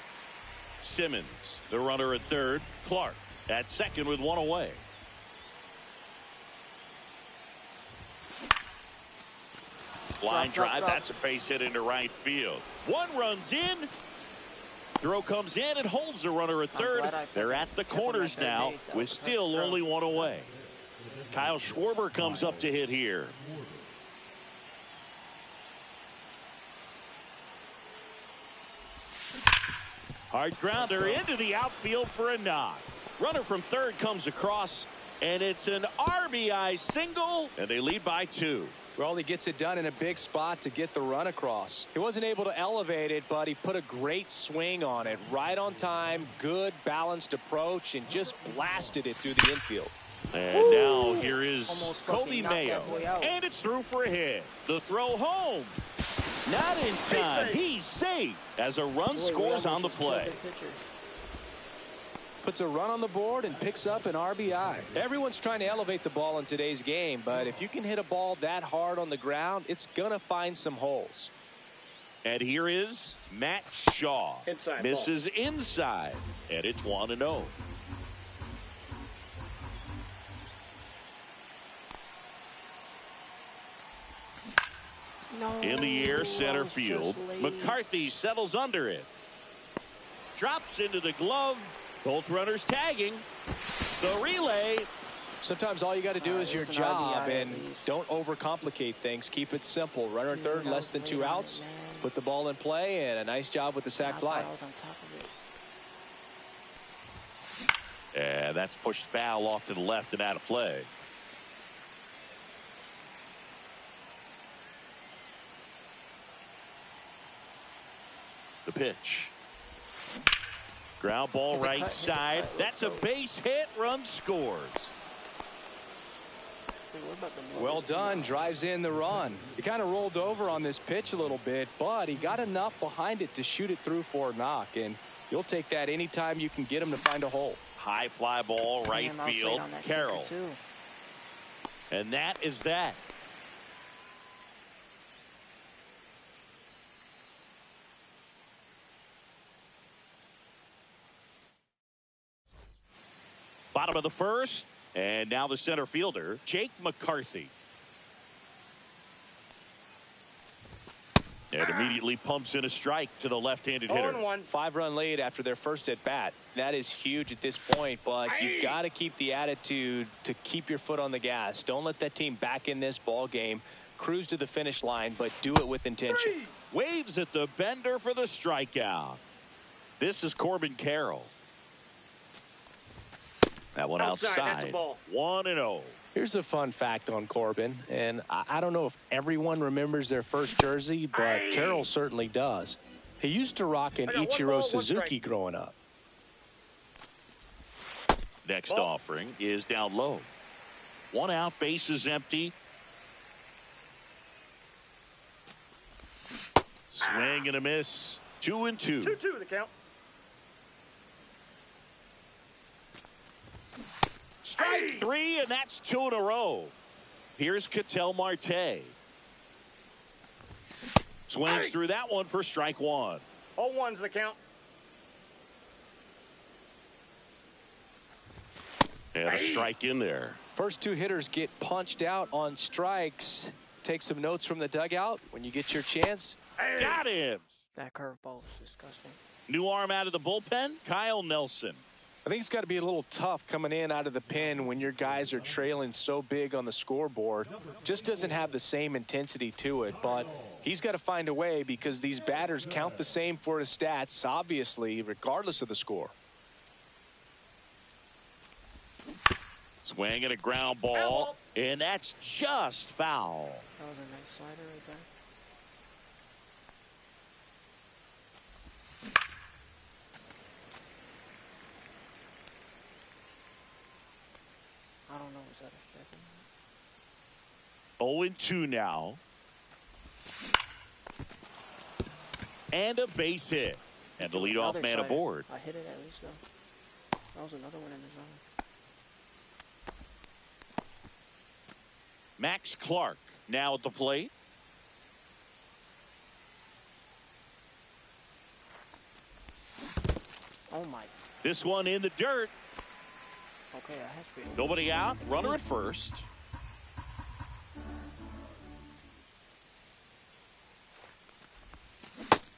Simmons, the runner at third. Clark at second with 1 away. Line drive. That's a base hit into right field. 1 runs in. Throw comes in and holds the runner at third. They're at the corners now with still only 1 away. Kyle Schwarber comes up to hit here. Hard grounder into the outfield for a knock. Runner from third comes across, and it's an RBI single, and they lead by 2. Well, he gets it done in a big spot to get the run across. He wasn't able to elevate it, but he put a great swing on it. Right on time, good balanced approach, and just blasted it through the infield. And now here is Kobe Mayo, and it's through for a hit. The throw home. Not in time. He's safe as a run scores on the play. Puts a run on the board and picks up an RBI. Everyone's trying to elevate the ball in today's game, but if you can hit a ball that hard on the ground, it's going to find some holes. And here is Matt Shaw. Inside misses inside, and it's 1-0. No, In the air, center just field. late. McCarthy settles under it. Drops into the glove. Both runners tagging. The relay. Sometimes all you got to do is your it's an job, RBI at and least. don't overcomplicate things. Keep it simple. Runner at Dude, third, that less was than 2 late on it, outs. man. Put the ball in play, and a nice job with the sac I fly. thought I was on top of it. And that's pushed foul off to the left and out of play. The pitch. Ground ball right side. That's a base hit. Run scores. Wait, what about the Well Morris done. now? Drives in the run. He kind of rolled over on this pitch a little bit, but he got enough behind it to shoot it through for a knock, and you'll take that anytime you can get him to find a hole. High fly ball right Damn, I was late field. on that sinker, Carroll. too. And that is that. Bottom of the first, and now the center fielder, Jake McCarthy. And immediately pumps in a strike to the left-handed hitter. 0-1. 5-run lead after their first at bat. That is huge at this point, but you've got to keep the attitude to keep your foot on the gas. Don't let that team back in this ball game. Cruise to the finish line, but do it with intention. Waves at the bender for the strikeout. This is Corbin Carroll. That one Outside, that's a outside. ball. 1-0. Here's a fun fact on Corbin, and I don't know if everyone remembers their first jersey, but Carroll certainly does. He used to rock an I got 1 Ichiro ball, 1 Suzuki strike. growing up. Next Ball. offering is down low. 1 out, base is empty. Swing and a miss. 2-2. 2-2 the count. Strike three, and that's two in a row. Here's Ketel Marte. Swings through that one for strike one. 0-1's the count. And a strike in there. First two hitters get punched out on strikes. Take some notes from the dugout when you get your chance. Got him. That curveball is disgusting. New arm out of the bullpen, Kyle Nelson. I think it's got to be a little tough coming in out of the pen when your guys are trailing so big on the scoreboard. Just doesn't have the same intensity to it, but he's got to find a way because these batters count the same for his stats, obviously, regardless of the score. Swing and a ground ball, and that's just foul. That was a nice slider right there. I don't know, was that a second? 0-2 now. And a base hit. And the leadoff man slider. aboard. I hit it at least, though. That was another one in the zone. Max Clark now at the plate. Oh, my. This one in the dirt. Okay, that has to be. Nobody out. Runner at first.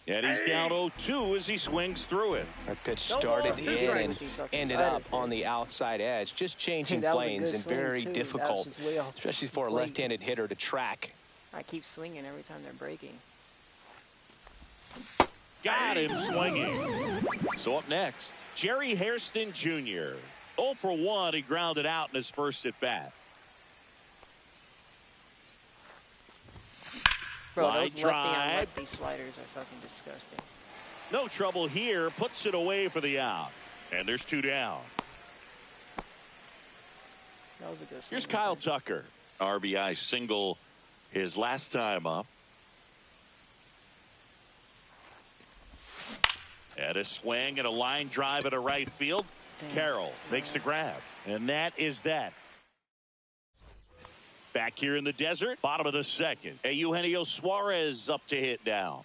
And he's down 0-2 as he swings through it. That pitch started in and ended up on the outside edge. Just changing planes and very difficult, especially for a left-handed hitter to track. I keep swinging every time they're breaking. Got him swinging. So up next, Jerry Hairston Jr. 0 for 1. He grounded out in his first at bat. Bro, Line those lefty sliders are fucking disgusting. No trouble here. Puts it away for the out. And there's two down. That was a good swing. Here's Kyle Tucker. RBI single his last time up. And a swing and a line drive at a right field. Damn. Carroll makes the grab. And that is that. Back here in the desert, bottom of the second. Eugenio Suarez up to hit now.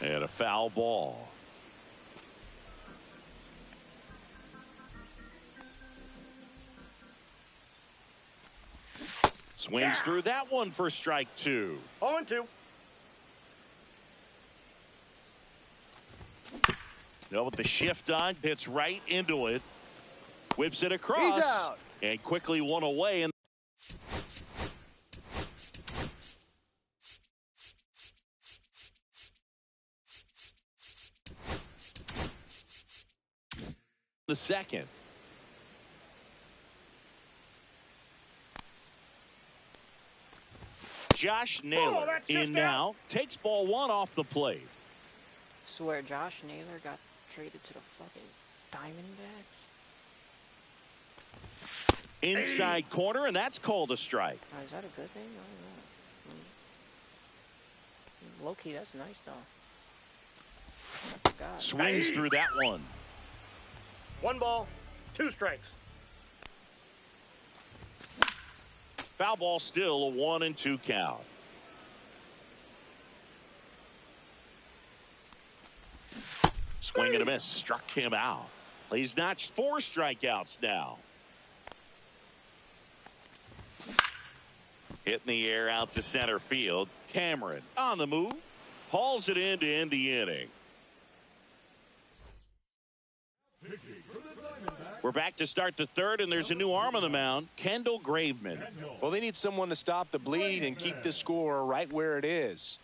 And a foul ball. Swings through that one for strike two. 0-2. No, with the shift on, hits right into it. Whips it across. He's out. And quickly one away. And the second. Josh Naylor in now. Takes ball one off the plate. Swear Josh Naylor got traded to the fucking Diamondbacks. Inside corner, and that's called a strike. Oh, is that a good thing? I don't know. Low-key, that's nice, though. I forgot. Swings through that one. 1 ball, 2 strikes. Foul ball still, a 1-2 count. Swing and a miss. Struck him out. He's notched 4 strikeouts now. Hitting the air out to center field. Cameron on the move. Hauls it in to end the inning. We're back to start the third, and there's a new arm on the mound, Kendall Graveman. Well, they need someone to stop the bleed and keep the score right where it is.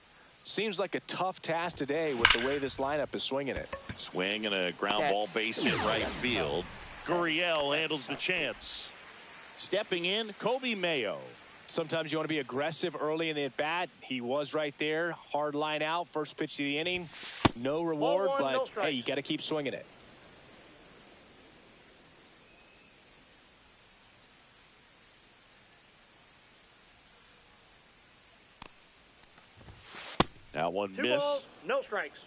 Seems like a tough task today with the way this lineup is swinging it. Swing and a ground ball base hit right field. Gurriel handles the chance. Stepping in, Kobe Mayo. Sometimes you want to be aggressive early in the at-bat. He was right there. Hard line out. First pitch of the inning. No reward, Ball 1, no but strikes. hey, you got to keep swinging it. That one 2 missed. balls, no strikes.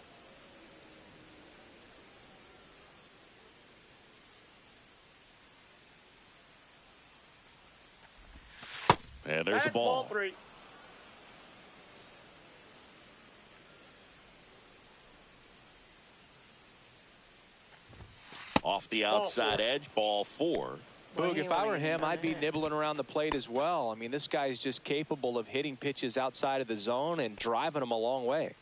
And there's a That's ball. ball 3. Off the outside Ball 4. edge, ball 4. Boog, if I were him, I'd be nibbling around the plate as well. I mean, this guy's just capable of hitting pitches outside of the zone and driving them a long way.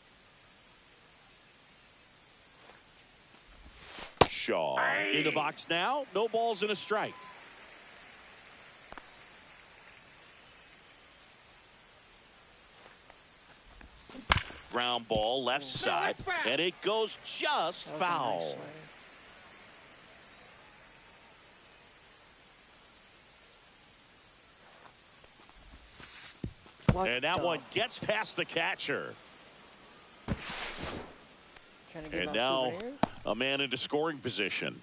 Shaw in the box now. No balls and a strike. Ground ball left side, and it goes just foul. And that one gets past the catcher. And now a man into scoring position.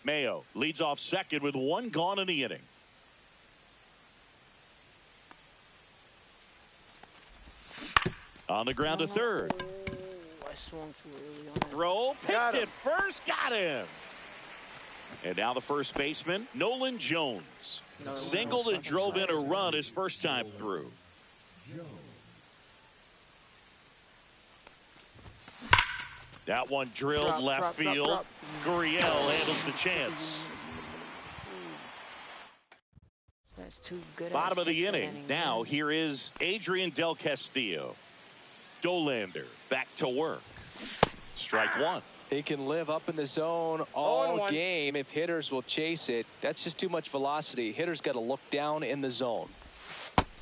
Mayo leads off second with 1 gone in the inning. On the ground to third. I swung too early on that. Throw, picked it first, got him. And now the first baseman, Nolan Jones. Singled and drove in a run his first time through. That one drilled left field. Gurriel handles the chance. That's too good. Bottom of the inning. Now here is Adrian Del Castillo. Dolander back to work. Strike 1. He can live up in the zone all game if hitters will chase it. That's just too much velocity. Hitters got to look down in the zone.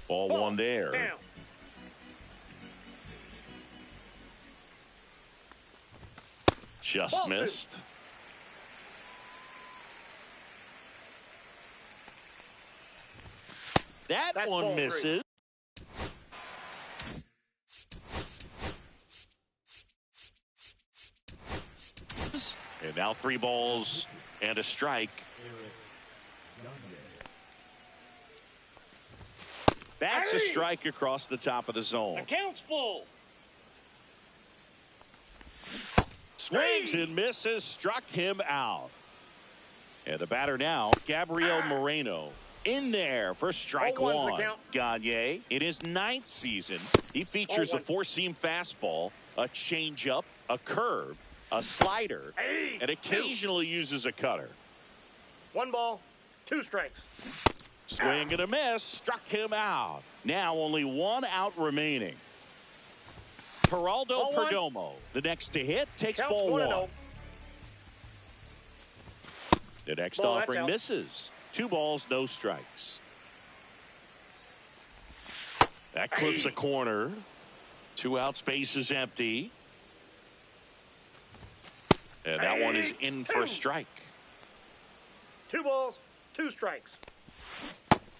Ball 1 there. Down. Just Ball 2. missed. That's one ball 3. misses. And now 3 balls and a strike. That's a strike across the top of the zone. Account's full. Swings and misses, struck him out. And the batter now, Gabriel Moreno. In there for strike 1. Gagne, in his 9th season, he features a 4-seam fastball, a changeup, a curve, a slider, and occasionally uses a cutter. 1 ball, 2 strikes. Swing and a miss, struck him out. Now only 1 out remaining. Geraldo Perdomo, the next to hit, takes Counts ball 1. 1-0. The next Ball, offering misses. 2 balls, no strikes. That clips a corner. 2 out, space is empty. And that one is in for a strike. 2 balls, 2 strikes.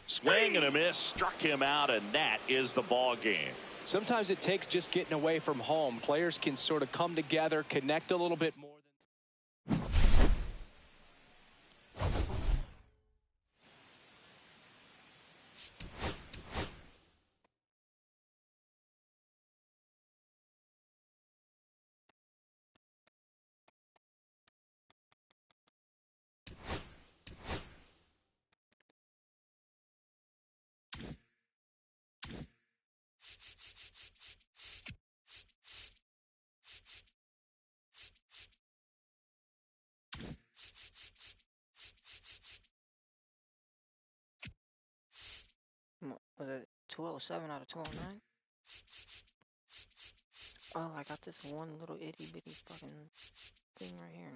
Swing and a miss, struck him out, and that is the ball game. Sometimes it takes just getting away from home. Players can sort of come together, connect a little bit more. Was it 207 out of 209? Oh, I got this one little itty bitty fucking thing right here.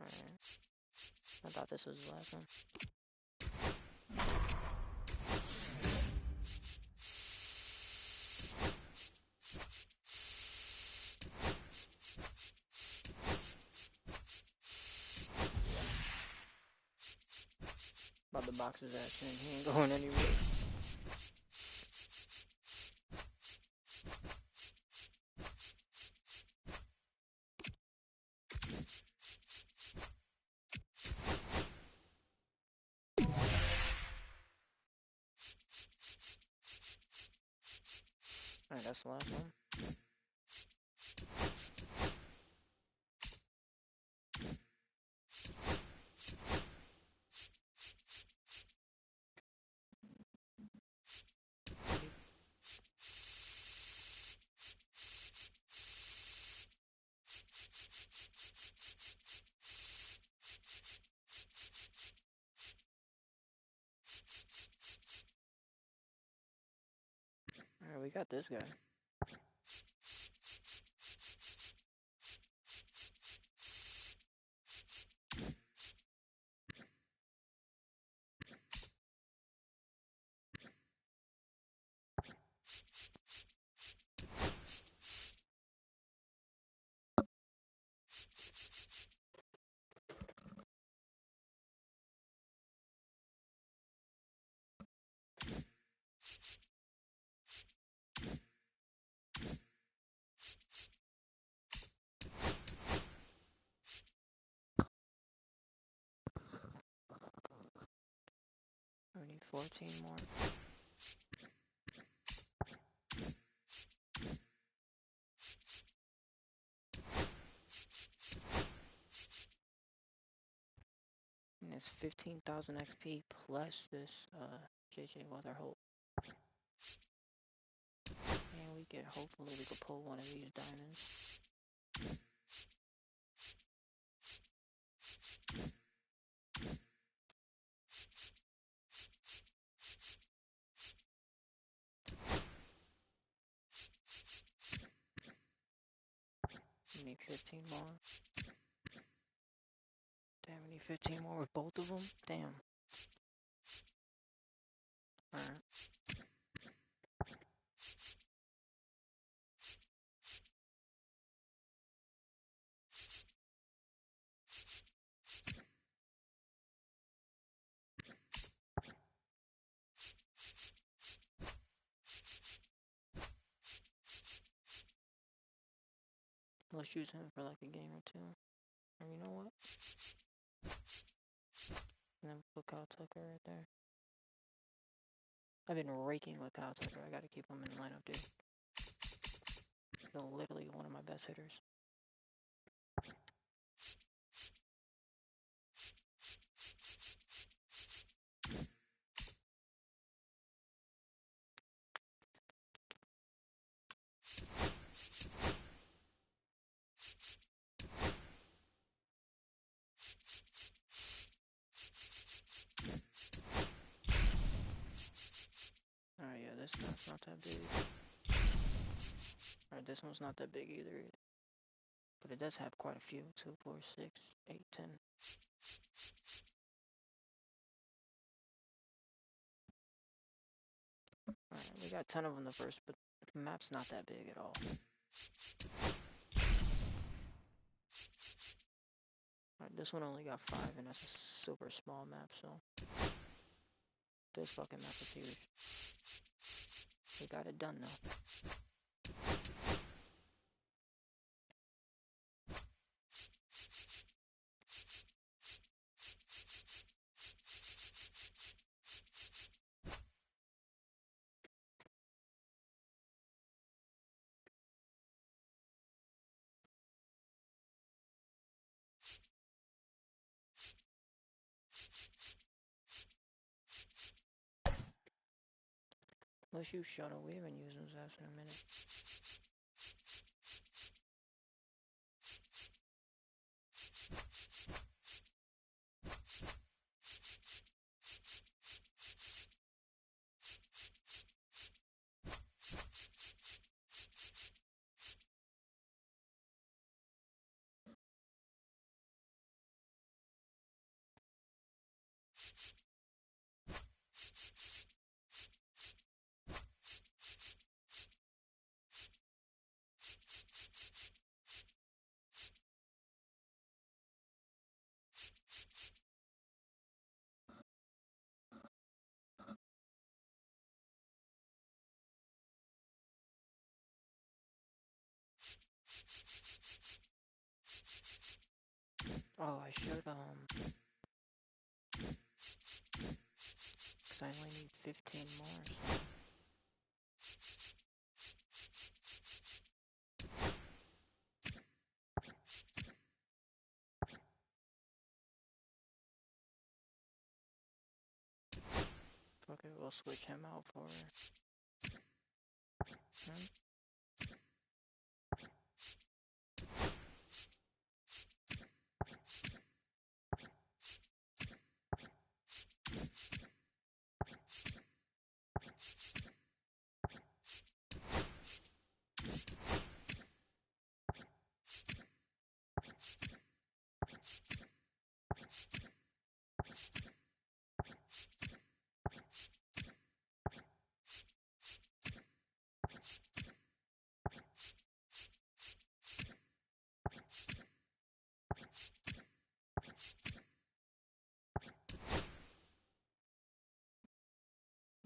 Alright. I thought this was the last one. About the box's ass in. He ain't going anywhere. Alright, that's the last one. Alright, we got this guy. We need 14 more. And it's 15,000 XP plus this JJ Weatherholt. And we could, hopefully we could pull one of these diamonds. We need 15 more. Damn, we need 15 more with both of them? Damn. Alright. Let's use him for like a game or two. Or you know what? And then put Kyle Tucker right there. I've been raking with Kyle Tucker. I gotta keep him in the lineup, dude. He's literally one of my best hitters. Alright, yeah, this stuff's not that big. Alright, this one's not that big either. But it does have quite a few. 2, 4, 6, 8, 10. Alright, we got 10 of them the first, but the map's not that big at all. Alright, this one only got 5, and that's a super small map, so... This fucking map is huge. We got it done, though. Let's use shuttle. We haven't used those apps in a minute. Oh, I should, cause I only need 15 more, so. Fuck it, we'll switch him out for him.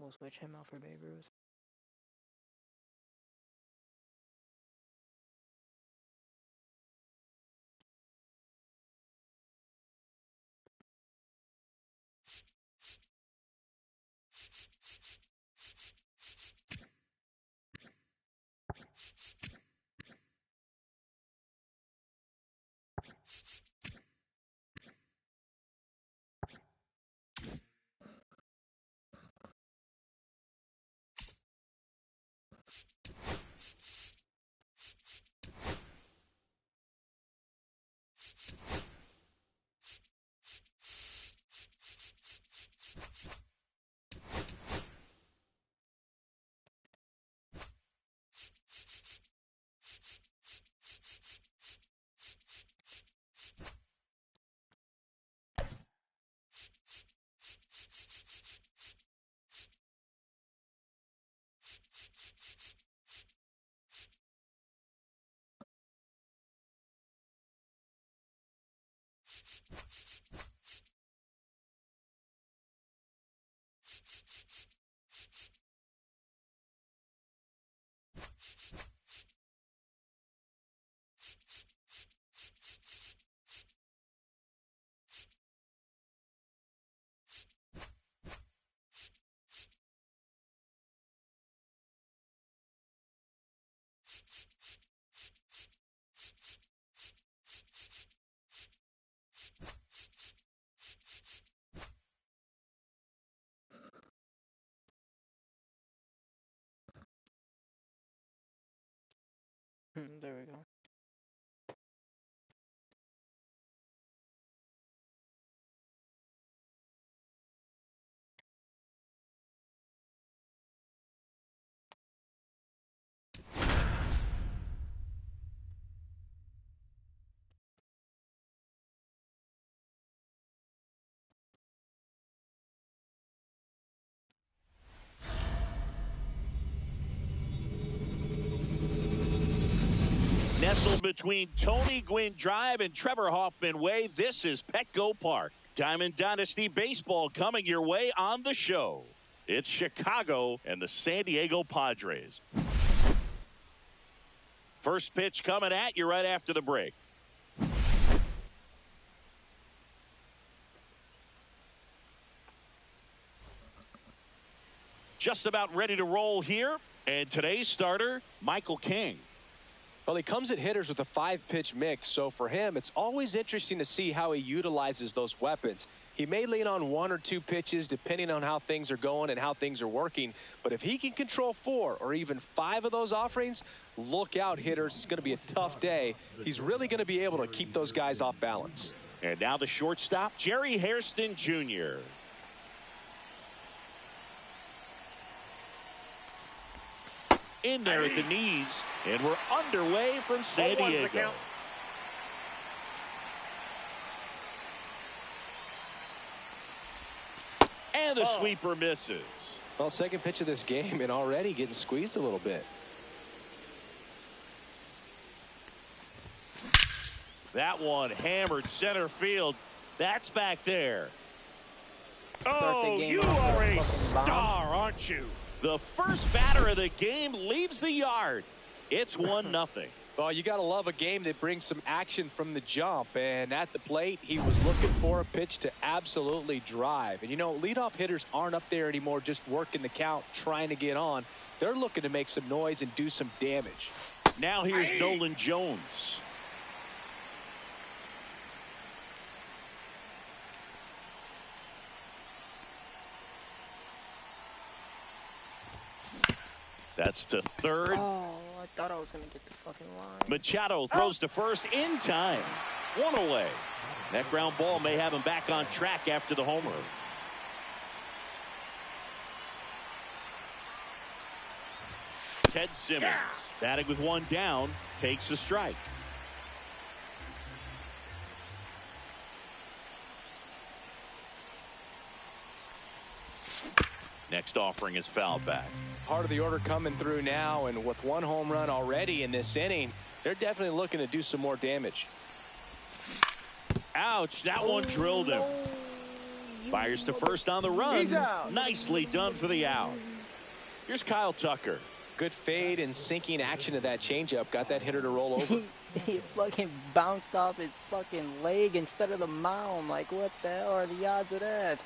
We'll switch him out for Babe Ruth. There we go. Nestled between Tony Gwynn Drive and Trevor Hoffman Way, this is Petco Park. Diamond Dynasty Baseball coming your way on the show. It's Chicago and the San Diego Padres. First pitch coming at you right after the break. Just about ready to roll here. And today's starter, Michael King. Well, he comes at hitters with a 5-pitch mix, so for him, it's always interesting to see how he utilizes those weapons. He may lean on 1 or 2 pitches depending on how things are going and how things are working, but if he can control 4 or even 5 of those offerings, look out, hitters. It's going to be a tough day. He's really going to be able to keep those guys off balance. And now the shortstop, Jerry Hairston Jr. In there at the knees, and we're underway from San Diego. And the sweeper misses. Well, second pitch of this game and already getting squeezed a little bit. That one hammered center field. That's back there. Oh, you are a star, aren't you? The first batter of the game leaves the yard. It's 1-0. Well, you got to love a game that brings some action from the jump. And at the plate, he was looking for a pitch to absolutely drive. And, you know, leadoff hitters aren't up there anymore just working the count, trying to get on. They're looking to make some noise and do some damage. Now here's Nolan Jones. That's to third. Oh, I thought I was going to get the fucking line. Machado throws to first in time. 1 away. That ground ball may have him back on track after the homer. Ted Simmons, batting with 1 down, takes a strike. Next offering is fouled back. Part of the order coming through now, and with 1 home run already in this inning, they're definitely looking to do some more damage. Ouch, that one drilled him. Fires to first on the run. He's out. Nicely done for the out. Here's Kyle Tucker. Good fade and sinking action of that changeup. Got that hitter to roll over. He fucking bounced off his fucking leg instead of the mound. Like, what the hell are the odds of that?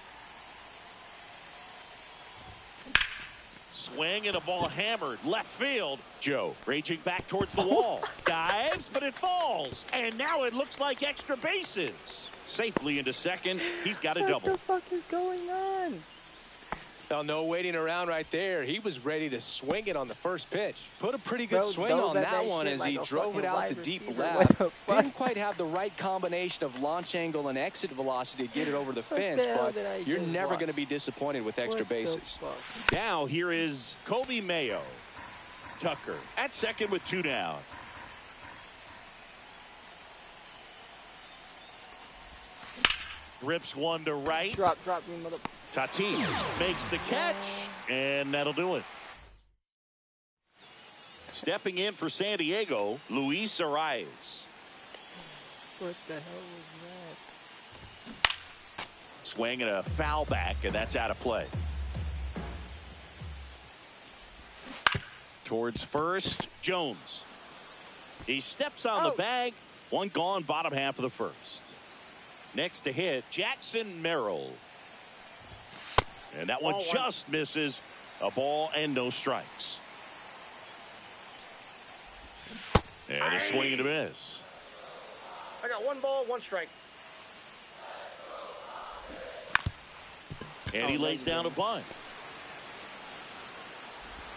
Swing and a ball hammered left field. Joe raging back towards the wall. Dives, but it falls. And now it looks like extra bases. Safely into second. He's got a double. What the fuck is going on? Well, no waiting around right there. He was ready to swing it on the first pitch. Put a pretty good Bro, swing dove on at that one shit as like he a drove it fucking out to wide deep receiver. left. What the fuck? Didn't quite have the right combination of launch angle and exit velocity to get it over the What fence, the hell but did I you're just never watch? going to be disappointed with extra What the bases. fuck? Now here is Kobe Mayo. Tucker at second with 2 down. Rips one to right. Drop, you mother. Tatis makes the catch, and that'll do it. Stepping in for San Diego, Luis Arias. What the hell was that? Swing and a foul back, and that's out of play. Towards first, Jones. He steps on the bag. One gone, bottom half of the first. Next to hit, Jackson Merrill. And that one just misses. A ball and no strikes. And a swing and a miss. I got 1 ball, 1 strike. And he lays down a bunt.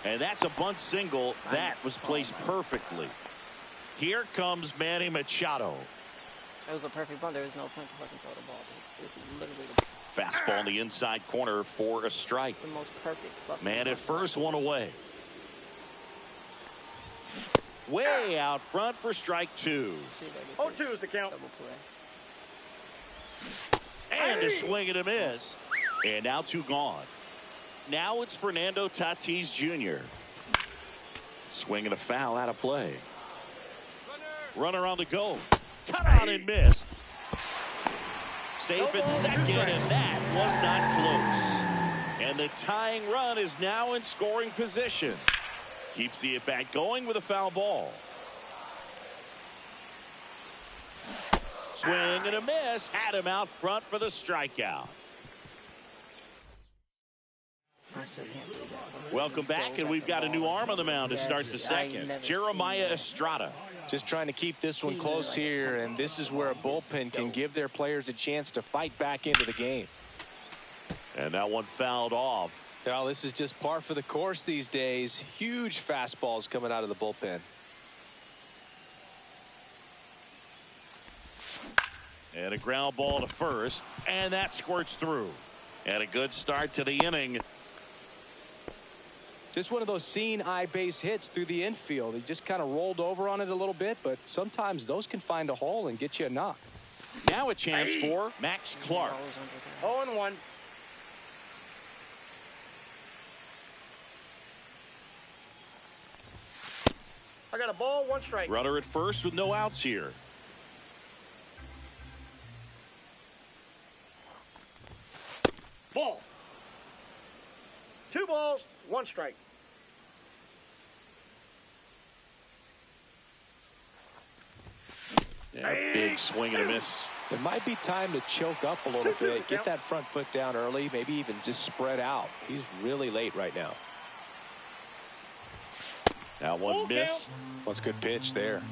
And that's a bunt single. That was placed perfectly. Here comes Manny Machado. That was a perfect bunt. There was no point to fucking throw the ball. This is literally the Fastball in the inside corner for a strike. most perfect fucking Man at bunt. first, one away. Way out front for strike 2. See if I get 0-2 is the count. double play. And a swing and a miss. And now 2 gone. Now it's Fernando Tatis Jr. Swing and a foul out of play. Runner on the go. Cut on and miss. Safe at second, and that was not close. And the tying run is now in scoring position. Keeps the at-bat going with a foul ball. Swing and a miss. Had him out front for the strikeout. I still can't believe that. Welcome back, and we've got a new arm on the mound to start the second. Jeremiah Estrada. Just trying to keep this one close here, and this is where a bullpen can give their players a chance to fight back into the game. And that one fouled off. Now, this is just par for the course these days. Huge fastballs coming out of the bullpen. And a ground ball to first, and that squirts through. And a good start to the inning. Just one of those seeing eye base hits through the infield. He just kind of rolled over on it a little bit, but sometimes those can find a hole and get you a knock. Now a chance for Max Clark. 0-1. I got a ball, 1 strike. Runner at first with no outs here. Ball. 2 balls, 1 strike. Yeah, big swing and a miss. It might be time to choke up a little bit, get that front foot down early, maybe even just spread out. He's really late right now. That one missed. That's a good pitch there.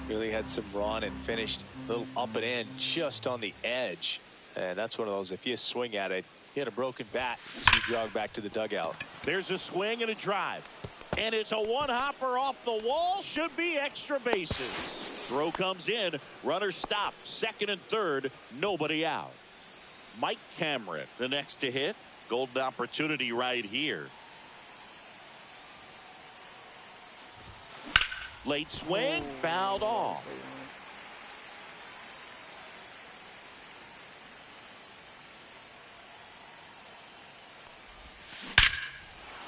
Really had some run and finished a little up and in just on the edge. And that's one of those, if you swing at it, you had a broken bat, you jog back to the dugout. There's a swing and a drive. And it's a one-hopper off the wall. Should be extra bases. Throw comes in. Runner stopped. Second and third. Nobody out. Mike Cameron, the next to hit. Golden opportunity right here. Late swing. Fouled off.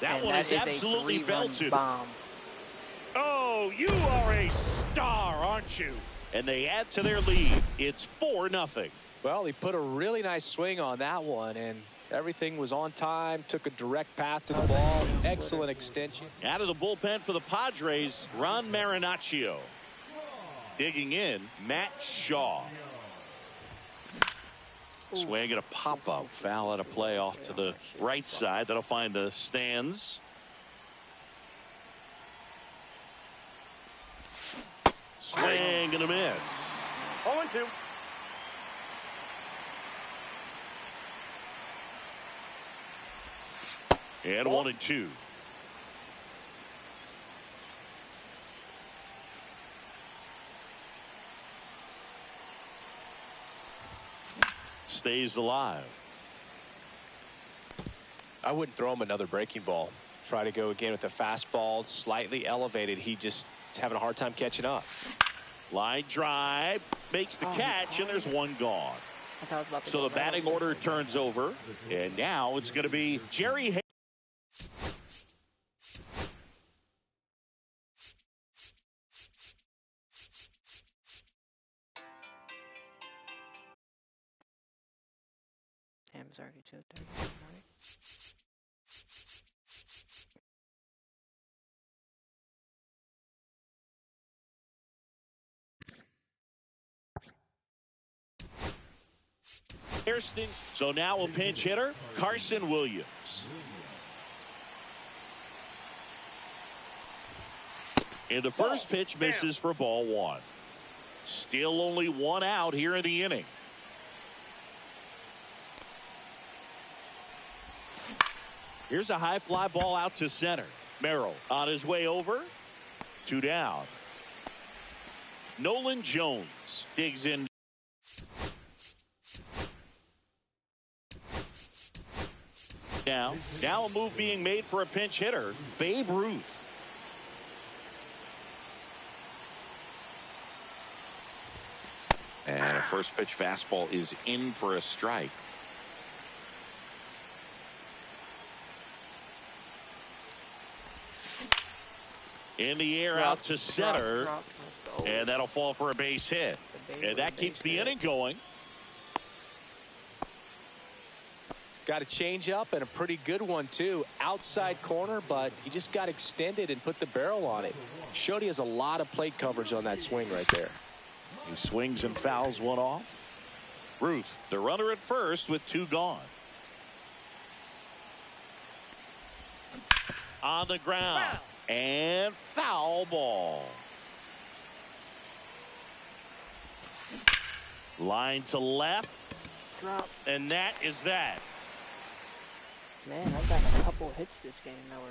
That one is absolutely belted. Bomb. Oh, you are a star, aren't you? And they add to their lead. It's 4-0. Well, he put a really nice swing on that one, and everything was on time, took a direct path to the ball. Excellent extension. Out of the bullpen for the Padres, Ron Marinaccio. Digging in, Matt Shaw. Swing and a pop-up. Foul out of play off to the right side. That'll find the stands. Swing and a miss. 0-2. And 1-2. Stays alive. I wouldn't throw him another breaking ball. Try to go again with the fastball, slightly elevated. He just is having a hard time catching up. Line drive, makes the catch, and there's one gone. So the batting order turns over, and now it's going to be Jerry Hayes. Damn, it's already 2:30. Hairston. So now a pinch hitter, Carson Williams. And the first pitch misses for ball one. Still only one out here in the inning. Here's a high fly ball out to center. Merrill on his way over. 2 down. Nolan Jones digs in. Now a move being made for a pinch hitter, Babe Ruth. And a first pitch fastball is in for a strike. In the air out to center. And that'll fall for a base hit. And that keeps the inning going. Got a change up and a pretty good one too. Outside corner, but he just got extended and put the barrel on it. Showed he has a lot of plate coverage on that swing right there. He swings and fouls one off. Ruth, the runner at first with 2 gone. On the ground. And foul ball. Line to left. Drop. And that is that. Man, I've got a couple hits this game that were.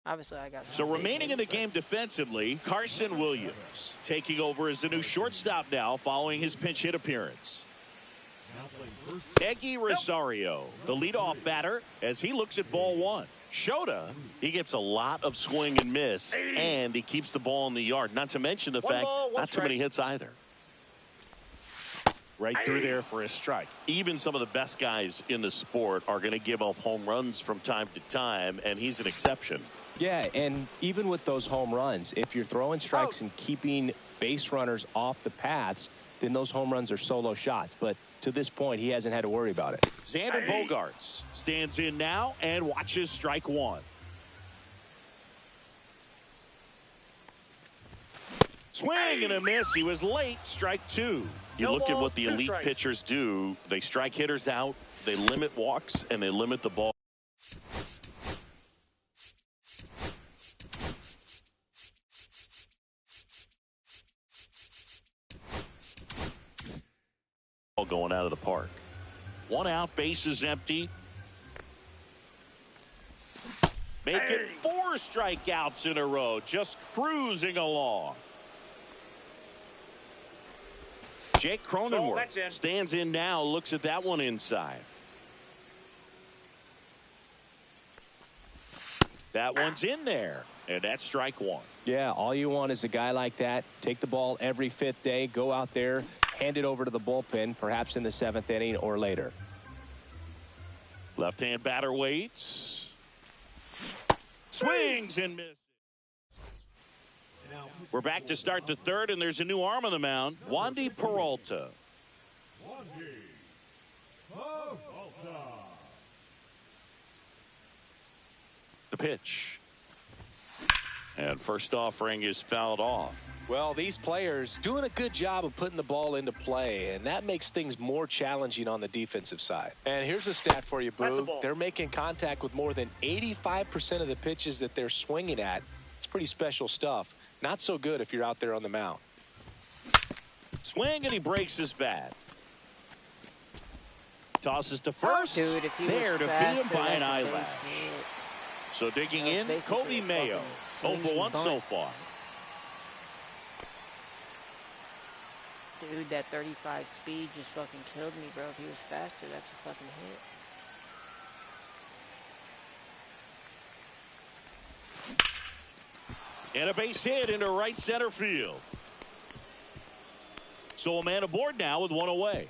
Obviously, I got. So remaining in the game defensively, Carson Williams taking over as the new shortstop now following his pinch hit appearance. Eggy Rosario, the leadoff batter, as he looks at ball one. Shota, he gets a lot of swing and miss, and he keeps the ball in the yard. Not to mention the fact, not too many hits either. Right through there for a strike. Even some of the best guys in the sport are going to give up home runs from time to time, and he's an exception. Yeah, and even with those home runs, if you're throwing strikes and keeping base runners off the paths, then those home runs are solo shots. But to this point, he hasn't had to worry about it. Xander Bogaerts stands in now and watches strike one. Swing and a miss. He was late. Strike 2. You look at what the elite pitchers do. They strike hitters out. They limit walks and they limit the ball. Going out of the park. 1 out, bases empty. Make it 4 strikeouts in a row. Just cruising along. Jake Cronenworth stands in now, looks at that one inside. That one's in there, and that's strike 1. Yeah, all you want is a guy like that. Take the ball every 5th day, go out there, hand it over to the bullpen, perhaps in the 7th inning or later. Left-hand batter waits. Swings and misses. We're back to start the 3rd, and there's a new arm on the mound. Wandy Peralta. Bundy. Volta. The pitch. And first offering is fouled off. Well, these players doing a good job of putting the ball into play, and that makes things more challenging on the defensive side. And here's a stat for you, That's a Boog. ball. They're making contact with more than 85% of the pitches that they're swinging at. It's pretty special stuff. Not so good if you're out there on the mound. Swing, and he breaks his bat. Tosses to first. Dude, if he there was to faster, beat him by an that's a base eyelash. hit. So digging That's in, basically Kobe a Mayo. fucking 0 for 1 swinging so bunt. far. Dude, that 35 speed just fucking killed me, bro. If he was faster, that's a fucking hit. And a base hit into right center field. So a man aboard now with one away.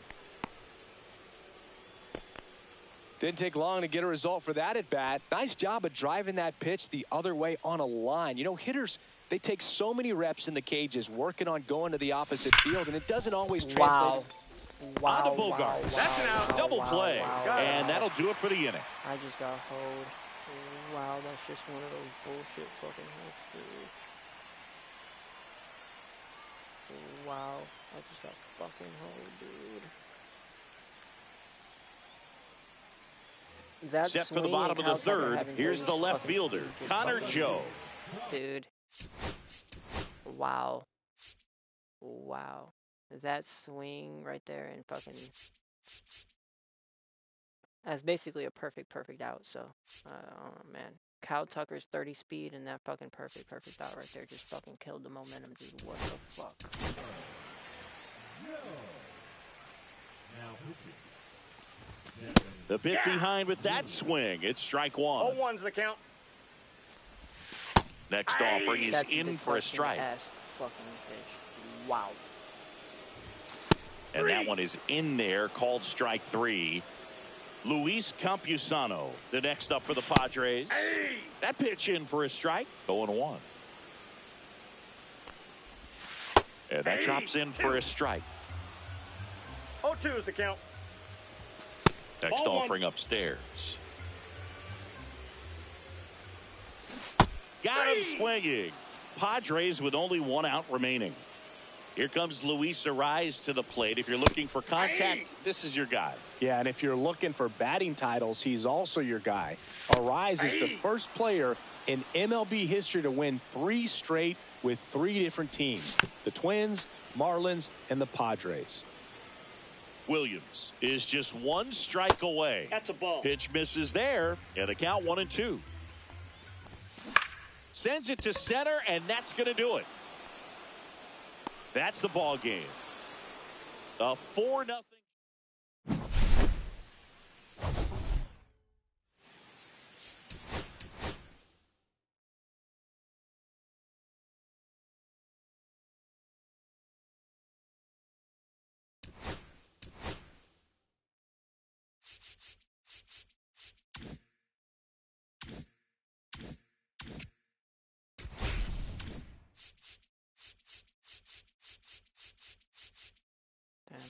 Didn't take long to get a result for that at bat. Nice job of driving that pitch the other way on a line. You know, hitters, they take so many reps in the cages working on going to the opposite field, and it doesn't always translate. Wow. On to Bogarts. That's an out. Double play. And that'll do it for the inning. I just got hold. Wow, that's just one of those bullshit fucking hits, dude. Wow, I just got fucking hold, dude. That Set for the swing bottom and of the Kyle Tucker third. having Here's those the left fucking fielder, swings is Connor fucking- Joe. Dude. Wow. Wow. That swing right there and fucking... That's basically a perfect out, so... oh, man. Kyle Tucker's 30 speed and that fucking perfect out right there just fucking killed the momentum, dude. What the fuck? Now pitching. The bit behind with that swing. It's strike one. 0-1's the count. Next offering is That's in for a strike. ass fucking pitch. Wow. And that one is in there, called strike three. Luis Campusano, the next up for the Padres. That pitch in for a strike, 0-1. And that drops in for a strike. 0-2 is the count. Next Ball one. offering upstairs. Got him swinging. Padres with only one out remaining. Here comes Luis Ariz to the plate. If you're looking for contact, this is your guy. Yeah, and if you're looking for batting titles, he's also your guy. Ariz is the first player in MLB history to win 3 straight with 3 different teams. The Twins, Marlins, and the Padres. Williams is just 1 strike away. That's a ball. Pitch misses there, and the count 1-2. Sends it to center, and that's going to do it. That's the ball game. A 4-0. Damn.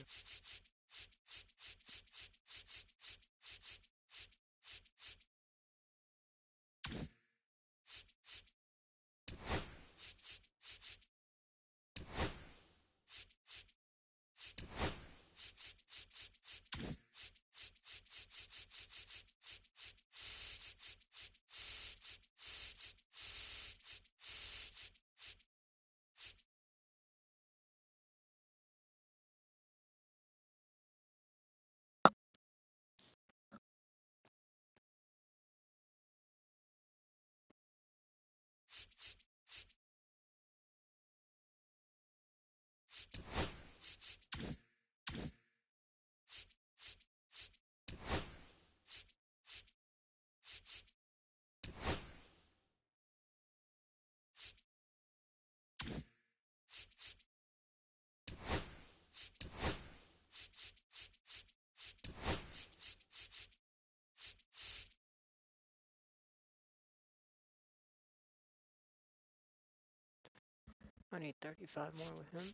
I need 35 more with him.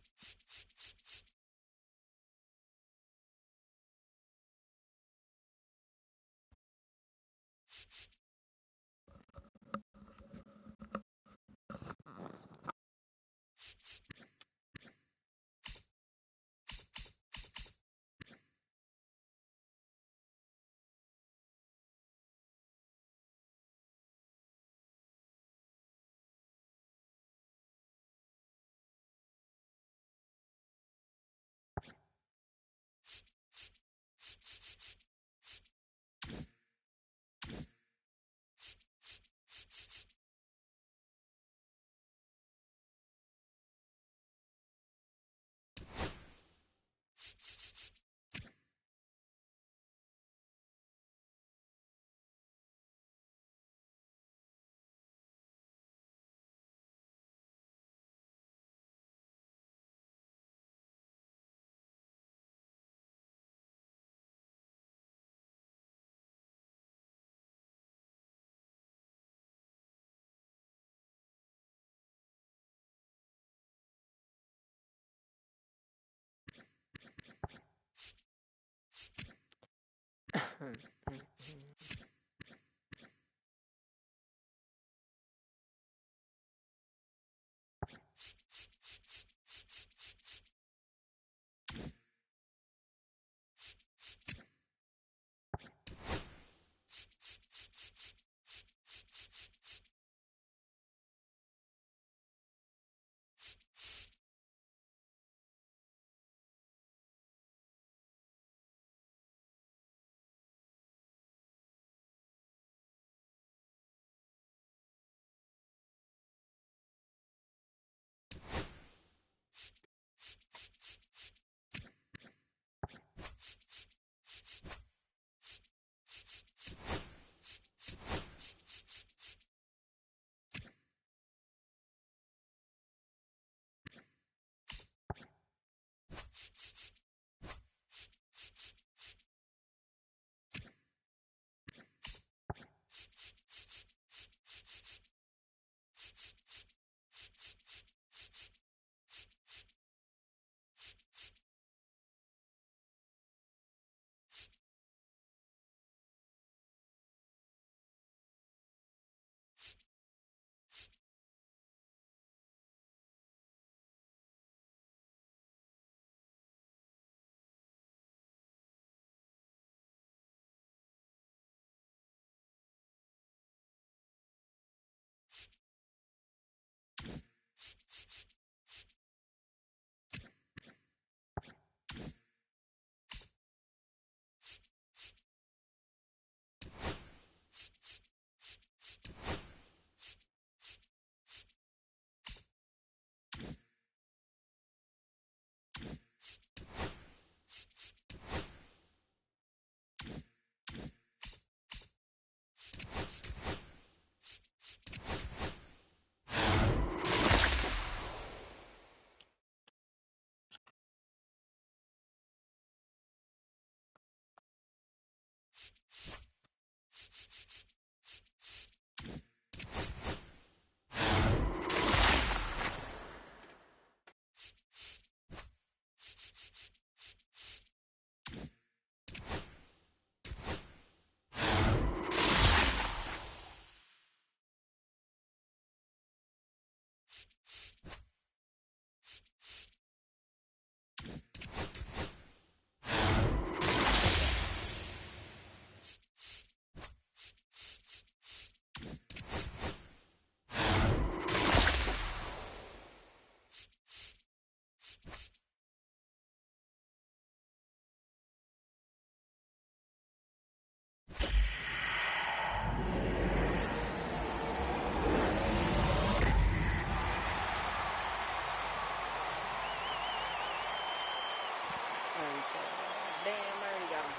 Damn, I already got him.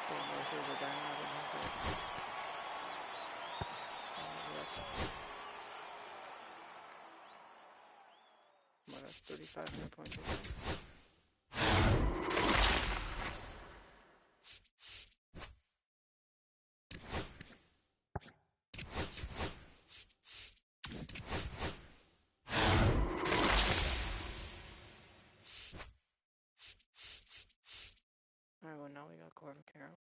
Damn, this is a guy out of my 3,500 points. Alright, well now we got Corbin Carroll.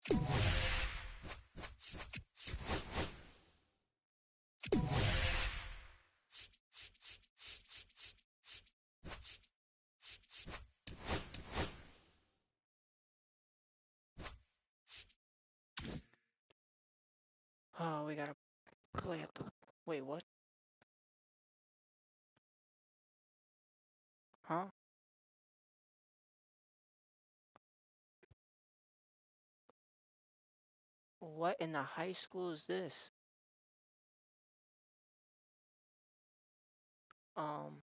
Oh, we gotta play up the. Wait, what? Huh? What in the high school is this? Um,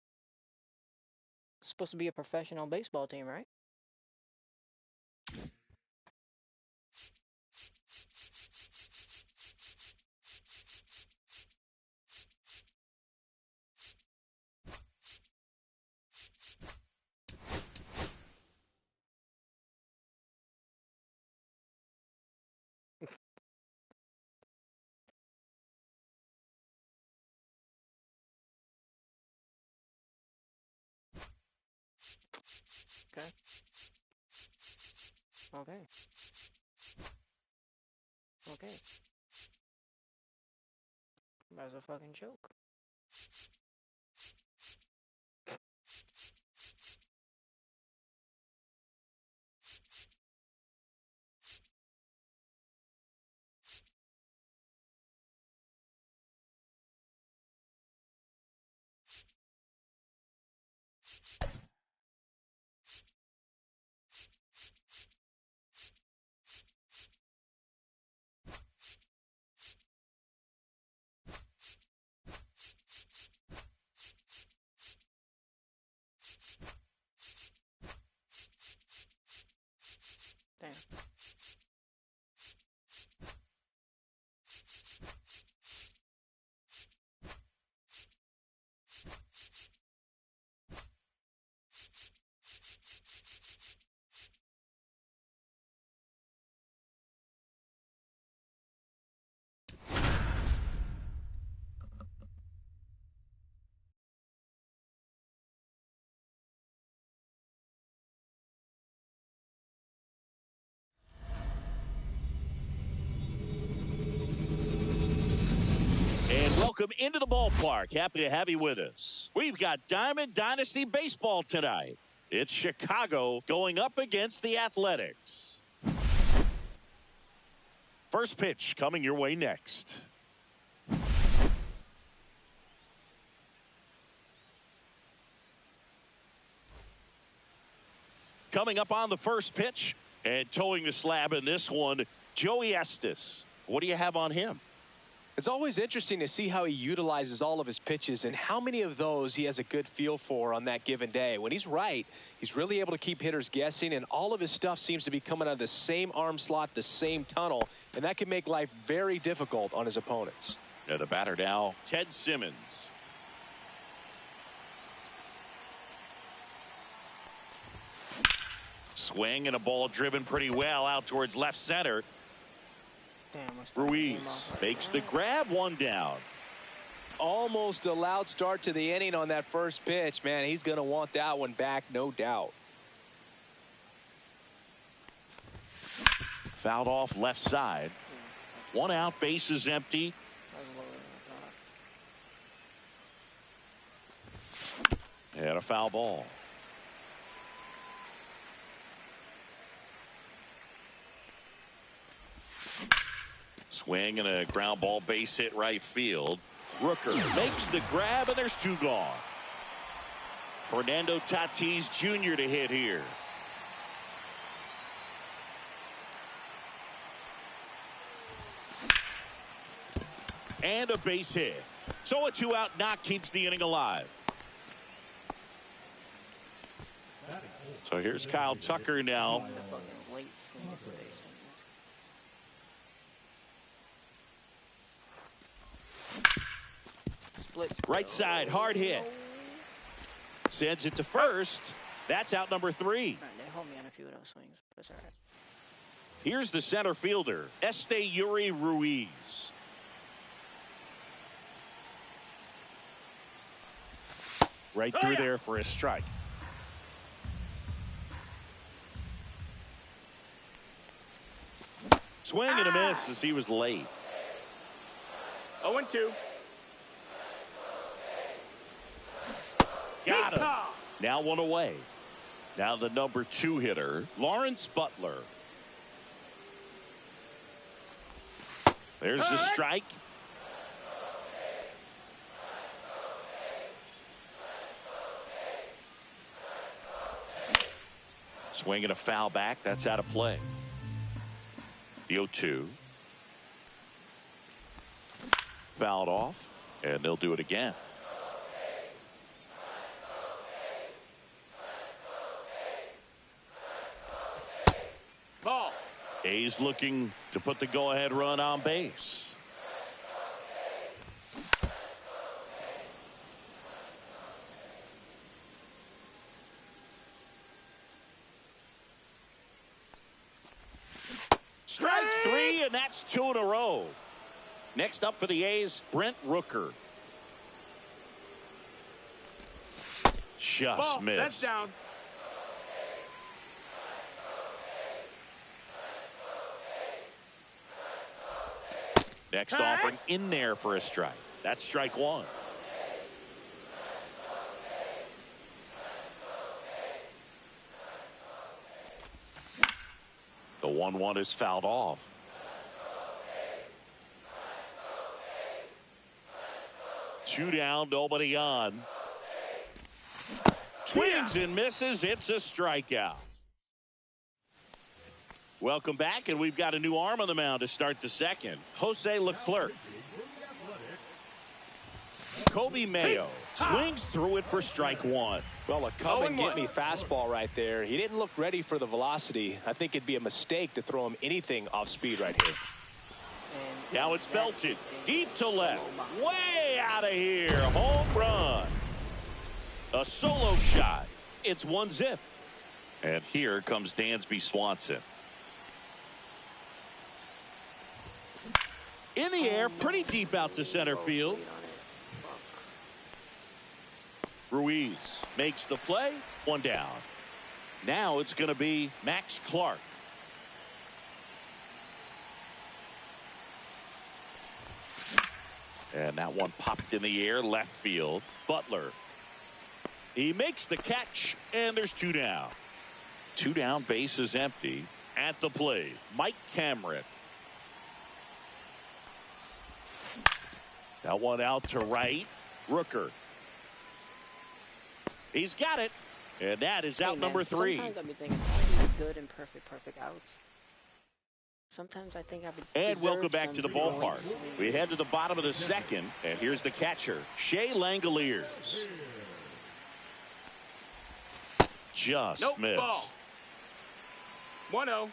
supposed to be a professional baseball team, right? Okay. Okay. Okay. That's a fucking joke. Damn. And welcome into the ballpark. Happy to have you with us. We've got Diamond Dynasty Baseball tonight. It's Chicago going up against the Athletics. First pitch coming your way next. Coming up on the first pitch and towing the slab in this one, Joey Estes. What do you have on him? It's always interesting to see how he utilizes all of his pitches and how many of those he has a good feel for on that given day. When he's right, he's really able to keep hitters guessing, and all of his stuff seems to be coming out of the same arm slot, the same tunnel, and that can make life very difficult on his opponents. Yeah, the batter now, Ted Simmons. Swing and a ball driven pretty well out towards left center. Damn, Ruiz makes the grab, one down. Almost a loud start to the inning on that first pitch. Man, he's going to want that one back, no doubt. Fouled off left side. One out, base is empty. And a foul ball. Swing and a ground ball, base hit right field. Rooker makes the grab, and there's two gone. Fernando Tatis Jr. to hit here. And a base hit. So a two-out knock keeps the inning alive. So here's Kyle Tucker now. Right side, hard hit. Sends it to first. That's out number 3. They hold me on a few of those swings. That's all right. Here's the center fielder, Yuri Ruiz. Right through there for a strike. Swing and a miss as he was late. 0-2. Got him. Now one away. Now the number 2 hitter, Lawrence Butler. There's the strike. Swing and a foul back. That's out of play. The 0-2. Fouled off, and they'll do it again. Ball. A's looking to put the go-ahead run on base. Strike 3, and that's 2 in a row. Next up for the A's, Brent Rooker. Just Ball. missed. That's down. Next offering in there for a strike. That's strike 1. The 1-1 is fouled off. Two down, nobody on. Swings and misses. It's a strikeout. Welcome back, and we've got a new arm on the mound to start the second. Jose Leclerc. Kobe Mayo swings through it for strike 1. Well, a come and get me fastball right there. He didn't look ready for the velocity. I think it'd be a mistake to throw him anything off speed right here. Now it's belted deep to left, way out of here. Home run. A solo shot. It's 1-0. And here comes Dansby Swanson. In the air, pretty deep out to center field. Ruiz makes the play. 1 down. Now it's going to be Max Clark. And that one popped in the air, left field. Butler. He makes the catch, and there's 2 down. 2 down, base is empty. At the plate, Mike Cameron. That one out to right. Rooker. He's got it. And that is out number 3. Sometimes I've been thinking, how do good and perfect outs? Sometimes I think I would. And welcome back to the ballpark. We head to the bottom of the second, and here's the catcher, Shea Langoliers. Just missed. Ball. 1-0.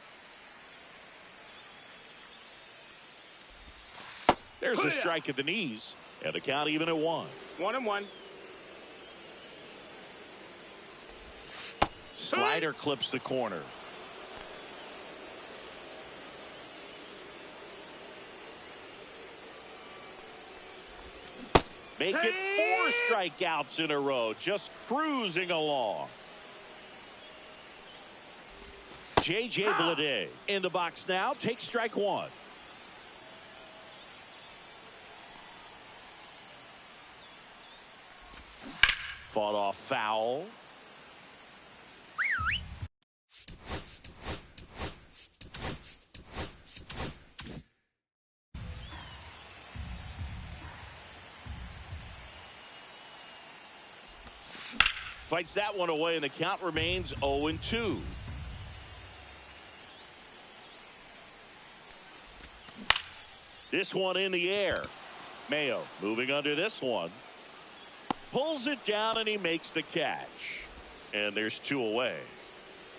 There's a strike at the knees, and the count even at 1. 1-1. Slider clips the corner. Make it 4 strikeouts in a row, just cruising along. J.J. Bleday in the box now, takes strike 1. Fought off foul. Fights that one away, and the count remains 0-2. This one in the air. Mayo moving under this one. Pulls it down, and he makes the catch. And there's 2 away.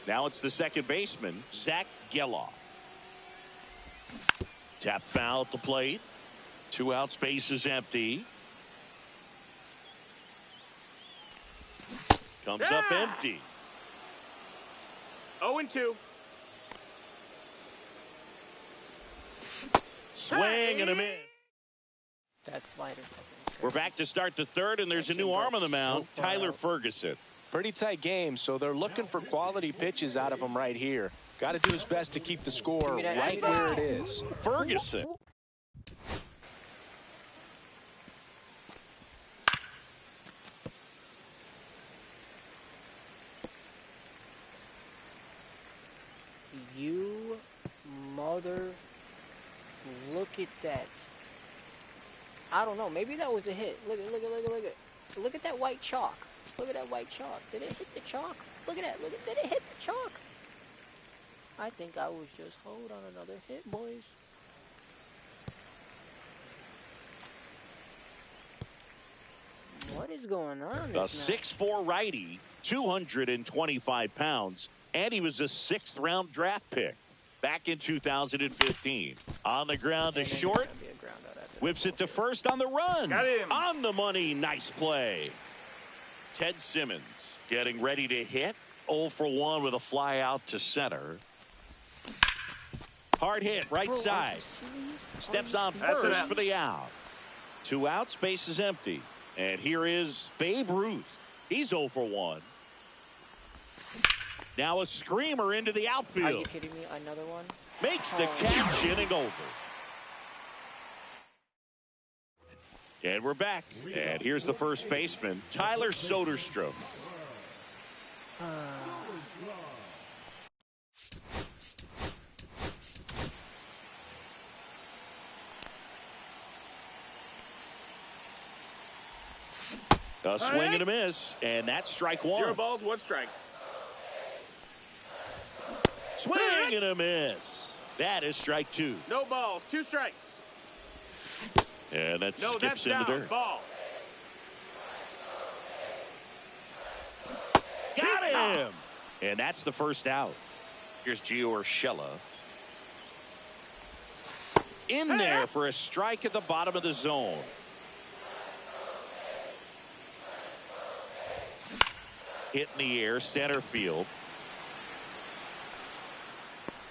Now it's the second baseman, Zach Geloff. Tap foul at the plate. 2 out, space is empty. Comes up empty. 0-2. Swing and a miss. That slider. We're back to start the third, and there's a new arm on the mound, Tyler Ferguson. Pretty tight game, so they're looking for quality pitches out of him right here. Got to do his best to keep the score right where it is. Ferguson. You mother. Look at that. I don't know. Maybe that was a hit. Look at. Look at that white chalk. Look at that white chalk. Did it hit the chalk? Look at that. Did it hit the chalk? I think I was just hold on another hit, boys. What is going on? A 6'4" righty, 225 pounds, and he was a 6th round draft pick back in 2015. On the ground to short. Whips it to first on the run. Got him. On the money. Nice play. Ted Simmons getting ready to hit. 0 for 1 with a fly out to center. Hard hit, right side. Steps on first for the out. 2 outs, base is empty. And here is Babe Ruth. He's 0 for 1. Now a screamer into the outfield. Are you kidding me? Another one? Makes the catch, inning over. And we're back. And here's the first baseman, Tyler Soderstrom. A swing and a miss, and that's strike 1. 0 balls, 1 strike. Swing and a miss. That is strike 2. No balls, 2 strikes. And that No, skips that's in the down. dirt. Ball. Got him! And that's the first out. Here's Gio Urshela. In there for a strike at the bottom of the zone. Hit in the air, center field.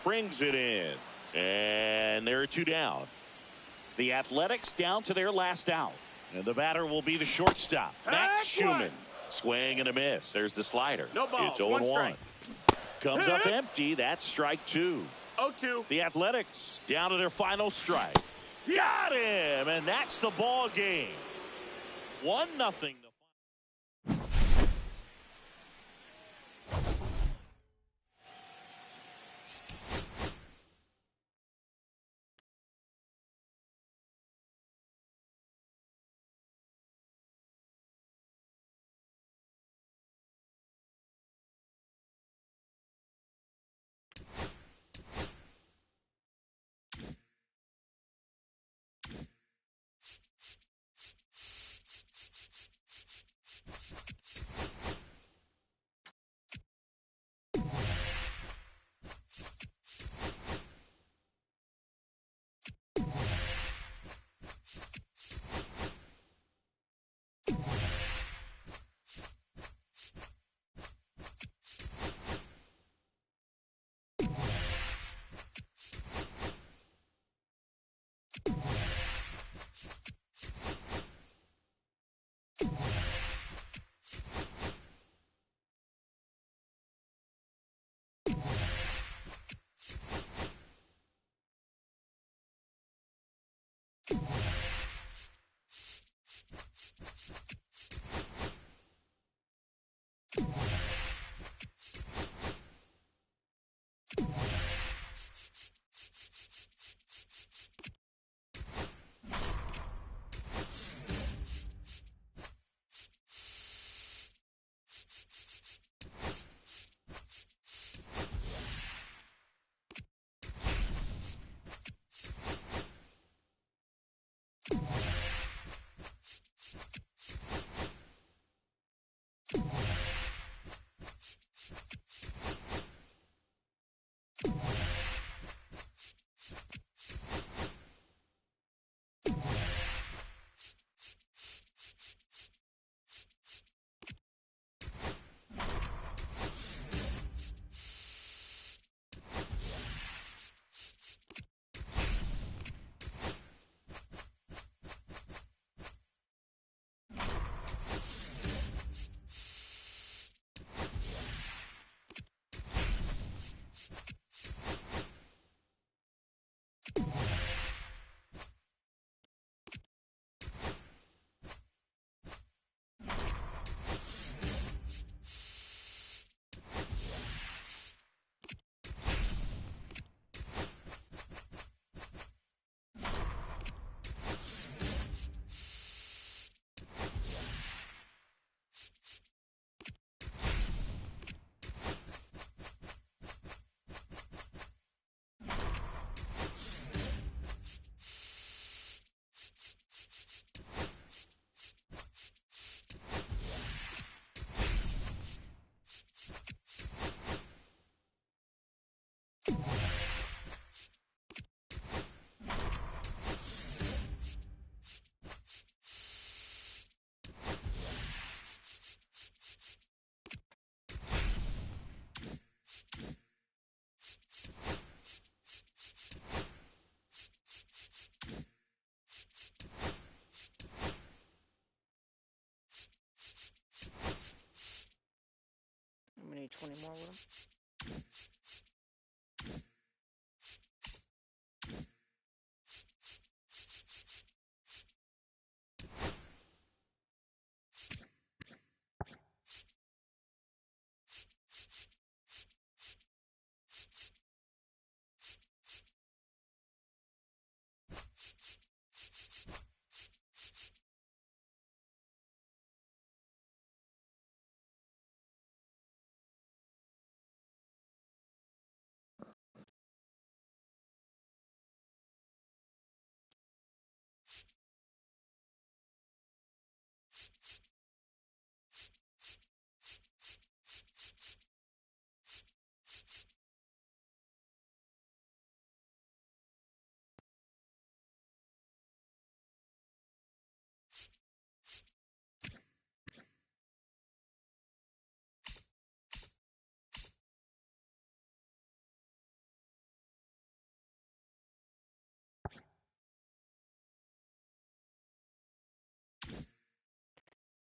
Brings it in. And there are 2 down. The Athletics down to their last out. And the batter will be the shortstop, Max Schumann. Swing and a miss. There's the slider. No balls, It's 0-1. 1 strike. Comes up empty. That's strike 2. 0-2. The Athletics down to their final strike. Got him! And that's the ball game. 1-0. I'm gonna need 20 more with them.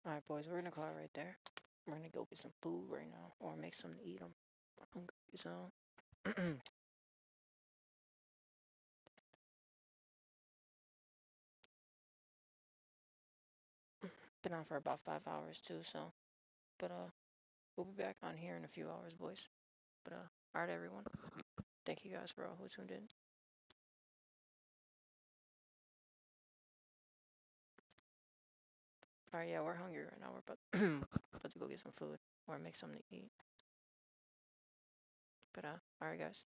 Alright, boys, we're gonna call it right there. We're gonna go get some food right now, or make something to eat them. I'm hungry, so. Been on for about 5 hours too, so. But, we'll be back on here in a few hours, boys. But, alright, everyone. Thank you guys for all who tuned in. Alright, yeah, we're hungry right now. We're about, about to go get some food, or make something to eat. But, alright, guys.